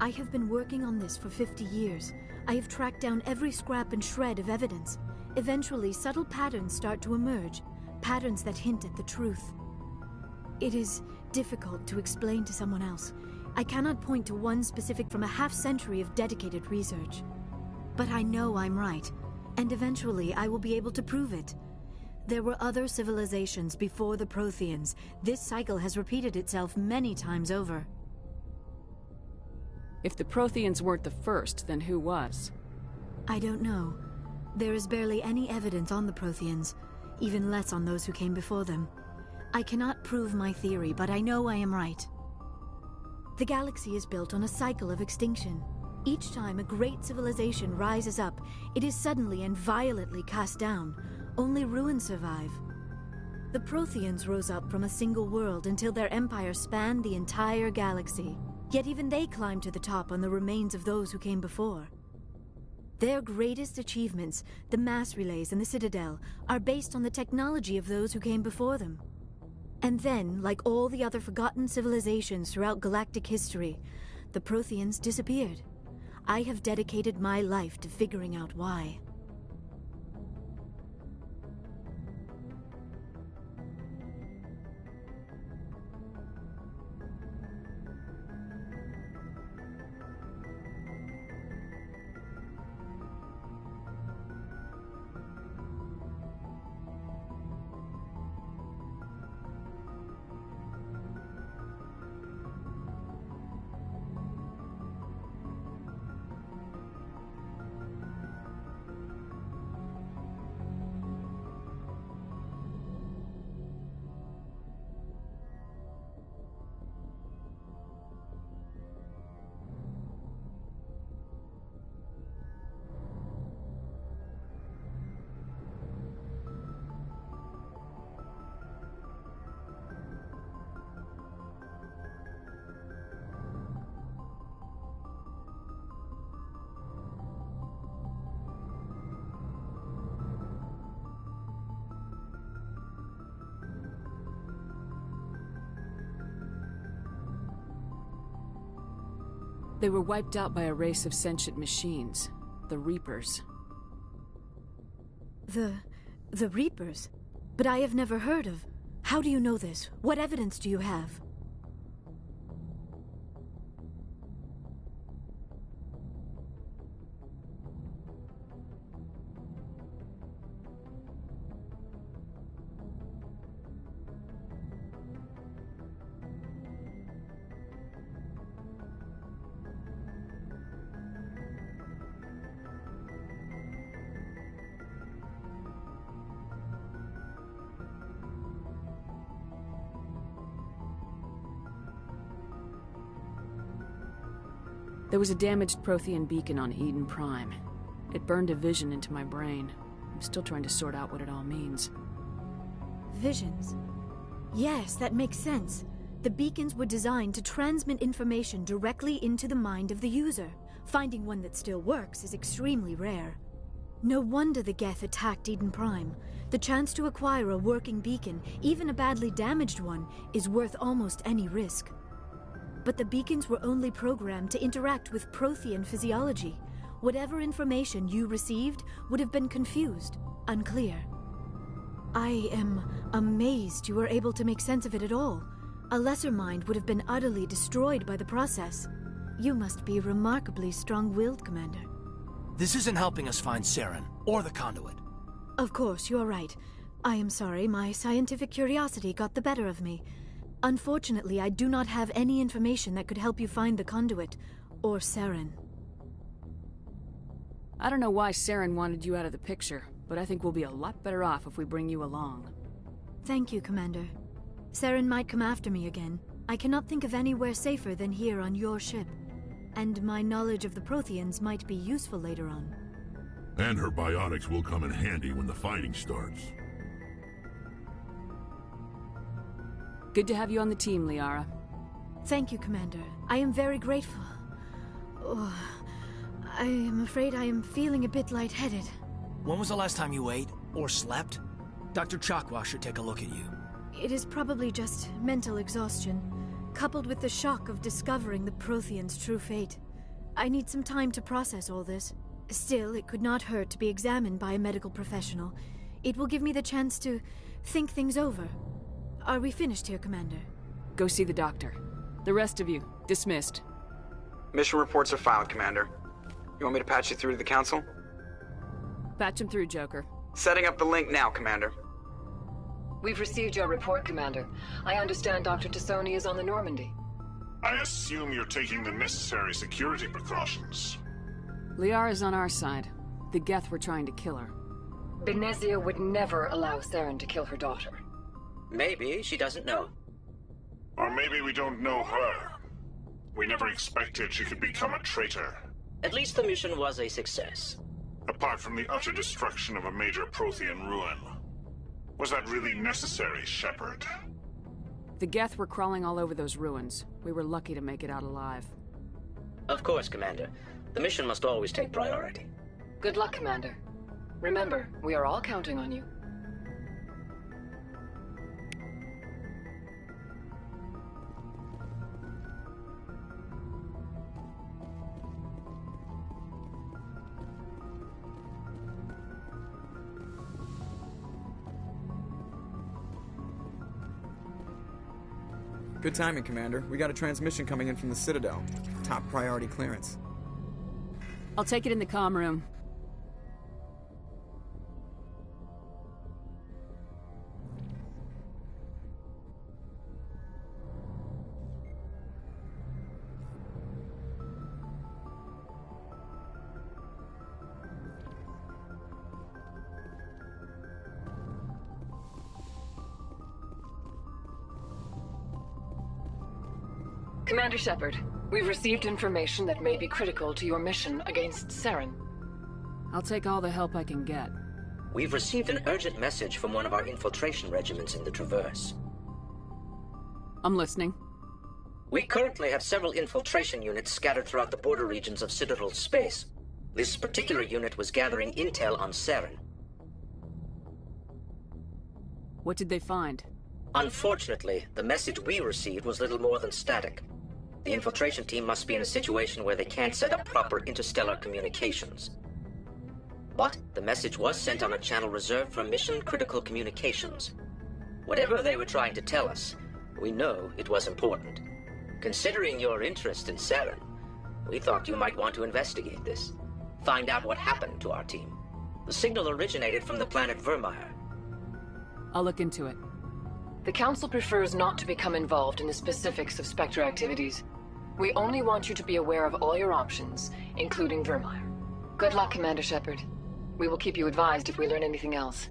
Speaker 9: I have been working on this for 50 years. I have tracked down every scrap and shred of evidence. Eventually, subtle patterns start to emerge, patterns that hint at the truth. It is difficult to explain to someone else. I cannot point to one specific from a half-century of dedicated research. But I know I'm right, and eventually I will be able to prove it. There were other civilizations before the Protheans. This cycle has repeated itself many times over.
Speaker 3: If the Protheans weren't the first, then who was?
Speaker 9: I don't know. There is barely any evidence on the Protheans, even less on those who came before them. I cannot prove my theory, but I know I am right. The galaxy is built on a cycle of extinction. Each time a great civilization rises up, it is suddenly and violently cast down. Only ruins survive. The Protheans rose up from a single world until their empire spanned the entire galaxy. Yet even they climbed to the top on the remains of those who came before. Their greatest achievements, the mass relays and the Citadel, are based on the technology of those who came before them. And then, like all the other forgotten civilizations throughout galactic history, the Protheans disappeared. I have dedicated my life to figuring out why.
Speaker 3: They were wiped out by a race of sentient machines, the Reapers.
Speaker 9: The Reapers? But I have never heard of. How do you know this? What evidence do you have?
Speaker 3: There was a damaged Prothean beacon on Eden Prime. It burned a vision into my brain. I'm still trying to sort out what it all means.
Speaker 9: Visions? Yes, that makes sense. The beacons were designed to transmit information directly into the mind of the user. Finding one that still works is extremely rare. No wonder the Geth attacked Eden Prime. The chance to acquire a working beacon, even a badly damaged one, is worth almost any risk. But the beacons were only programmed to interact with Prothean physiology. Whatever information you received would have been confused, unclear. I am amazed you were able to make sense of it at all. A lesser mind would have been utterly destroyed by the process. You must be remarkably strong-willed, Commander.
Speaker 13: This isn't helping us find Saren, or the Conduit.
Speaker 9: Of course, you're right. I am sorry, my scientific curiosity got the better of me. Unfortunately, I do not have any information that could help you find the Conduit, or Saren.
Speaker 3: I don't know why Saren wanted you out of the picture, but I think we'll be a lot better off if we bring you along.
Speaker 9: Thank you, Commander. Saren might come after me again. I cannot think of anywhere safer than here on your ship. And my knowledge of the Protheans might be useful later on.
Speaker 16: And her biotics will come in handy when the fighting starts.
Speaker 3: Good to have you on the team, Liara.
Speaker 9: Thank you, Commander. I am very grateful. Oh, I am afraid I am feeling a bit lightheaded.
Speaker 13: When was the last time you ate? Or slept? Dr. Chakwa should take a look at you.
Speaker 9: It is probably just mental exhaustion, coupled with the shock of discovering the Prothean's true fate. I need some time to process all this. Still, it could not hurt to be examined by a medical professional. It will give me the chance to think things over. Are we finished here, Commander?
Speaker 3: Go see the doctor. The rest of you, dismissed.
Speaker 24: Mission reports are filed, Commander. You want me to patch you through to the Council?
Speaker 3: Patch him through, Joker.
Speaker 24: Setting up the link now, Commander.
Speaker 25: We've received your report, Commander. I understand Dr. Tassoni is on the Normandy.
Speaker 1: I assume you're taking the necessary security precautions.
Speaker 3: Liara's on our side. The Geth were trying to kill her.
Speaker 25: Benezia would never allow Saren to kill her daughter.
Speaker 7: Maybe she doesn't know.
Speaker 1: Or maybe we don't know her. We never expected she could become a traitor.
Speaker 7: At least the mission was a success.
Speaker 1: Apart from the utter destruction of a major Prothean ruin. Was that really necessary, Shepard?
Speaker 3: The Geth were crawling all over those ruins. We were lucky to make it out alive.
Speaker 7: Of course, Commander. The mission must always take priority.
Speaker 25: Good luck, Commander. Remember, we are all counting on you.
Speaker 8: Good timing, Commander. We got a transmission coming in from the Citadel. Top priority clearance.
Speaker 3: I'll take it in the comm room.
Speaker 25: Commander Shepard, we've received information that may be critical to your mission against Saren.
Speaker 3: I'll take all the help I can get.
Speaker 7: We've received an urgent message from one of our infiltration regiments in the Traverse.
Speaker 3: I'm listening.
Speaker 7: We currently have several infiltration units scattered throughout the border regions of Citadel space. This particular unit was gathering intel on Saren.
Speaker 3: What did they find?
Speaker 7: Unfortunately, the message we received was little more than static. The infiltration team must be in a situation where they can't set up proper interstellar communications. But the message was sent on a channel reserved for mission-critical communications. Whatever they were trying to tell us, we know it was important. Considering your interest in Saren, we thought you might want to investigate this. Find out what happened to our team. The signal originated from the planet Vermeer.
Speaker 3: I'll look into it.
Speaker 25: The Council prefers not to become involved in the specifics of Spectre activities. We only want you to be aware of all your options, including Vermeer. Good luck, Commander Shepard. We will keep you advised if we learn anything else.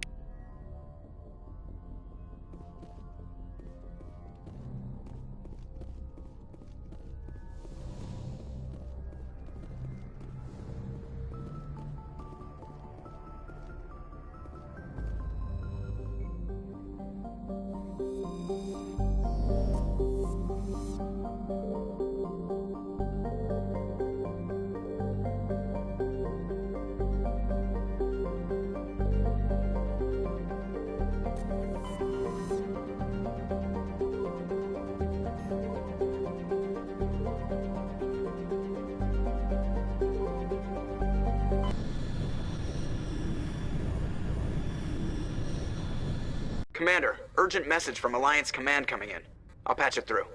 Speaker 24: Commander, urgent message from Alliance Command coming in. I'll patch it through.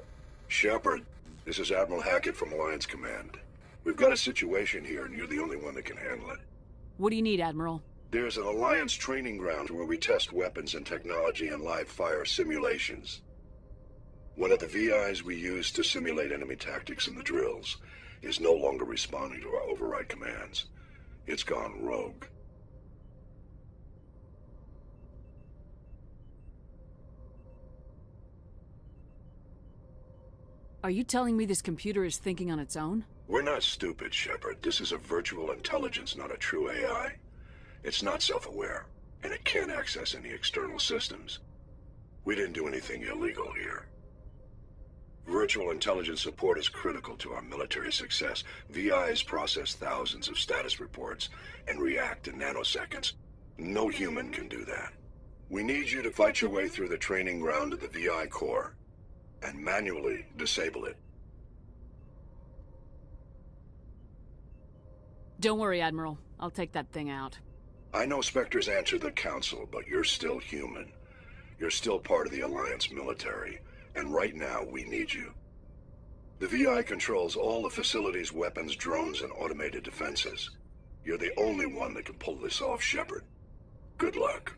Speaker 10: Shepard, this is Admiral Hackett from Alliance Command. We've got a situation here, and you're the only one that can handle it.
Speaker 3: What do you need, Admiral?
Speaker 10: There's an Alliance training ground where we test weapons and technology in live fire simulations. One of the VIs we use to simulate enemy tactics in the drills is no longer responding to our override commands. It's gone rogue.
Speaker 3: Are you telling me this computer is thinking on its own?
Speaker 10: We're not stupid, Shepard. This is a virtual intelligence, not a true AI. It's not self-aware, and it can't access any external systems. We didn't do anything illegal here. Virtual intelligence support is critical to our military success. VIs process thousands of status reports and react in nanoseconds. No human can do that. We need you to fight your way through the training ground of the VI core and manually disable it.
Speaker 3: Don't worry, Admiral. I'll take that thing out.
Speaker 10: I know Spectres answered the Council, but you're still human. You're still part of the Alliance military, and right now we need you. The VI controls all the facility's weapons, drones, and automated defenses. You're the only one that can pull this off, Shepard. Good luck.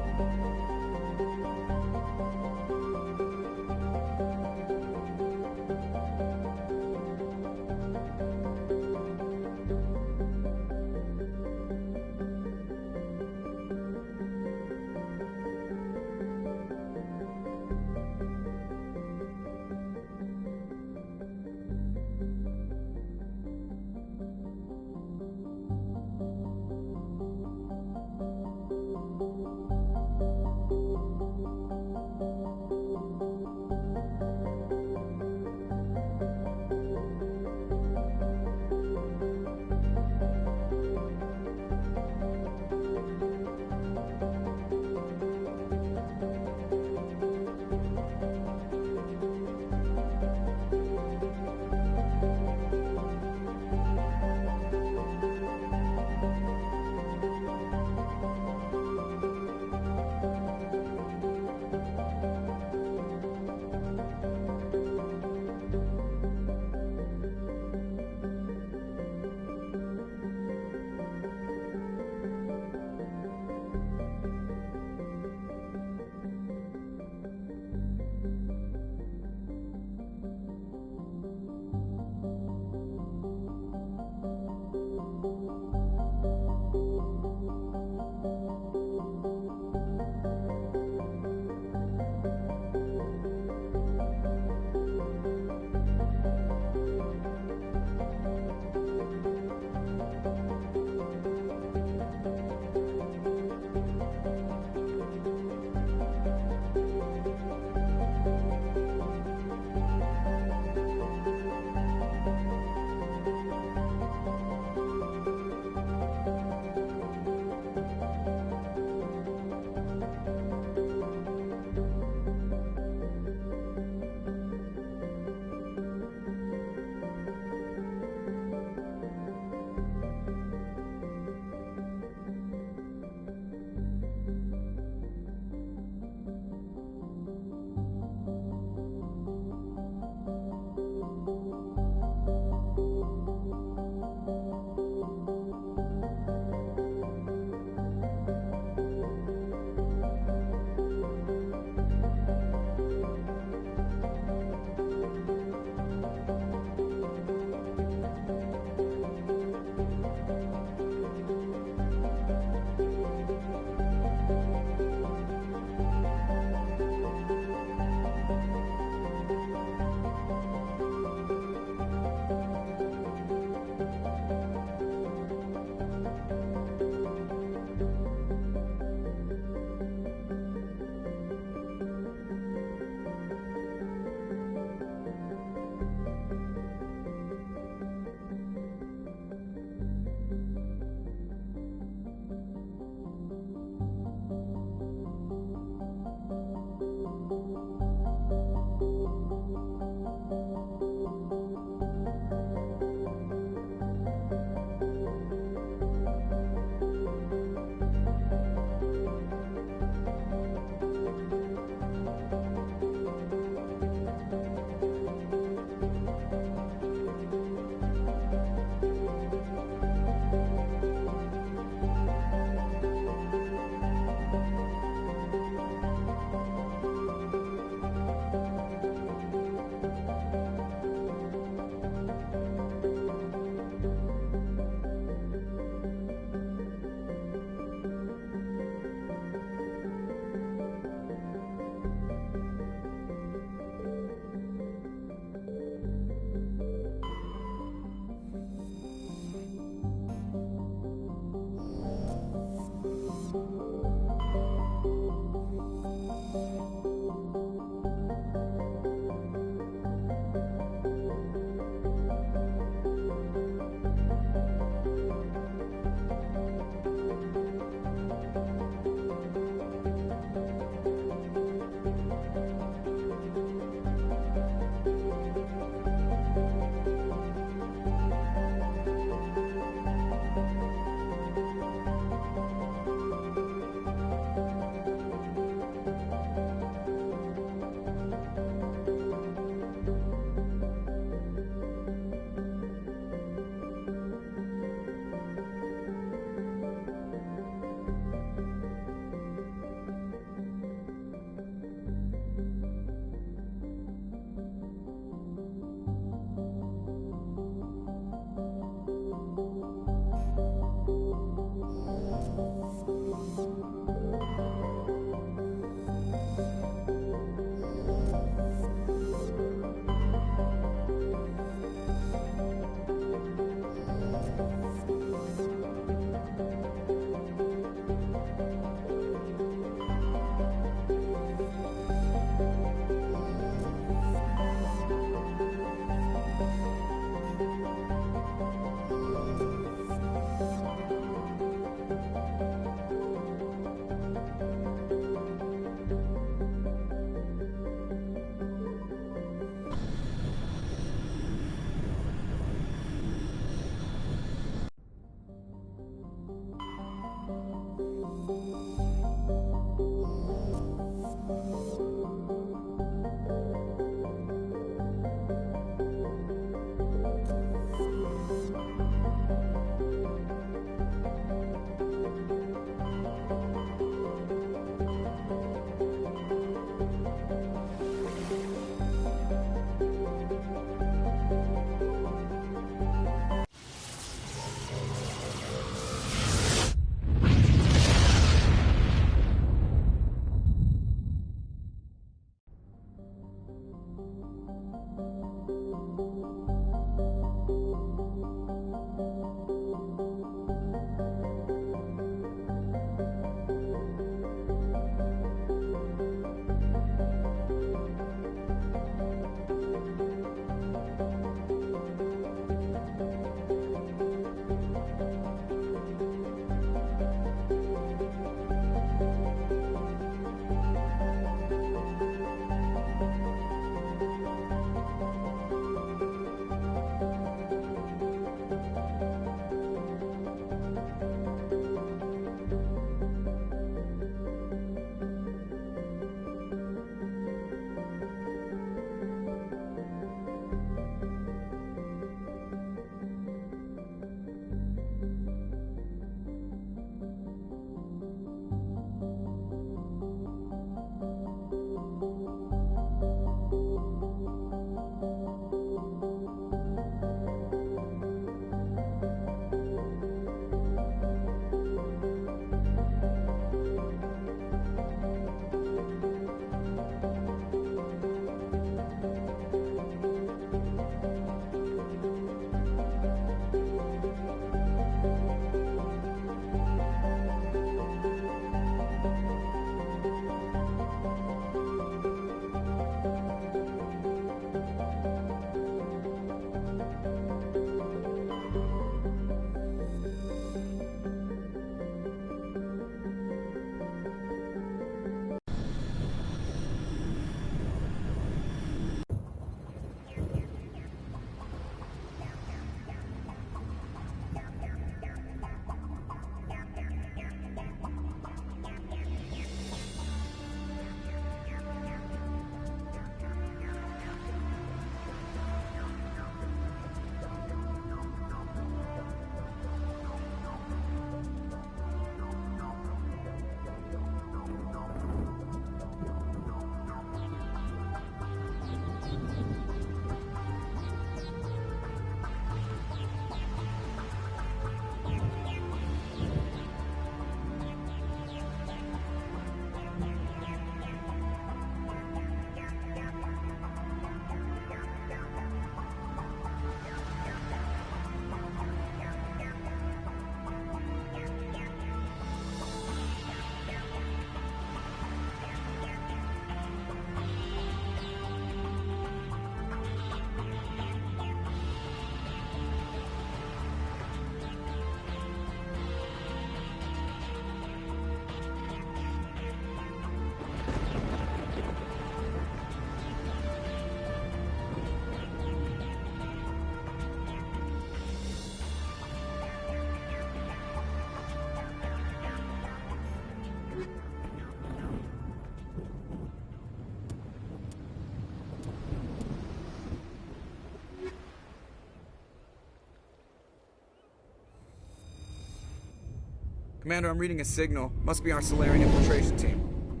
Speaker 8: Commander, I'm reading a signal. Must be our Salarian infiltration team.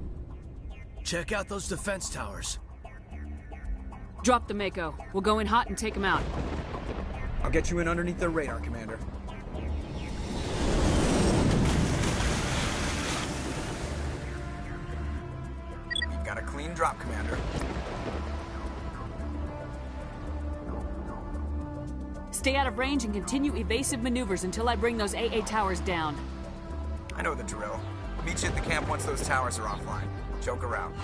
Speaker 13: Check out those defense towers.
Speaker 3: Drop the Mako. We'll go in hot and take them out.
Speaker 8: I'll get you in underneath their radar, Commander. You've got a clean drop, Commander.
Speaker 3: Stay out of range and continue evasive maneuvers until I bring those AA towers down.
Speaker 8: I know the drill. Meet you at the camp once those towers are offline. Joke around.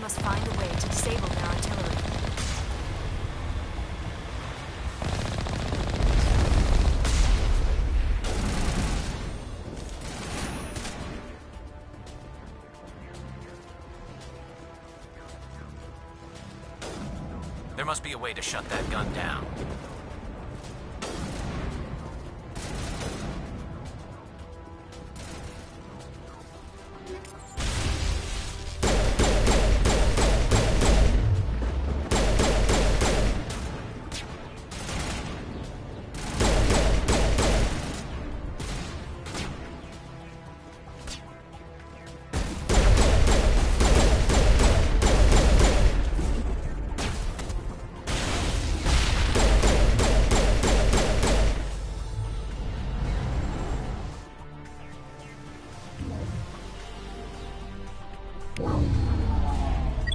Speaker 9: must find a way to disable their artillery.
Speaker 23: There must be a way to shut that gun down.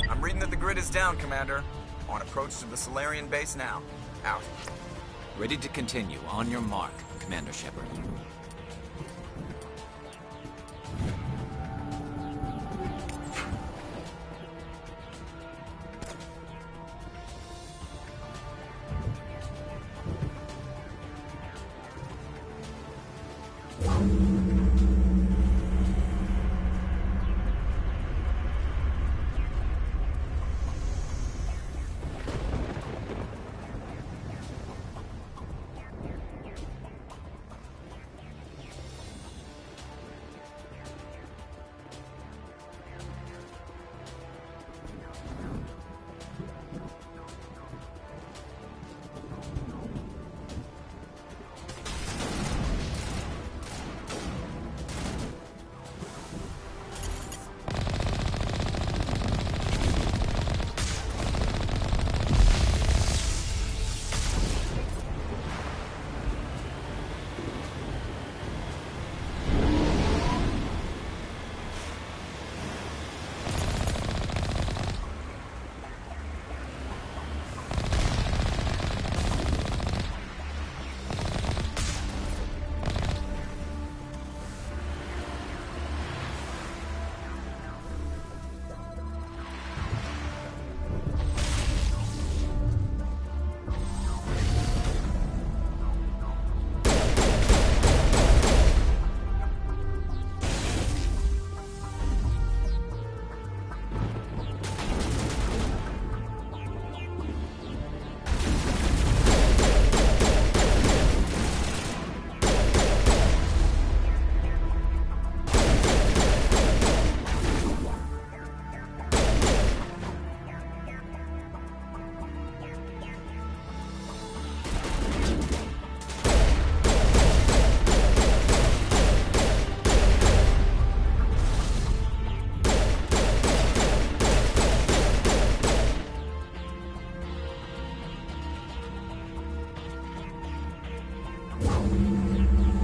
Speaker 8: I'm reading that the grid is down, Commander. On approach to the Solarian base now. Out.
Speaker 5: Ready to continue. On your mark, Commander Shepard.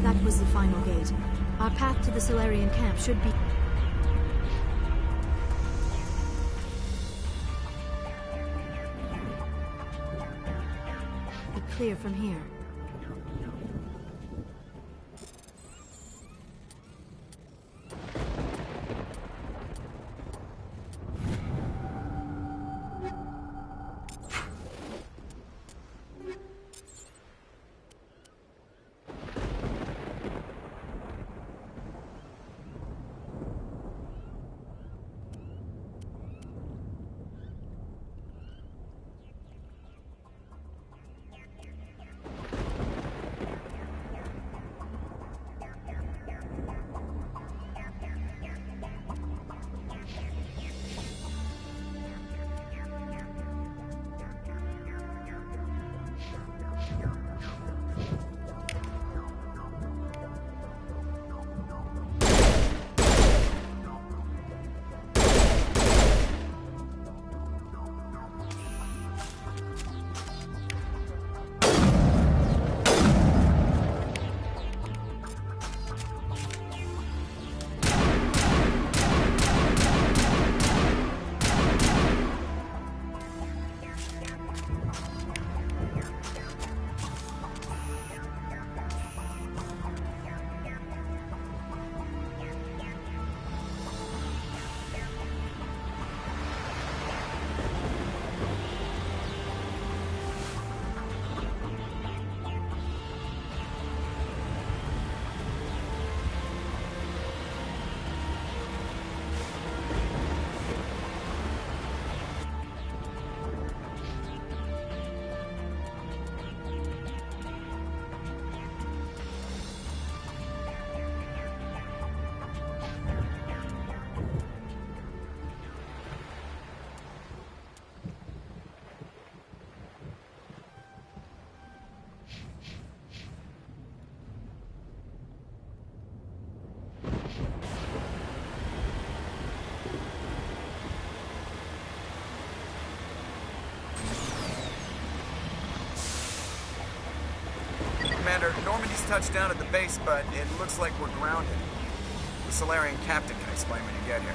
Speaker 9: That was the final gate. Our path to the Solarian camp should be... clear from here.
Speaker 8: just touched down at the base, but it looks like we're grounded. The Solarian captain can explain when you get here.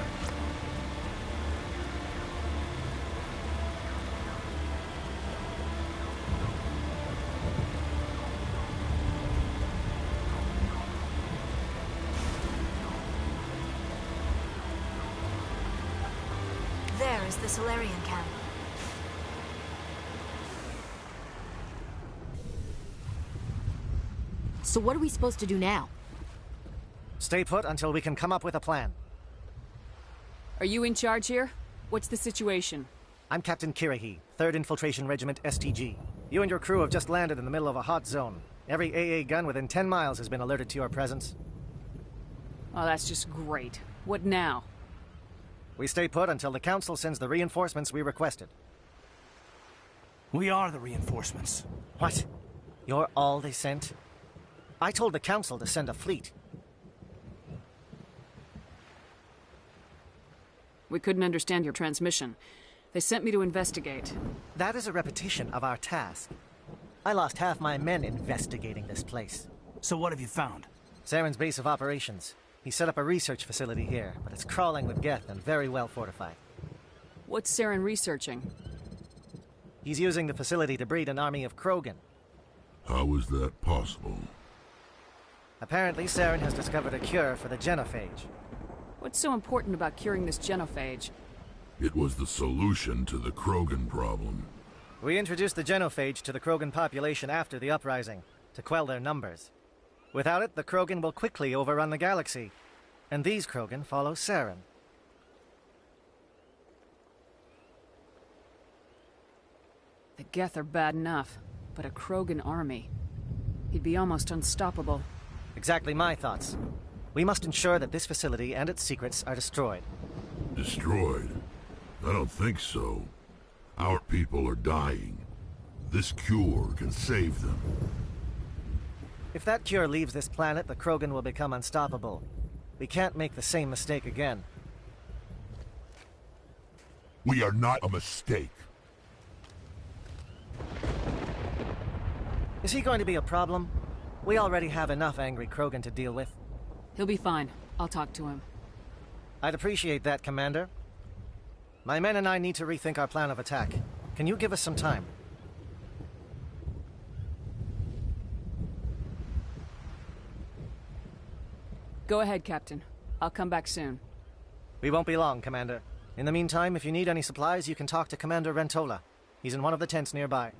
Speaker 9: There is the Solarian camp.
Speaker 12: So what are we supposed to do now?
Speaker 14: Stay put until we can come up with a plan.
Speaker 3: Are you in charge here? What's the situation?
Speaker 14: I'm Captain Kirrahe, 3rd Infiltration Regiment STG. You and your crew have just landed in the middle of a hot zone. Every AA gun within 10 miles has been alerted to your presence.
Speaker 3: Oh, that's just great. What now?
Speaker 14: We stay put until the Council sends the reinforcements we requested.
Speaker 13: We are the reinforcements.
Speaker 14: What? You're all they sent? I told the Council to send a fleet.
Speaker 3: We couldn't understand your transmission. They sent me to investigate.
Speaker 14: That is a repetition of our task. I lost half my men investigating this place.
Speaker 13: So what have you found?
Speaker 14: Saren's base of operations. He set up a research facility here, but it's crawling with Geth and very well fortified.
Speaker 3: What's Saren researching?
Speaker 14: He's using the facility to breed an army of Krogan.
Speaker 16: How is that possible?
Speaker 14: Apparently, Saren has discovered a cure for the genophage.
Speaker 3: What's so important about curing this genophage?
Speaker 16: It was the solution to the Krogan problem.
Speaker 14: We introduced the genophage to the Krogan population after the uprising, to quell their numbers. Without it, the Krogan will quickly overrun the galaxy. And these Krogan follow Saren.
Speaker 3: The Geth are bad enough, but a Krogan army. He'd be almost unstoppable.
Speaker 14: Exactly my thoughts. We must ensure that this facility and its secrets are destroyed.
Speaker 16: Destroyed? I don't think so. Our people are dying. This cure can save them.
Speaker 14: If that cure leaves this planet, the Krogan will become unstoppable. We can't make the same mistake again.
Speaker 16: We are not a mistake.
Speaker 14: Is he going to be a problem? We already have enough angry Krogan to deal with.
Speaker 3: He'll be fine. I'll talk to him.
Speaker 14: I'd appreciate that, Commander. My men and I need to rethink our plan of attack. Can you give us some time?
Speaker 3: Go ahead, Captain. I'll come back soon.
Speaker 14: We won't be long, Commander. In the meantime, if you need any supplies, you can talk to Commander Rentola. He's in one of the tents nearby.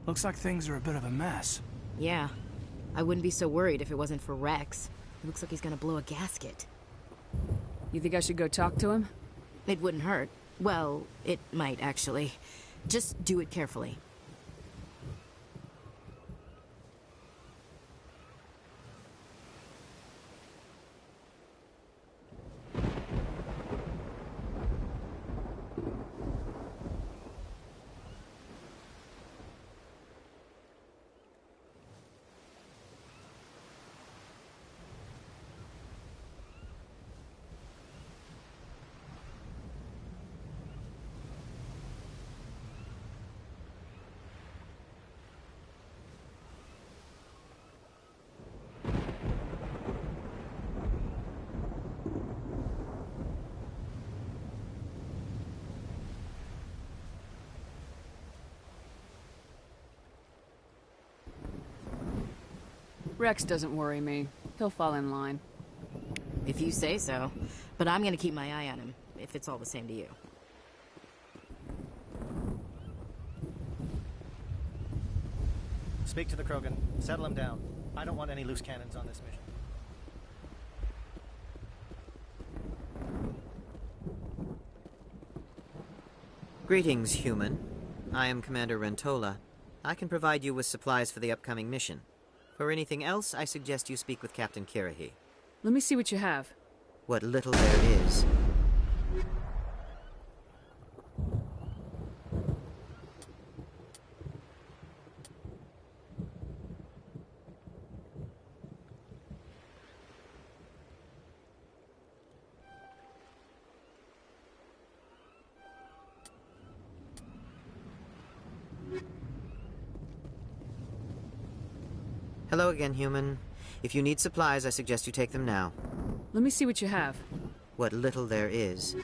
Speaker 13: Looks like things are a bit of a mess.
Speaker 12: Yeah. I wouldn't be so worried if it wasn't for Rex. He looks like he's gonna blow a gasket.
Speaker 3: You think I should go talk to him?
Speaker 12: It wouldn't hurt. Well, it might, actually. Just do it carefully.
Speaker 3: Rex doesn't worry me. He'll fall in line.
Speaker 12: If you say so. But I'm gonna keep my eye on him, if it's all the same to you.
Speaker 14: Speak to the Krogan. Settle him down. I don't want any loose cannons on this mission.
Speaker 18: Greetings, human. I am Commander Rentola. I can provide you with supplies for the upcoming mission. For anything else, I suggest you speak with Captain Kirrahe.
Speaker 3: Let me see what you have.
Speaker 18: What little there is. Hello again, human. If you need supplies, I suggest you take them now.
Speaker 3: Let me see what you have.
Speaker 18: What little there is.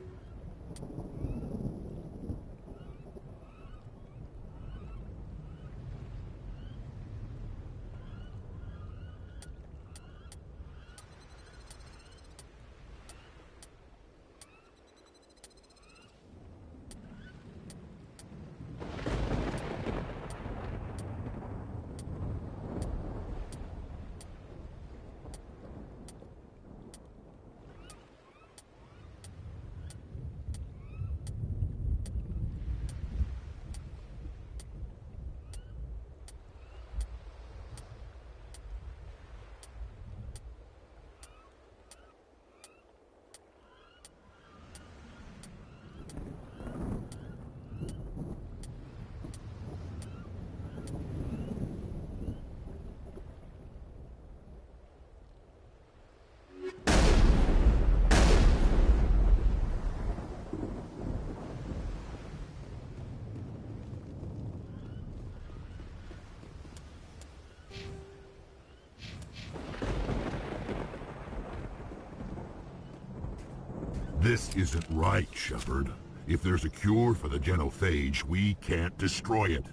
Speaker 16: This isn't right, Shepard. If there's a cure for the genophage, we can't destroy it.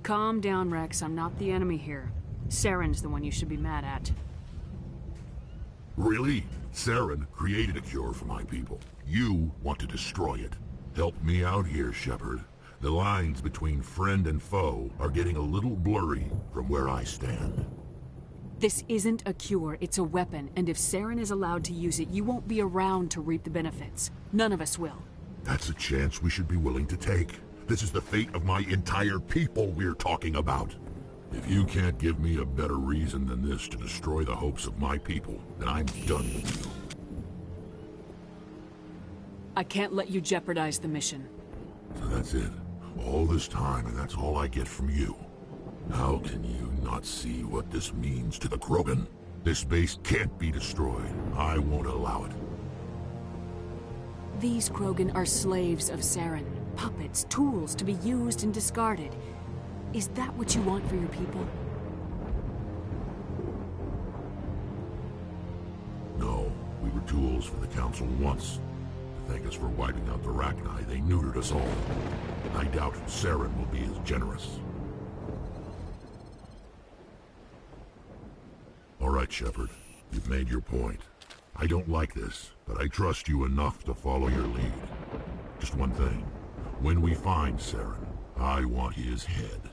Speaker 3: Calm down, Rex. I'm not the enemy here. Saren's the one you should be mad at.
Speaker 16: Really? Saren created a cure for my people. You want to destroy it. Help me out here, Shepard. The lines between friend and foe are getting a little blurry from where I stand.
Speaker 3: This isn't a cure, it's a weapon, and if Saren is allowed to use it, you won't be around to reap the benefits. None of us will.
Speaker 16: That's a chance we should be willing to take. This is the fate of my entire people we're talking about. If you can't give me a better reason than this to destroy the hopes of my people, then I'm done with you.
Speaker 3: I can't let you jeopardize the mission.
Speaker 16: So that's it. All this time, and that's all I get from you. How can you not see what this means to the Krogan? This base can't be destroyed. I won't allow it.
Speaker 3: These Krogan are slaves of Saren. Puppets, tools to be used and discarded. Is that what you want for your people?
Speaker 16: No, we were tools for the Council once. To thank us for wiping out the Rachni, they neutered us all. I doubt Saren will be as generous. All right, Shepard. You've made your point. I don't like this, but I trust you enough to follow your lead. Just one thing. When we find Saren, I want his head.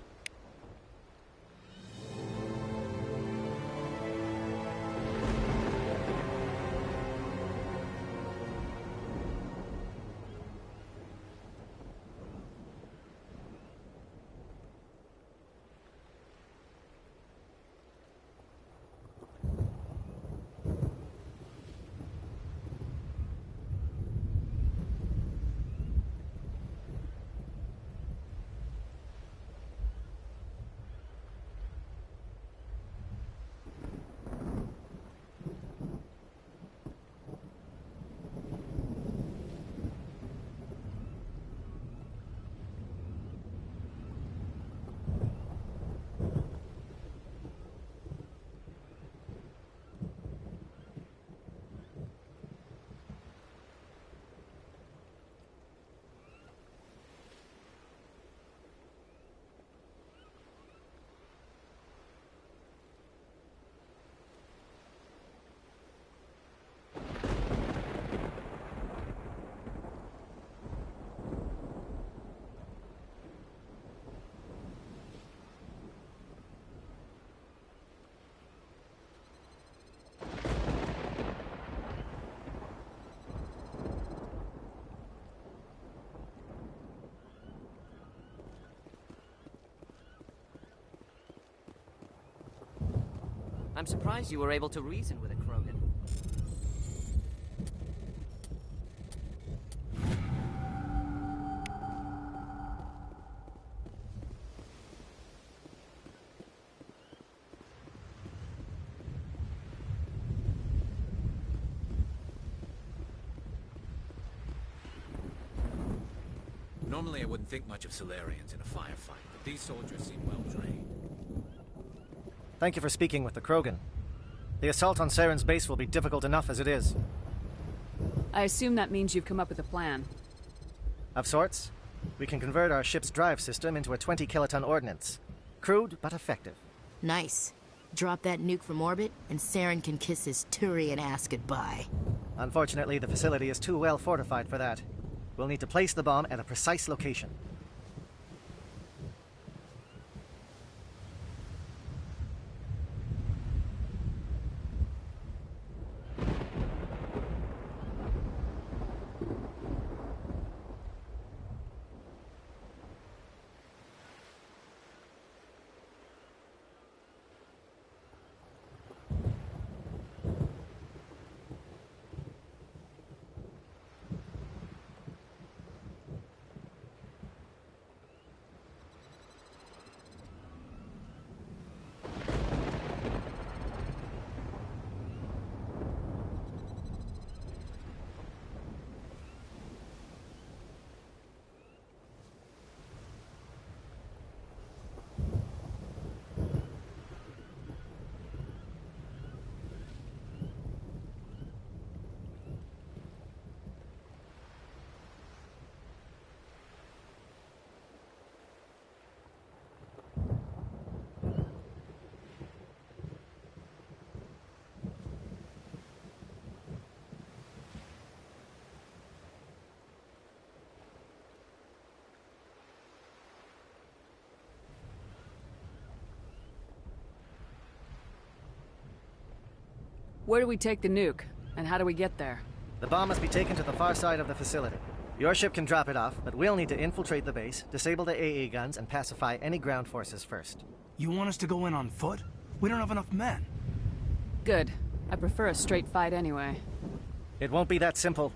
Speaker 6: I'm surprised you were able to reason with a Krogan.
Speaker 5: Normally I wouldn't think much of Salarians in a firefight, but These soldiers seem well trained.
Speaker 14: Thank you for speaking with the Krogan. The assault on Saren's base will be difficult enough as it is.
Speaker 3: I assume that means you've come up with a plan.
Speaker 14: Of sorts. We can convert our ship's drive system into a 20-kiloton ordnance. Crude, but effective.
Speaker 12: Nice. Drop that nuke from orbit, and Saren can kiss his Turian ass goodbye.
Speaker 14: Unfortunately, the facility is too well fortified for that. We'll need to place the bomb at a precise location.
Speaker 3: Where do we take the nuke? And how do we get there?
Speaker 14: The bomb must be taken to the far side of the facility. Your ship can drop it off, but we'll need to infiltrate the base, disable the AA guns, and pacify any ground forces first.
Speaker 13: You want us to go in on foot? We don't have enough men.
Speaker 3: Good. I prefer a straight fight anyway.
Speaker 14: It won't be that simple.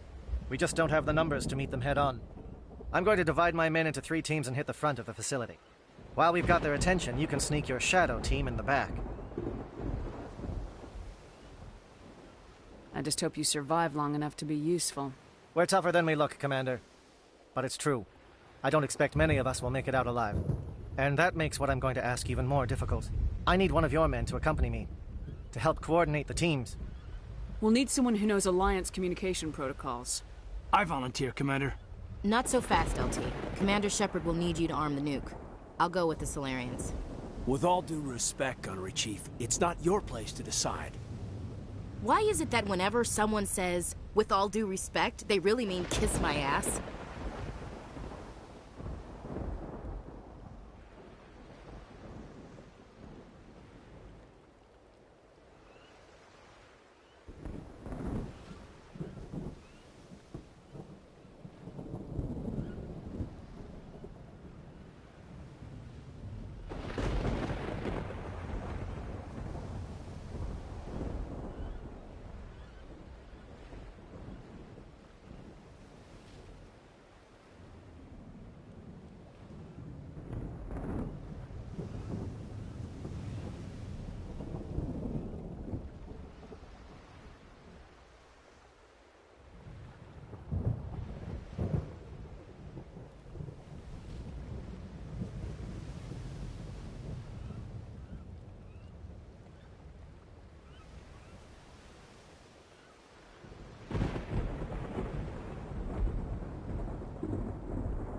Speaker 14: We just don't have the numbers to meet them head-on. I'm going to divide my men into 3 teams and hit the front of the facility. While we've got their attention, you can sneak your shadow team in the back.
Speaker 3: I just hope you survive long enough to be useful.
Speaker 14: We're tougher than we look, Commander. But it's true. I don't expect many of us will make it out alive. And that makes what I'm going to ask even more difficult. I need one of your men to accompany me, to help coordinate the teams.
Speaker 3: We'll need someone who knows Alliance communication protocols.
Speaker 13: I volunteer, Commander.
Speaker 12: Not so fast, LT. Commander Shepard will need you to arm the nuke. I'll go with the Solarians.
Speaker 13: With all due respect, Gunnery Chief, it's not your place to decide.
Speaker 12: Why is it that whenever someone says, with all due respect, they really mean kiss my ass?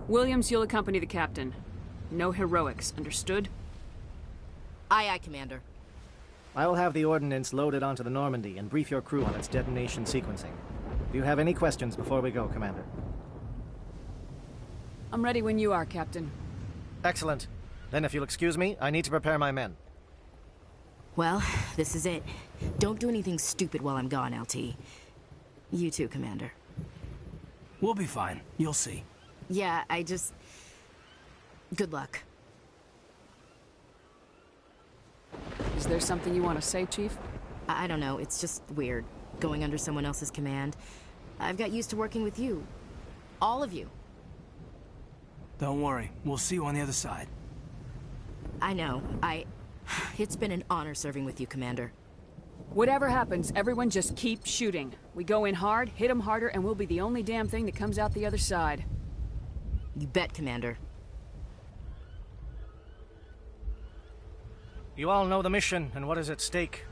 Speaker 3: Williams, you'll accompany the captain. No heroics, understood?
Speaker 12: Aye, aye, Commander.
Speaker 14: I will have the ordnance loaded onto the Normandy and brief your crew on its detonation sequencing. Do you have any questions before we go, Commander?
Speaker 3: I'm ready when you are, Captain.
Speaker 14: Excellent. Then if you'll excuse me, I need to prepare my men.
Speaker 12: Well, this is it. Don't do anything stupid while I'm gone, LT. You too, Commander.
Speaker 13: We'll be fine. You'll see.
Speaker 12: Yeah, good luck.
Speaker 3: Is there something you want to say, Chief?
Speaker 12: I don't know. It's just weird, going under someone else's command. I've got used to working with you. All of you.
Speaker 13: Don't worry. We'll see you on the other side.
Speaker 12: I know. It's been an honor serving with you, Commander.
Speaker 3: Whatever happens, everyone just keep shooting. We go in hard, hit them harder, and we'll be the only damn thing that comes out the other side.
Speaker 12: You bet, Commander.
Speaker 14: You all know the mission and what is at stake.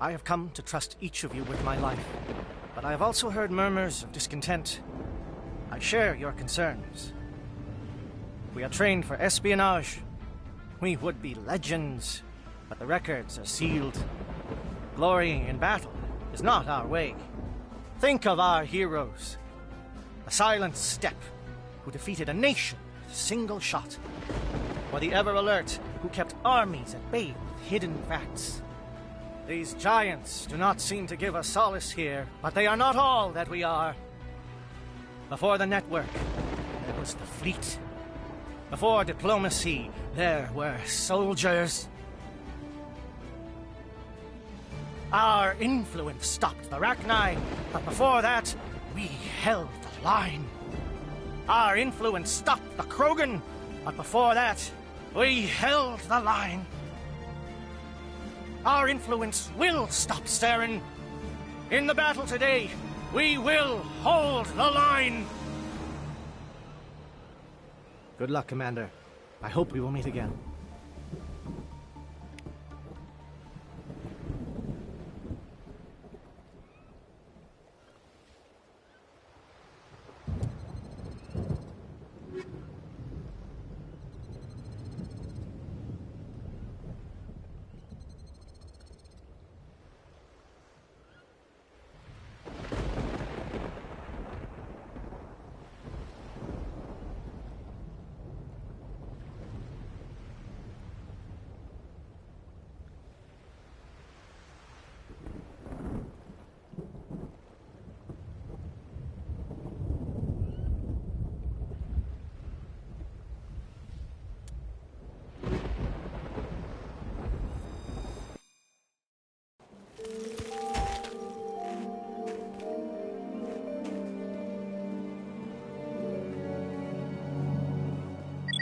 Speaker 14: I have come to trust each of you with my life, but I have also heard murmurs of discontent. I share your concerns. We are trained for espionage. We would be legends, but the records are sealed. Glorying in battle is not our way. Think of our heroes. A silent step who defeated a nation with a single shot. Or the ever-alert who kept armies at bay with hidden facts. These giants do not seem to give us solace here, but they are not all that we are. Before the network, there was the fleet. Before diplomacy, there were soldiers. Our influence stopped the Rachni, but before that, we held the line. Our influence stopped the Krogan, but before that, we held the line. Our influence will stop Saren. In the battle today, we will hold the line. Good luck, Commander. I hope we will meet again.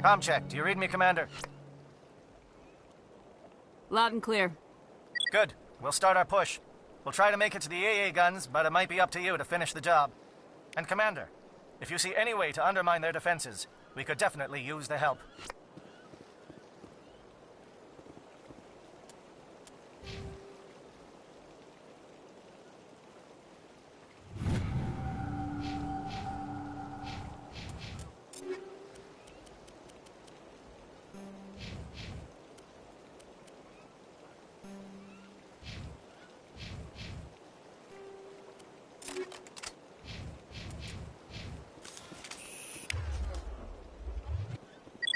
Speaker 14: Comm check. Do you read me, Commander?
Speaker 3: Loud and clear.
Speaker 14: Good. We'll start our push. We'll try to make it to the AA guns, but it might be up to you to finish the job. And Commander, if you see any way to undermine their defenses, we could definitely use the help.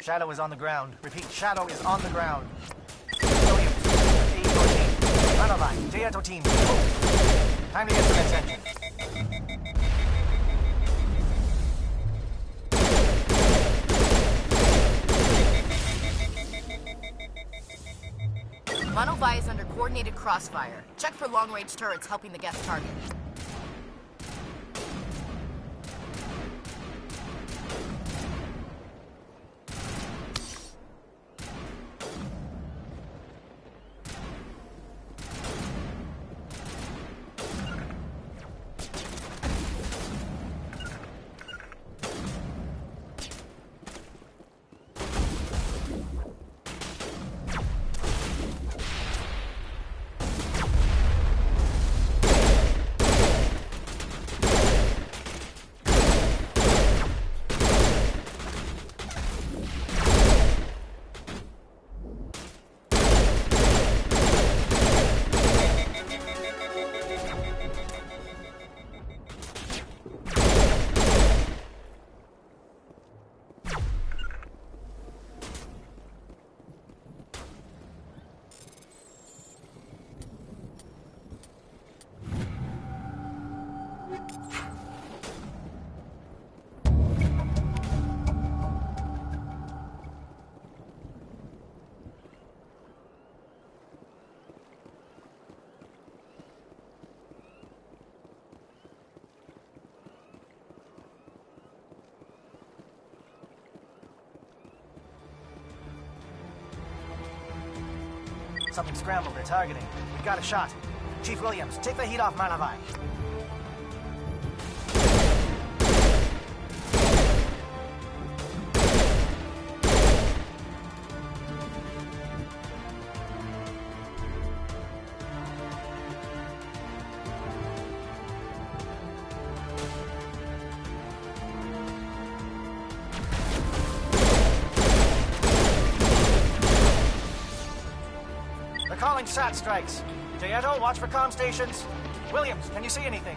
Speaker 14: Shadow is on the ground. Repeat, Shadow is on the ground. Williams, A your team. Manavai, J to team. Move. Time to get some attention.
Speaker 2: Manavai is under coordinated crossfire. Check for long-range turrets helping the guest target.
Speaker 14: Something scrambled. They're targeting. We got a shot. Chief Williams, take the heat off Manavai. calling SAT strikes. Jayeto, watch for comm stations. Williams, can you see anything?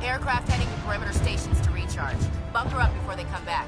Speaker 2: Aircraft heading to perimeter stations to recharge. Bunker up before they come back.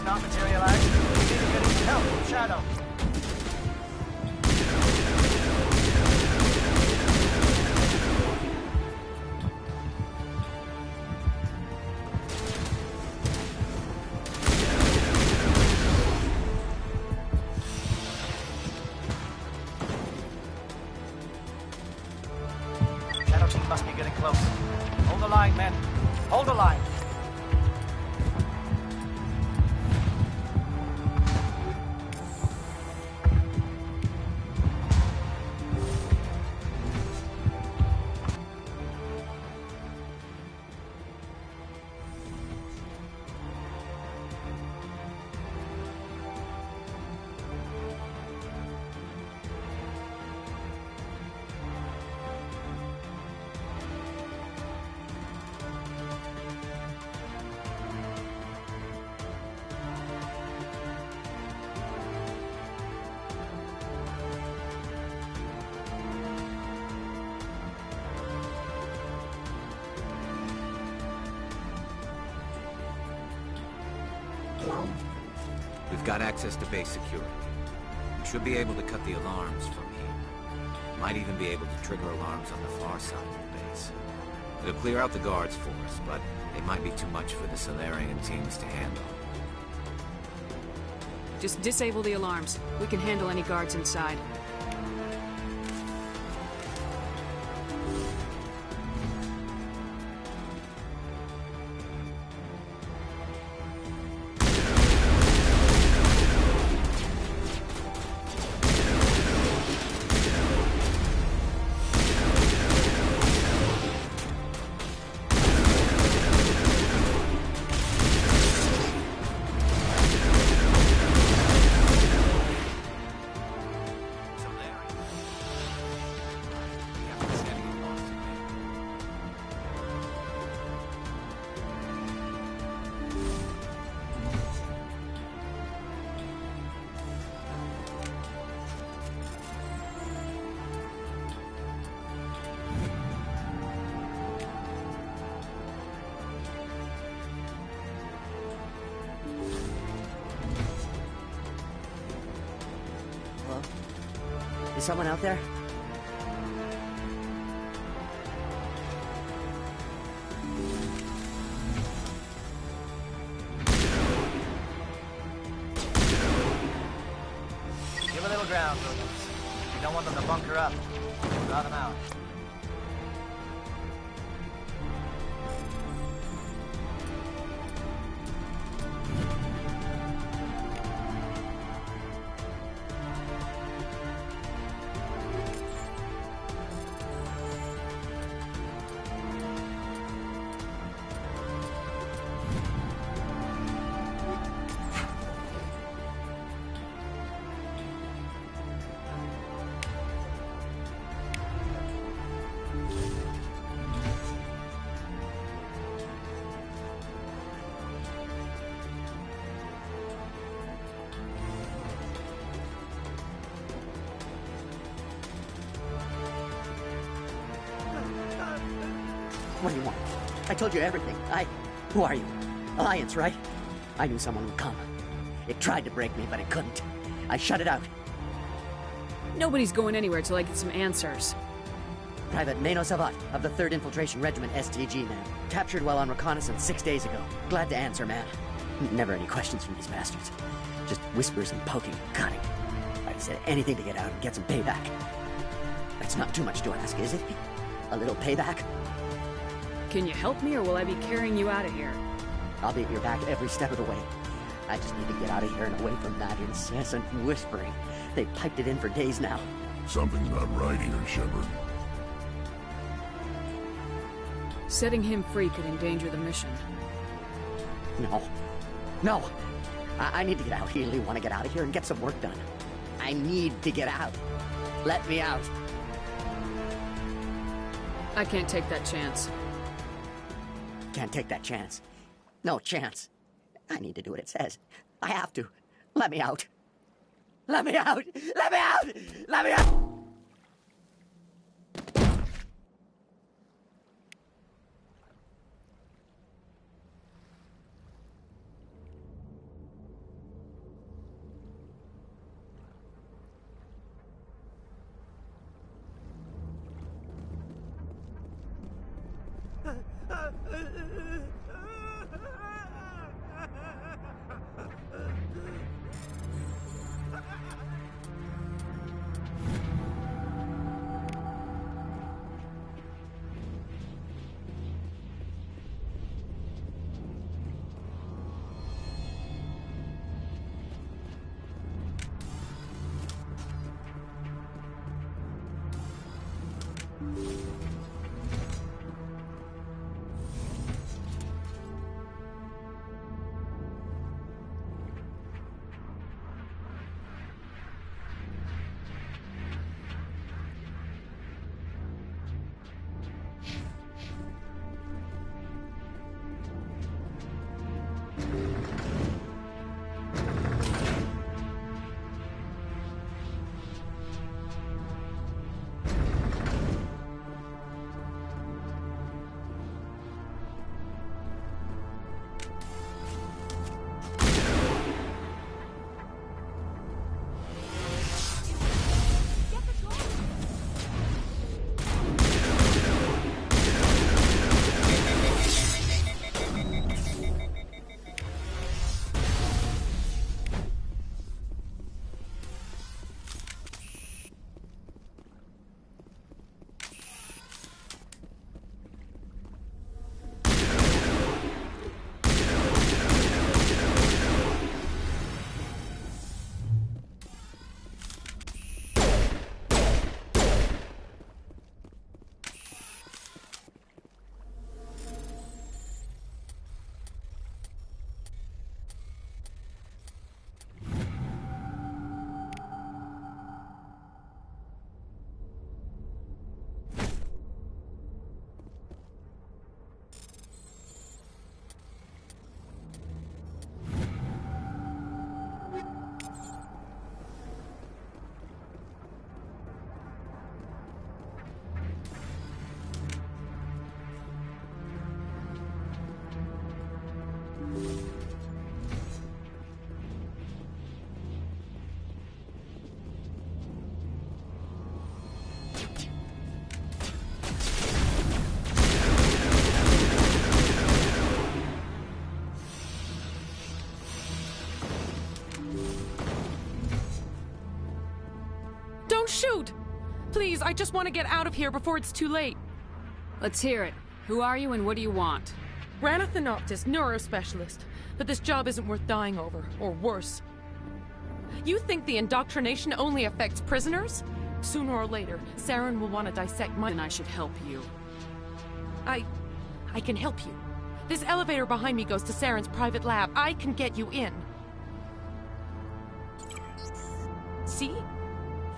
Speaker 14: has not materialized. We need to get some help from Shadow. Shadow team must be getting close. Hold the line, men. Hold the line.
Speaker 5: We've got access to base security. We should be able to cut the alarms from here. Might even be able to trigger alarms on the far side of the base. It'll clear out the guards for us, but they might be too much for the Solarian teams to handle.
Speaker 3: Just disable the alarms. We can handle any guards inside.
Speaker 15: Is someone out there?
Speaker 14: Give a little ground, Williams. You don't want them to bunker up. Draw them out.
Speaker 15: What do you want? I told you everything. Who are you? Alliance, right? I knew someone would come. It tried to break me, but it couldn't. I shut it out.
Speaker 3: Nobody's going anywhere till I get some answers.
Speaker 15: Private Mano Savat of the 3rd Infiltration Regiment STG, man. Captured while on reconnaissance 6 days ago. Glad to answer, man. Never any questions from these bastards. Just whispers and poking and cutting. I said anything to get out and get some payback. That's not too much to ask, is it? A little payback?
Speaker 3: Can you help me, or will I be carrying you out of here?
Speaker 15: I'll be at your back every step of the way. I just need to get out of here and away from that incessant whispering. They've piped it in for days now.
Speaker 16: Something's not right here, Shepard.
Speaker 3: Setting him free could endanger the mission.
Speaker 15: No. I need to get out. You really want to get out of here and get some work done. I need to get out. Let me out.
Speaker 3: I can't take that chance.
Speaker 15: Can't take that chance. No chance. I need to do what it says. I have to. Let me out. Let me out! Let me out! Let me out!
Speaker 17: Don't shoot! Please, I just want to get out of here before it's too late.
Speaker 3: Let's hear it. Who are you and what do you want?
Speaker 17: Ranathanoptis, neurospecialist. But this job isn't worth dying over, or worse. You think the indoctrination only affects prisoners? Sooner or later, Saren will want to dissect my—
Speaker 3: Then I should help you.
Speaker 17: I can help you. This elevator behind me goes to Saren's private lab. I can get you in. See?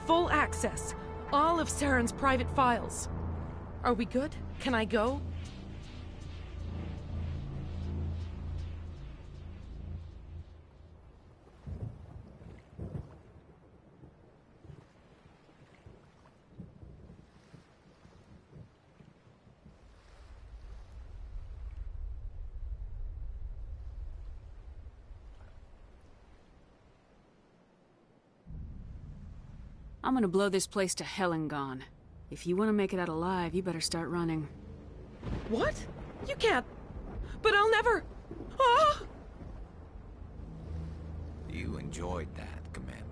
Speaker 17: Full access. All of Saren's private files. Are we good? Can I go?
Speaker 3: I'm gonna blow this place to hell and gone. If you want to make it out alive, you better start running.
Speaker 17: What? You can't. But I'll never. Ah!
Speaker 23: You enjoyed that, Commander.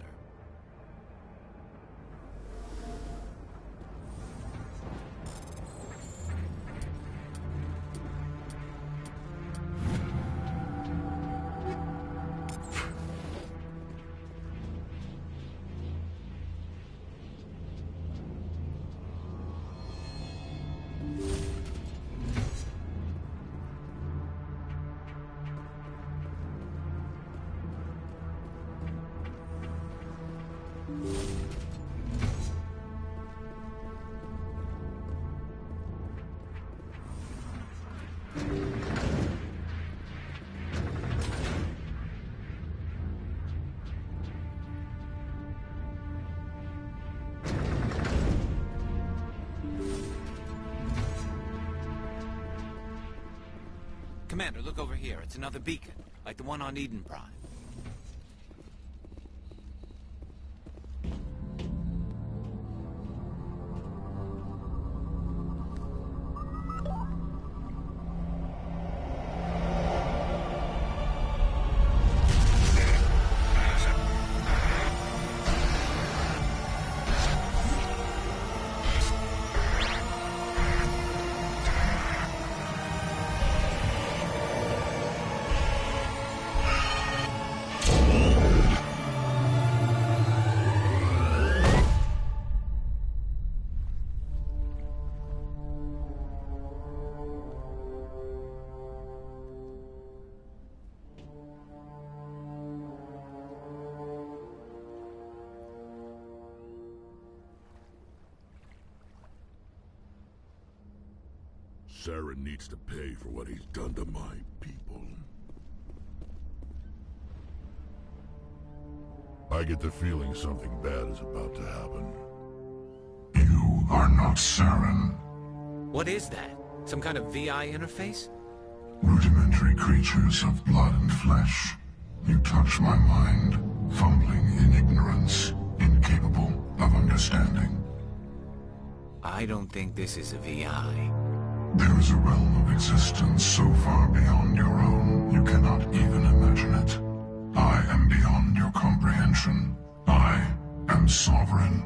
Speaker 23: Commander, look over here. It's another beacon, like the one on Eden Prime.
Speaker 16: Saren needs to pay for what he's done to my people. I get the feeling something bad is about to happen.
Speaker 1: You are not Saren.
Speaker 5: What is that? Some kind of VI interface?
Speaker 1: Rudimentary creatures of blood and flesh. You touch my mind, fumbling in ignorance, incapable of understanding.
Speaker 5: I don't think this is a VI.
Speaker 1: There is a realm of existence so far beyond your own, you cannot even imagine it. I am beyond your comprehension. I am Sovereign.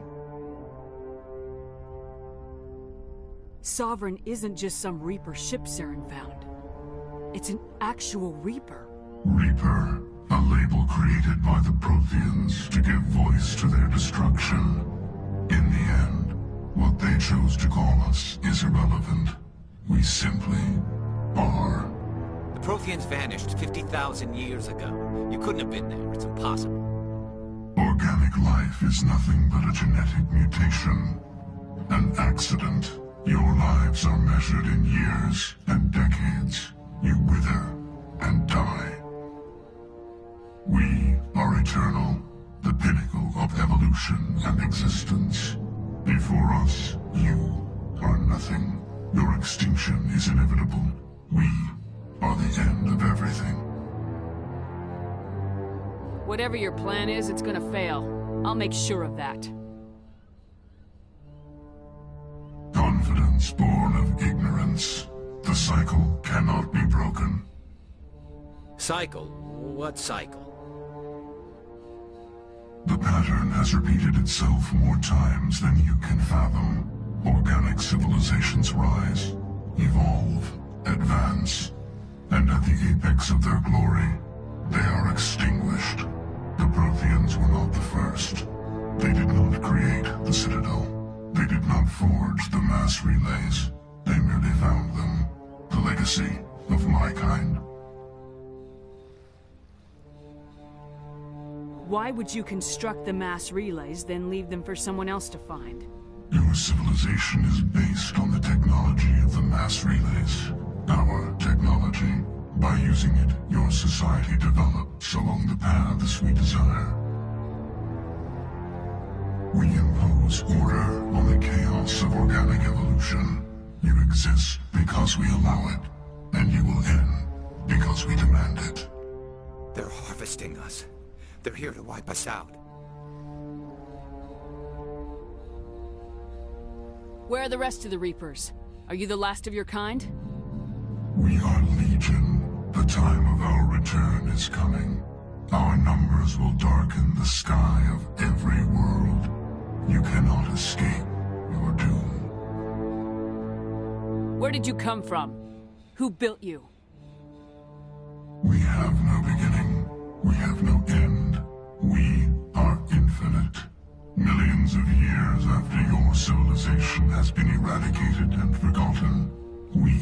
Speaker 3: Sovereign isn't just some Reaper ship Saren found. It's an actual Reaper.
Speaker 1: Reaper, a label created by the Protheans to give voice to their destruction. In the end, what they chose to call us is irrelevant. We simply are.
Speaker 5: The Protheans vanished 50,000 years ago. You couldn't have been there. It's impossible.
Speaker 1: Organic life is nothing but a genetic mutation. An accident. Your lives are measured in years and decades. You wither and die. We are eternal, the pinnacle of evolution and existence. Before us, you are nothing. Your extinction is inevitable. We are the end of everything.
Speaker 3: Whatever your plan is, it's gonna fail. I'll make sure of that.
Speaker 1: Confidence born of ignorance. The cycle cannot be broken.
Speaker 5: Cycle? What cycle?
Speaker 1: The The pattern has repeated itself more times than you can fathom. Organic civilizations rise, evolve, advance, and at the apex of their glory, they are extinguished. The Protheans were not the first. They did not create the Citadel. They did not forge the mass relays. They merely found them. The legacy of my kind.
Speaker 3: Why would you construct the mass relays, then leave them for someone else to find?
Speaker 1: Your civilization is based on the technology of the mass relays. Our technology. By using it, your society develops along the paths we desire. We impose order on the chaos of organic evolution. You exist because we allow it, and you will end because we demand it.
Speaker 11: They're harvesting us. They're here to wipe us out.
Speaker 3: Where are the rest of the Reapers? Are you the last of your kind?
Speaker 1: We are Legion. The time of our return is coming. Our numbers will darken the sky of every world. You cannot escape your doom.
Speaker 3: Where did you come from? Who built you?
Speaker 1: We have no beginning. We have no end. We are infinite. Millions of years after your civilization has been eradicated and forgotten, we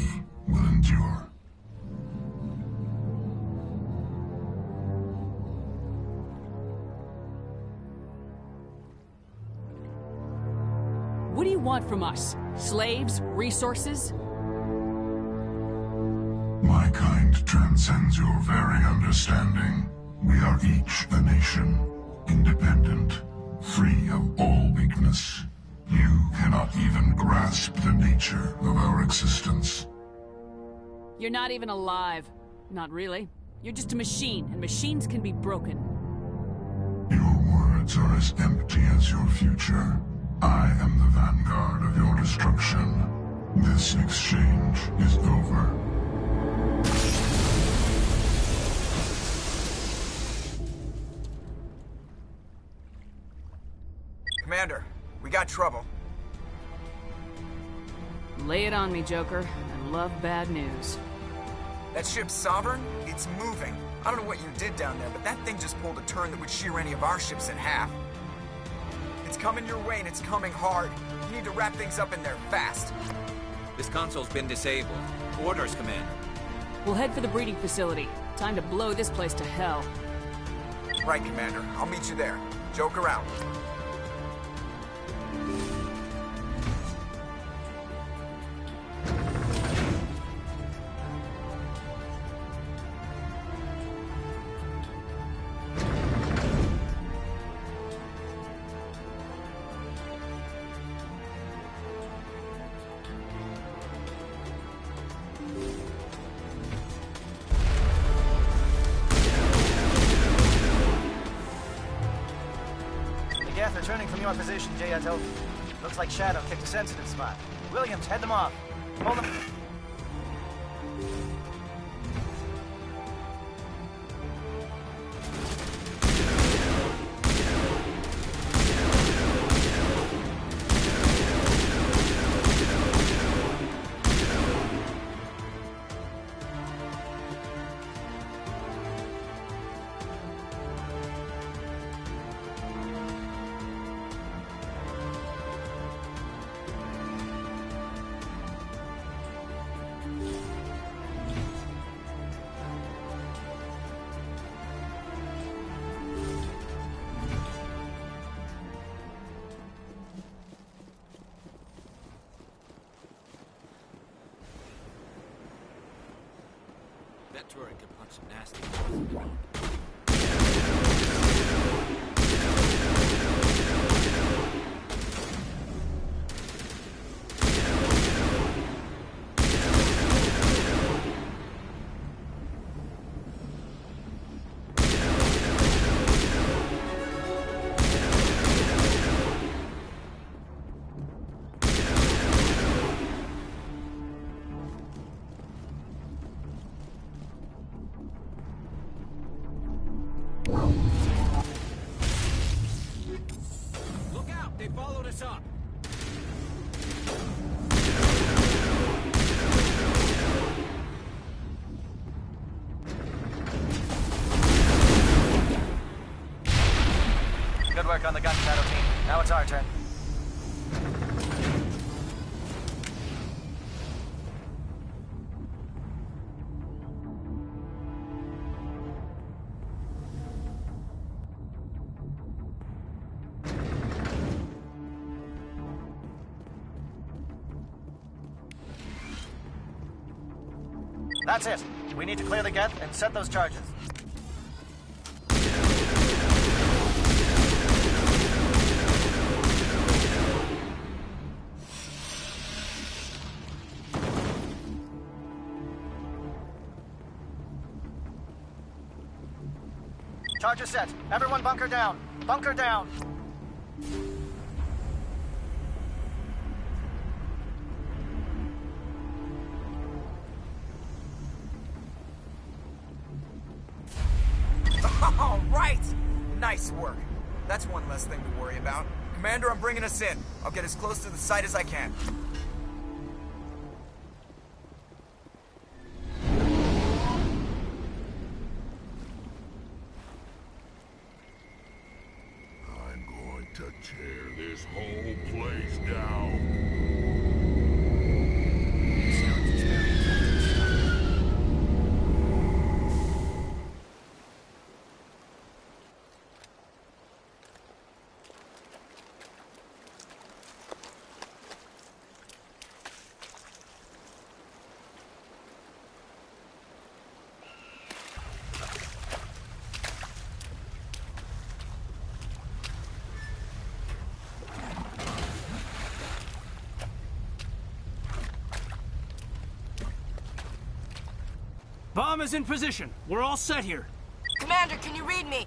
Speaker 1: will endure.
Speaker 3: What do you want from us? Slaves? Resources?
Speaker 1: My kind transcends your very understanding. We are each a nation, independent, free of all weakness. You cannot even grasp the nature of our existence.
Speaker 3: You're not even alive. Not really. You're just a machine, and machines can be broken.
Speaker 1: Your words are as empty as your future. I am the vanguard of your destruction. This exchange is over.
Speaker 8: Commander, we got trouble.
Speaker 3: Lay it on me, Joker. I love bad news.
Speaker 8: That ship's Sovereign? It's moving. I don't know what you did down there, but that thing just pulled a turn that would shear any of our ships in half. It's coming your way, and it's coming hard. You need to wrap things up in there fast.
Speaker 5: This console's been disabled. Orders, Commander.
Speaker 3: We'll head for the breeding facility. Time to blow this place to hell.
Speaker 8: Right, Commander. I'll meet you there. Joke around.
Speaker 14: Returning from your position, J.Ato. Looks like Shadow kicked a sensitive spot. Williams, head them off. Hold them.
Speaker 5: That turret could punch some nasty.
Speaker 13: followed us up.
Speaker 14: Good work on the gun shadow team. Now it's our turn. That's it. We need to clear the gate and set those charges. Charges set. Everyone bunker down. Bunker down.
Speaker 4: All right! Nice work. That's one less thing to worry about. Commander, I'm bringing us in. I'll get as close to the site as I can.
Speaker 16: I'm going to tear this whole place down.
Speaker 13: Bomb is in position. We're all set here.
Speaker 2: Commander, can you read me?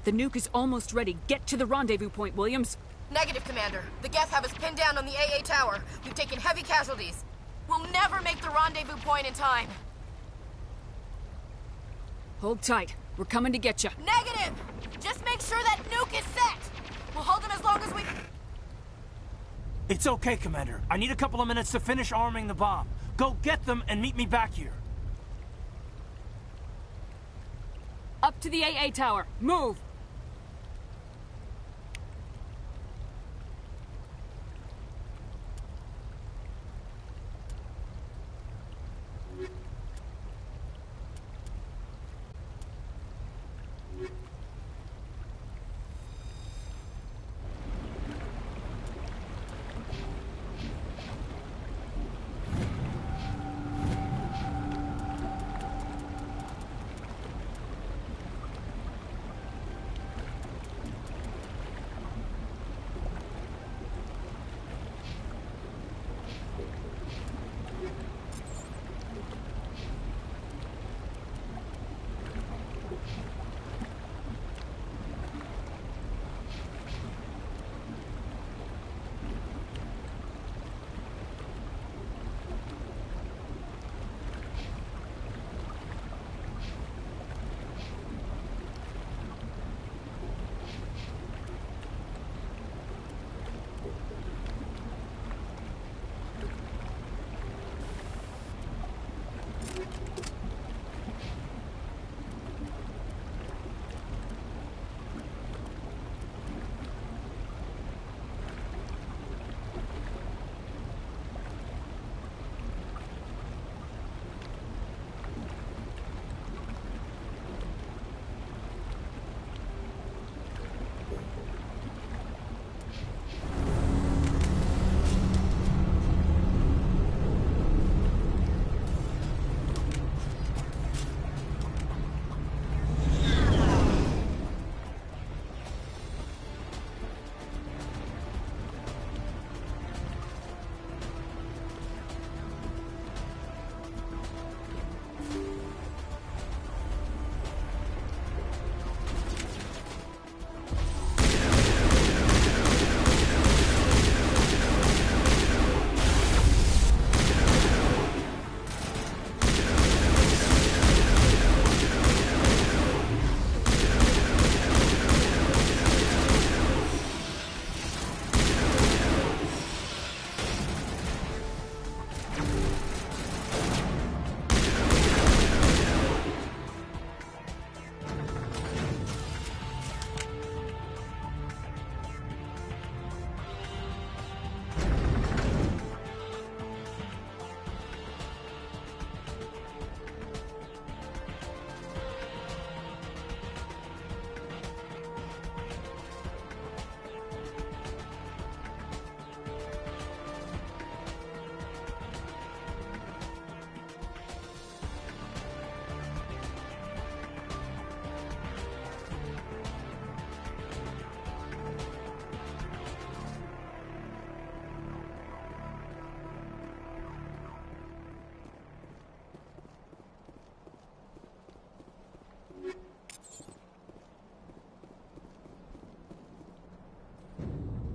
Speaker 3: The nuke is almost ready. Get to the rendezvous point, Williams.
Speaker 2: Negative, Commander. The Geth have us pinned down on the AA tower. We've taken heavy casualties. We'll never make the rendezvous point in time.
Speaker 3: Hold tight. We're coming to get you.
Speaker 2: Negative! Just make sure that nuke is set! We'll hold them as long as we...
Speaker 13: It's okay, Commander. I need a couple of minutes to finish arming the bomb. Go get them and meet me back here.
Speaker 3: Up to the AA tower. Move!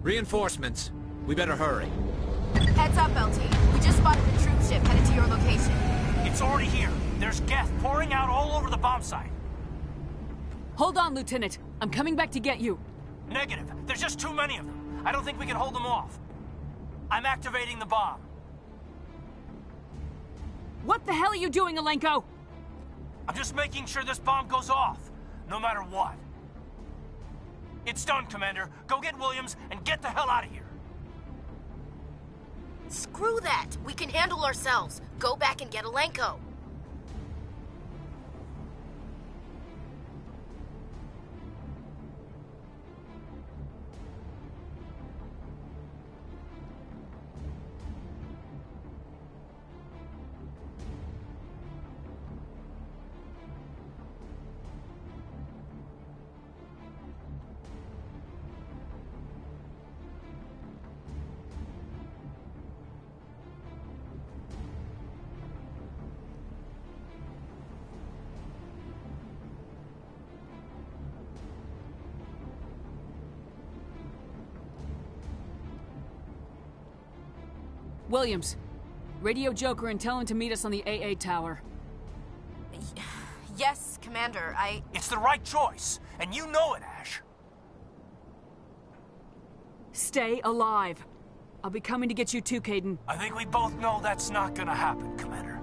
Speaker 5: Reinforcements. We better hurry.
Speaker 2: Heads up, LT. We just spotted a troop ship headed to your location.
Speaker 13: It's already here. There's gas pouring out all over the bomb site.
Speaker 3: Hold on, Lieutenant. I'm coming back to get you.
Speaker 13: Negative. There's just too many of them. I don't think we can hold them off. I'm activating the bomb.
Speaker 3: What the hell are you doing, Alenko?
Speaker 13: I'm just making sure this bomb goes off, no matter what. It's done, Commander. Go get Williams and get the hell out of here.
Speaker 2: Screw that. We can handle ourselves. Go back and get Alenko.
Speaker 3: Williams, radio Joker and tell him to meet us on the AA tower.
Speaker 2: Yes, Commander,
Speaker 13: It's the right choice, and you know it, Ash.
Speaker 3: Stay alive. I'll be coming to get you too, Kaidan.
Speaker 13: I think we both know that's not gonna happen, Commander.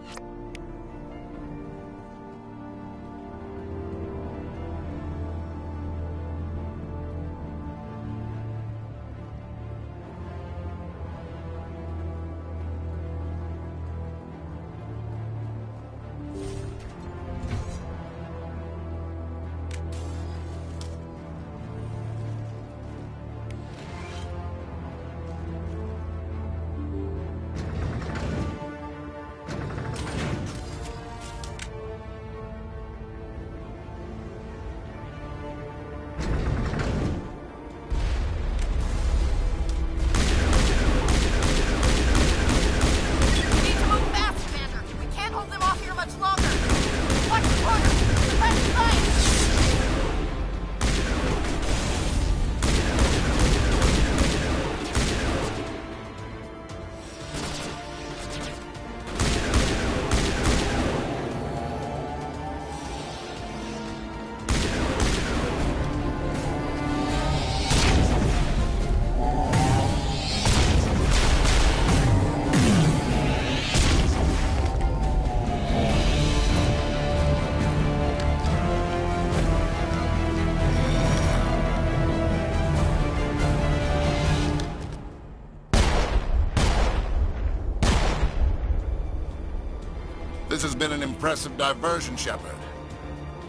Speaker 10: This has been an impressive diversion, Shepard.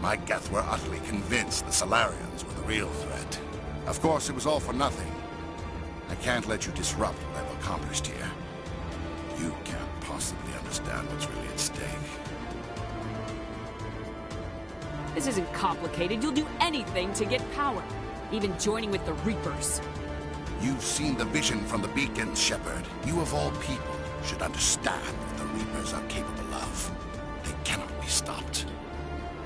Speaker 10: My Geth were utterly convinced the Salarians were the real threat. Of course, it was all for nothing. I can't let you disrupt what I've accomplished here. You can't possibly understand what's really at stake.
Speaker 3: This isn't complicated. You'll do anything to get power. Even joining with the Reapers.
Speaker 10: You've seen the vision from the beacons, Shepard. You of all people should understand what the Reapers are capable of. They cannot be stopped.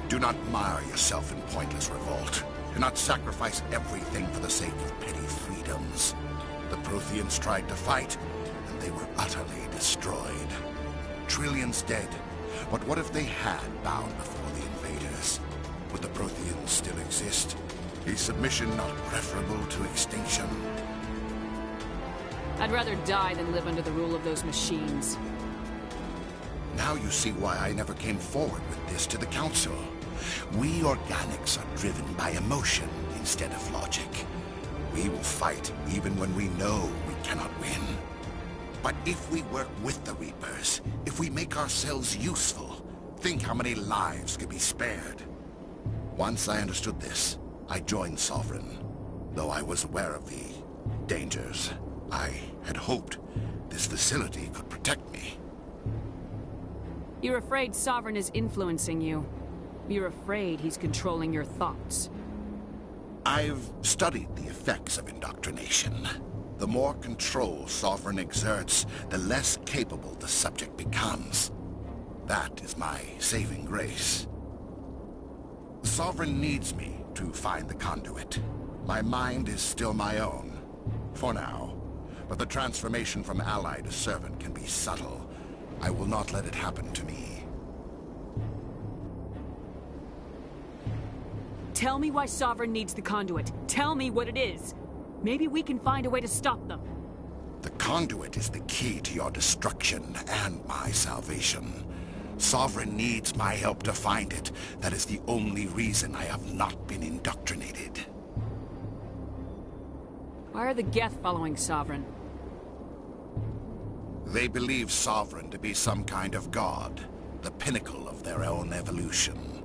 Speaker 10: Do not mire yourself in pointless revolt. Do not sacrifice everything for the sake of petty freedoms. The Protheans tried to fight, and they were utterly destroyed. Trillions dead. But what if they had bowed before the invaders? Would the Protheans still exist? Is submission not preferable to extinction?
Speaker 3: I'd rather die than live under the rule of those machines.
Speaker 10: Now you see why I never came forward with this to the Council. We organics are driven by emotion instead of logic. We will fight even when we know we cannot win. But if we work with the Reapers, if we make ourselves useful, think how many lives could be spared. Once I understood this, I joined Sovereign. Though I was aware of the dangers, I had hoped this facility could protect me.
Speaker 3: You're afraid Sovereign is influencing you. You're afraid he's controlling your thoughts.
Speaker 10: I've studied the effects of indoctrination. The more control Sovereign exerts, the less capable the subject becomes. That is my saving grace. Sovereign needs me to find the conduit. My mind is still my own.
Speaker 7: for now. But the transformation from ally to servant can be subtle. I will not let it happen to me.
Speaker 3: Tell me why Sovereign needs the conduit. Tell me what it is. Maybe we can find a way to stop them.
Speaker 7: The conduit is the key to your destruction and my salvation. Sovereign needs my help to find it. That is the only reason I have not been indoctrinated.
Speaker 3: Why are the Geth following Sovereign?
Speaker 7: They believe Sovereign to be some kind of god, the pinnacle of their own evolution.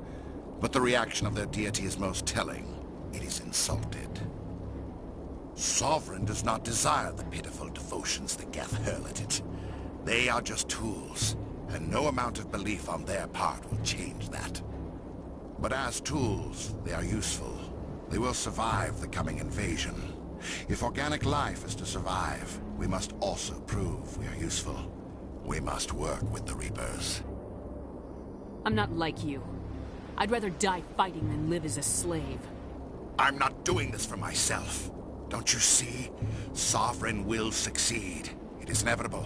Speaker 7: But the reaction of their deity is most telling. It is insulted. Sovereign does not desire the pitiful devotions the Geth hurl at it. They are just tools, and no amount of belief on their part will change that. But as tools, they are useful. They will survive the coming invasion. If organic life is to survive, we must also prove we are useful. We must work with the Reapers.
Speaker 3: I'm not like you. I'd rather die fighting than live as a slave.
Speaker 7: I'm not doing this for myself. Don't you see? Sovereign will succeed. It is inevitable.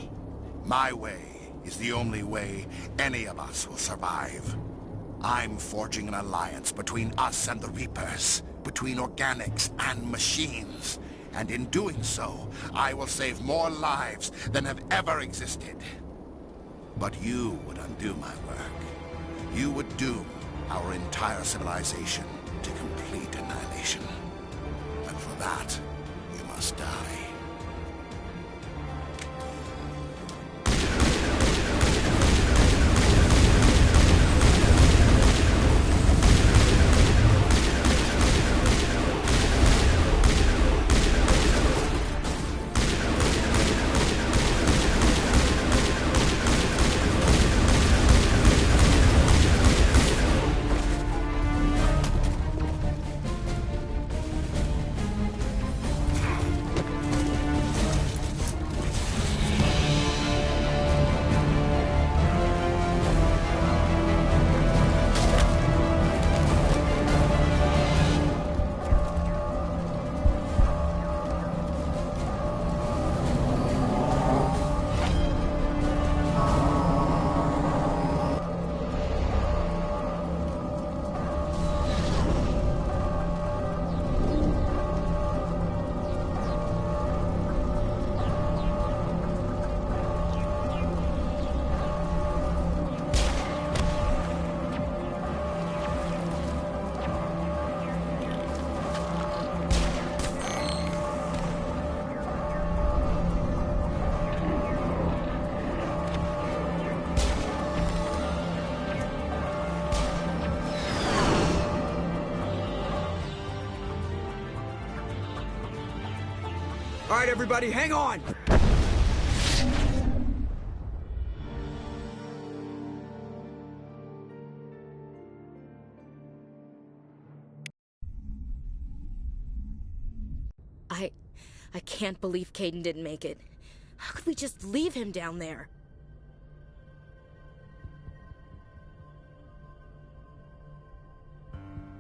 Speaker 7: My way is the only way any of us will survive. I'm forging an alliance between us and the Reapers, between organics and machines. And in doing so, I will save more lives than have ever existed. But you would undo my work. You would doom our entire civilization to complete annihilation. And for that, you must die.
Speaker 8: All right, everybody, hang on!
Speaker 2: I can't believe Kaidan didn't make it. How could we just leave him down there?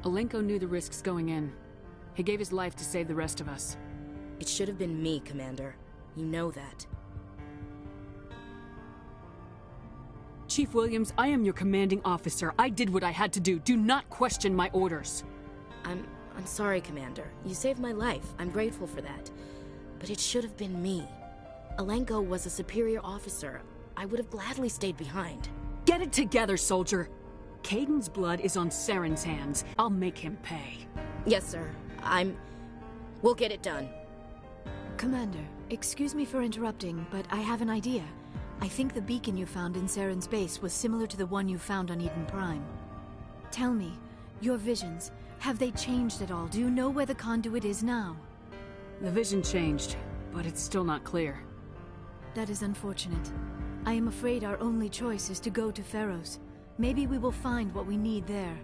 Speaker 3: Alenko knew the risks going in. He gave his life to save the rest of us.
Speaker 2: It should have been me, Commander. You know that.
Speaker 3: Chief Williams, I am your commanding officer. I did what I had to do. Do not question my orders.
Speaker 2: I'm sorry, Commander. You saved my life. I'm grateful for that. But it should have been me. Alenko was a superior officer. I would have gladly stayed behind.
Speaker 3: Get it together, soldier. Kaidan's blood is on Saren's hands. I'll make him pay.
Speaker 2: Yes, sir. We'll get it done.
Speaker 9: Commander, excuse me for interrupting, but I have an idea. I think the beacon you found in Saren's base was similar to the one you found on Eden Prime. Tell me, your visions, have they changed at all? Do you know where the conduit is now?
Speaker 3: The vision changed, but it's still not clear.
Speaker 9: That is unfortunate. I am afraid our only choice is to go to Feros. Maybe we will find what we need there.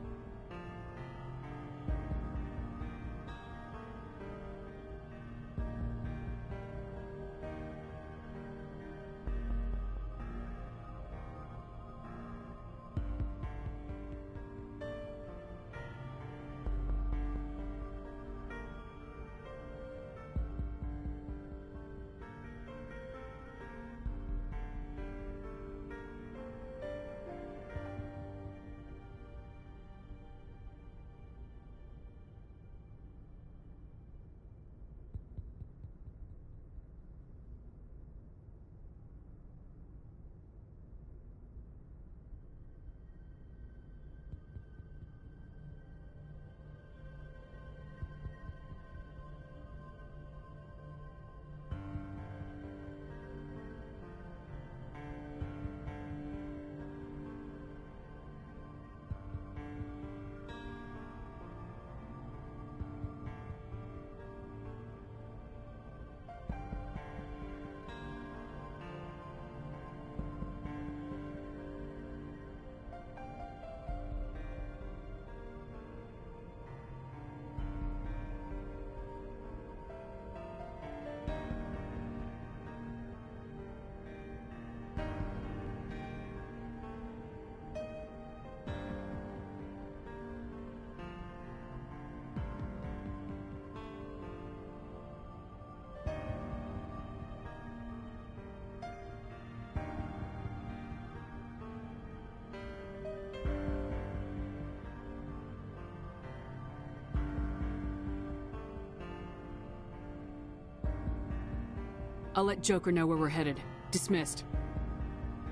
Speaker 3: I'll let Joker know where we're headed. Dismissed.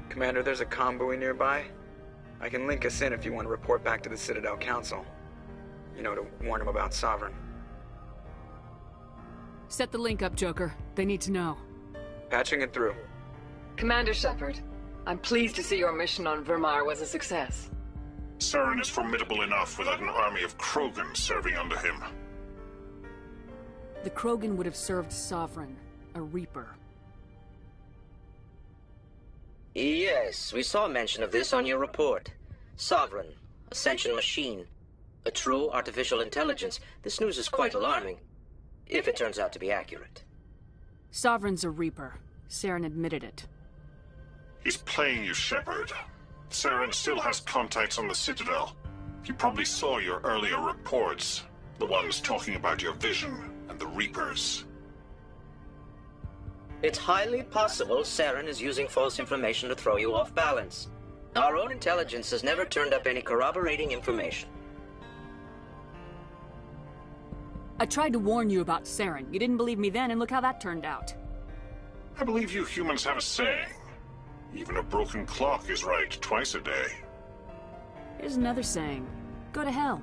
Speaker 24: Commander, there's a comm buoy nearby. I can link us in if you want to report back to the Citadel Council. You know, to warn them about Sovereign.
Speaker 3: Set the link up, Joker. They need to know.
Speaker 24: Patching it through.
Speaker 19: Commander Shepard, I'm pleased to see your mission on Virmire was a success.
Speaker 20: Saren is formidable enough without an army of Krogan serving under him.
Speaker 3: The Krogan would have served Sovereign, a Reaper.
Speaker 21: Yes, we saw mention of this on your report. Sovereign, Ascension machine, a true artificial intelligence. This news is quite alarming, if it turns out to be accurate.
Speaker 3: Sovereign's a Reaper. Saren admitted it.
Speaker 20: He's playing you, Shepard. Saren still has contacts on the Citadel. He probably saw your earlier reports, the ones talking about your vision and the Reapers.
Speaker 21: It's highly possible Saren is using false information to throw you off balance. Our own intelligence has never turned up any corroborating information.
Speaker 3: I tried to warn you about Saren. You didn't believe me then, and look how that turned out.
Speaker 20: I believe you humans have a saying. Even a broken clock is right twice a day.
Speaker 3: Here's another saying. Go to hell.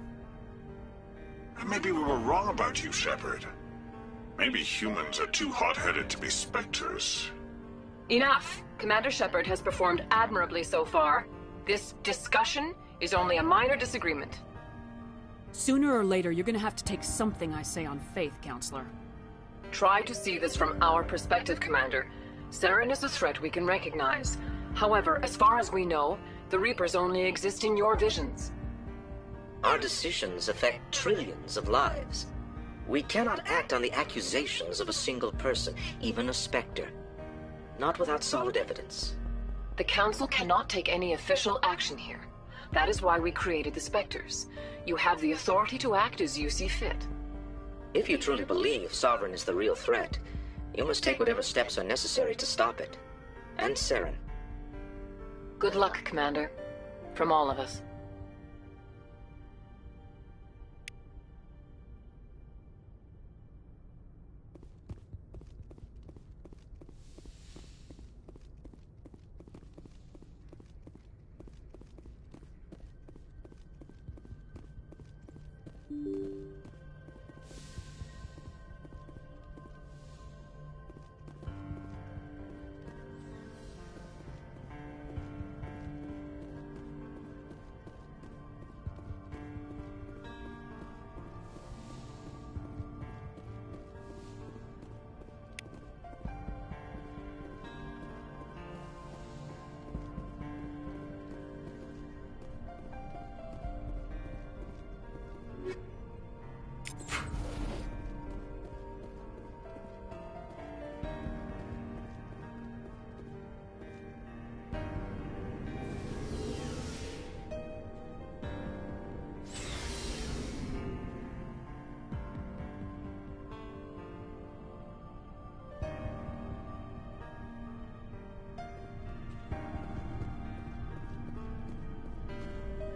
Speaker 20: Maybe we were wrong about you, Shepard. Maybe humans are too hot-headed to be Spectres.
Speaker 19: Enough! Commander Shepard has performed admirably so far. This discussion is only a minor disagreement.
Speaker 3: Sooner or later, you're gonna have to take something I say on faith, Counselor.
Speaker 19: Try to see this from our perspective, Commander. Saren is a threat we can recognize. However, as far as we know, the Reapers only exist in your visions.
Speaker 21: Our decisions affect trillions of lives. We cannot act on the accusations of a single person, even a Spectre. Not without solid evidence.
Speaker 19: The Council cannot take any official action here. That is why we created the Spectres. You have the authority to act as you see fit.
Speaker 21: If you truly believe Sovereign is the real threat, you must take whatever steps are necessary to stop it. And Saren.
Speaker 19: Good luck, Commander. From all of us.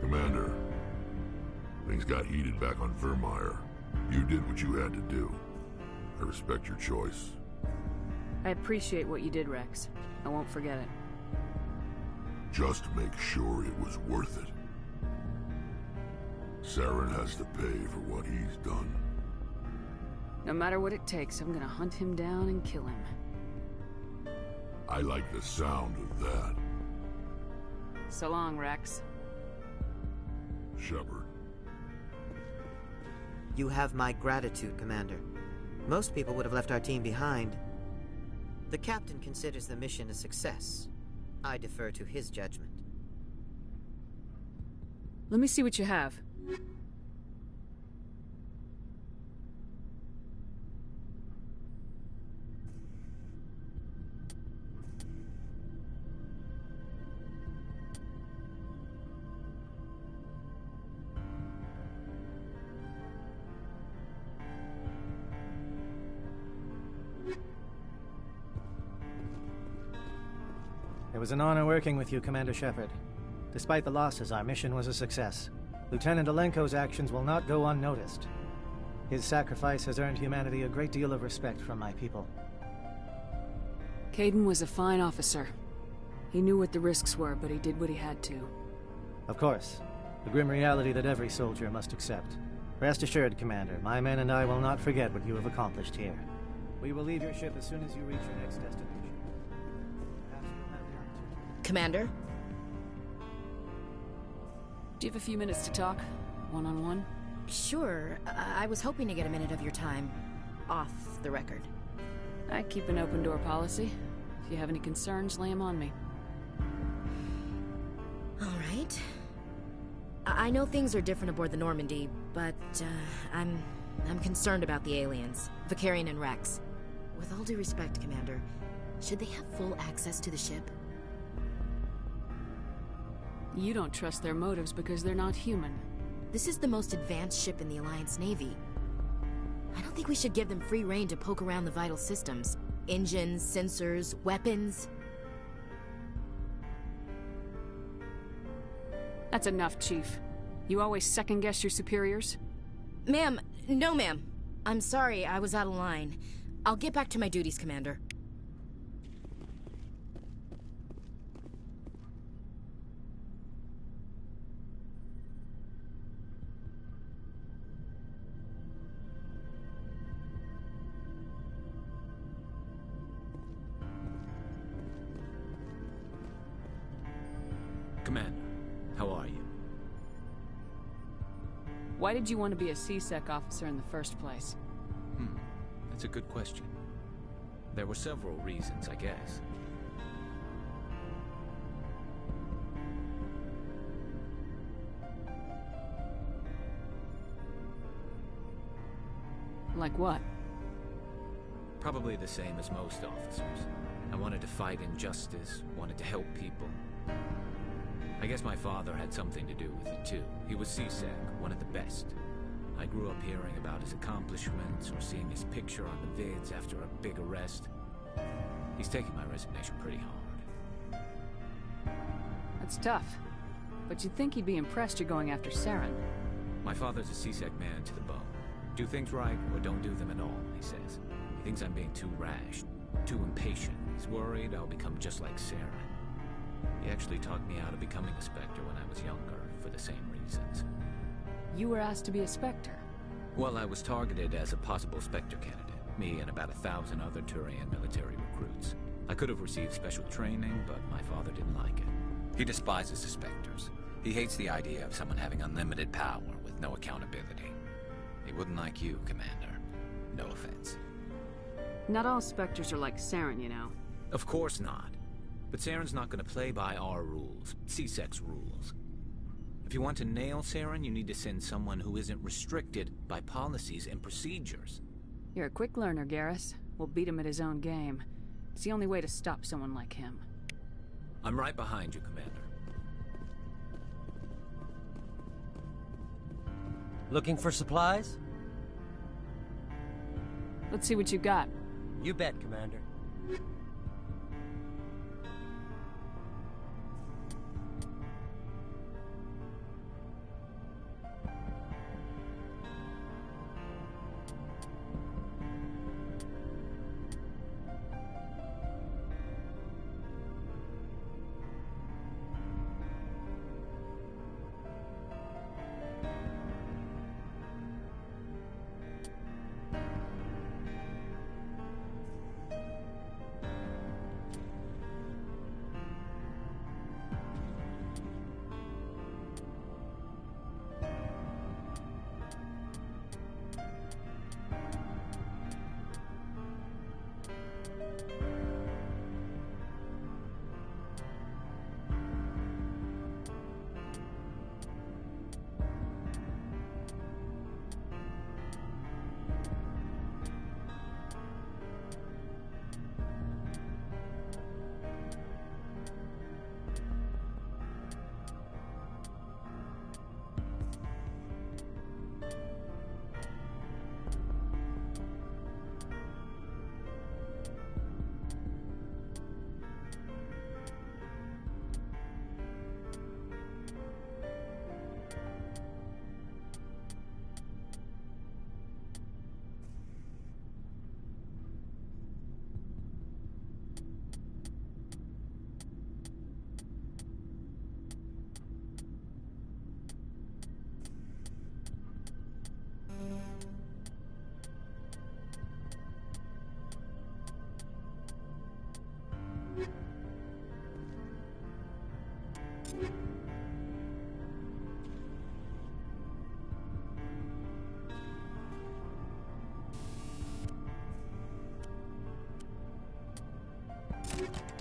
Speaker 16: Commander, things got heated back on Virmire. You did what you had to do. I respect your choice.
Speaker 3: I appreciate what you did, Rex. I won't forget it.
Speaker 16: Just make sure it was worth it. Saren has to pay for what he's done.
Speaker 3: No matter what it takes, I'm gonna hunt him down and kill him.
Speaker 16: I like the sound of that.
Speaker 3: So long, Rex.
Speaker 16: Shepard.
Speaker 18: You have my gratitude, Commander. Most people would have left our team behind. The Captain considers the mission a success. I defer to his judgment.
Speaker 3: Let me see what you have.
Speaker 14: It was an honor working with you, Commander Shepard. Despite the losses, our mission was a success. Lieutenant Alenko's actions will not go unnoticed. His sacrifice has earned humanity a great deal of respect from my people.
Speaker 3: Caden was a fine officer. He knew what the risks were, but he did what he had to.
Speaker 14: Of course. The grim reality that every soldier must accept. Rest assured, Commander, my men and I will not forget what you have accomplished here. We will leave your ship as soon as you reach your next destination. Perhaps we'll have the opportunity.
Speaker 2: Commander?
Speaker 3: Do you have a few minutes to talk? One-on-one?
Speaker 2: Sure. I was hoping to get a minute of your time. Off the record.
Speaker 3: I keep an open door policy. If you have any concerns, lay them on me.
Speaker 2: All right. I know things are different aboard the Normandy, but I'm concerned about the aliens, Vicarian and Rex. With all due respect, Commander, should they have full access to the ship?
Speaker 3: You don't trust their motives because they're not human.
Speaker 2: This is the most advanced ship in the Alliance Navy. I don't think we should give them free rein to poke around the vital systems. Engines, sensors, weapons.
Speaker 3: That's enough, Chief. You always second-guess your superiors?
Speaker 2: Ma'am, no ma'am. I'm sorry, I was out of line. I'll get back to my duties, Commander.
Speaker 5: Commander, how are you?
Speaker 3: Why did you want to be a C-Sec officer in the first place?
Speaker 5: That's a good question. There were several reasons, I guess.
Speaker 3: Like what?
Speaker 5: Probably the same as most officers. I wanted to fight injustice, wanted to help people. I guess my father had something to do with it too. He was C-Sec, one of the best. I grew up hearing about his accomplishments or seeing his picture on the vids after a big arrest. He's taking my resignation pretty hard.
Speaker 3: That's tough. But you'd think he'd be impressed you're going after Saren.
Speaker 5: My father's a C-Sec man to the bone. Do things right or don't do them at all, he says. He thinks I'm being too rash, too impatient. He's worried I'll become just like Saren. He actually talked me out of becoming a Spectre when I was younger, for the same reasons.
Speaker 3: You were asked to be a Spectre?
Speaker 5: Well, I was targeted as a possible Spectre candidate. Me and about 1,000 other Turian military recruits. I could have received special training, but my father didn't like it. He despises the Spectres. He hates the idea of someone having unlimited power with no accountability. He wouldn't like you, Commander. No offense.
Speaker 3: Not all Spectres are like Saren, you know.
Speaker 5: Of course not. But Saren's not going to play by our rules, C-Sec's rules. If you want to nail Saren, you need to send someone who isn't restricted by policies and procedures.
Speaker 3: You're a quick learner, Garrus. We'll beat him at his own game. It's the only way to stop someone like him.
Speaker 5: I'm right behind you, Commander.
Speaker 6: Looking for supplies?
Speaker 3: Let's see what you got.
Speaker 6: You bet, Commander.
Speaker 12: you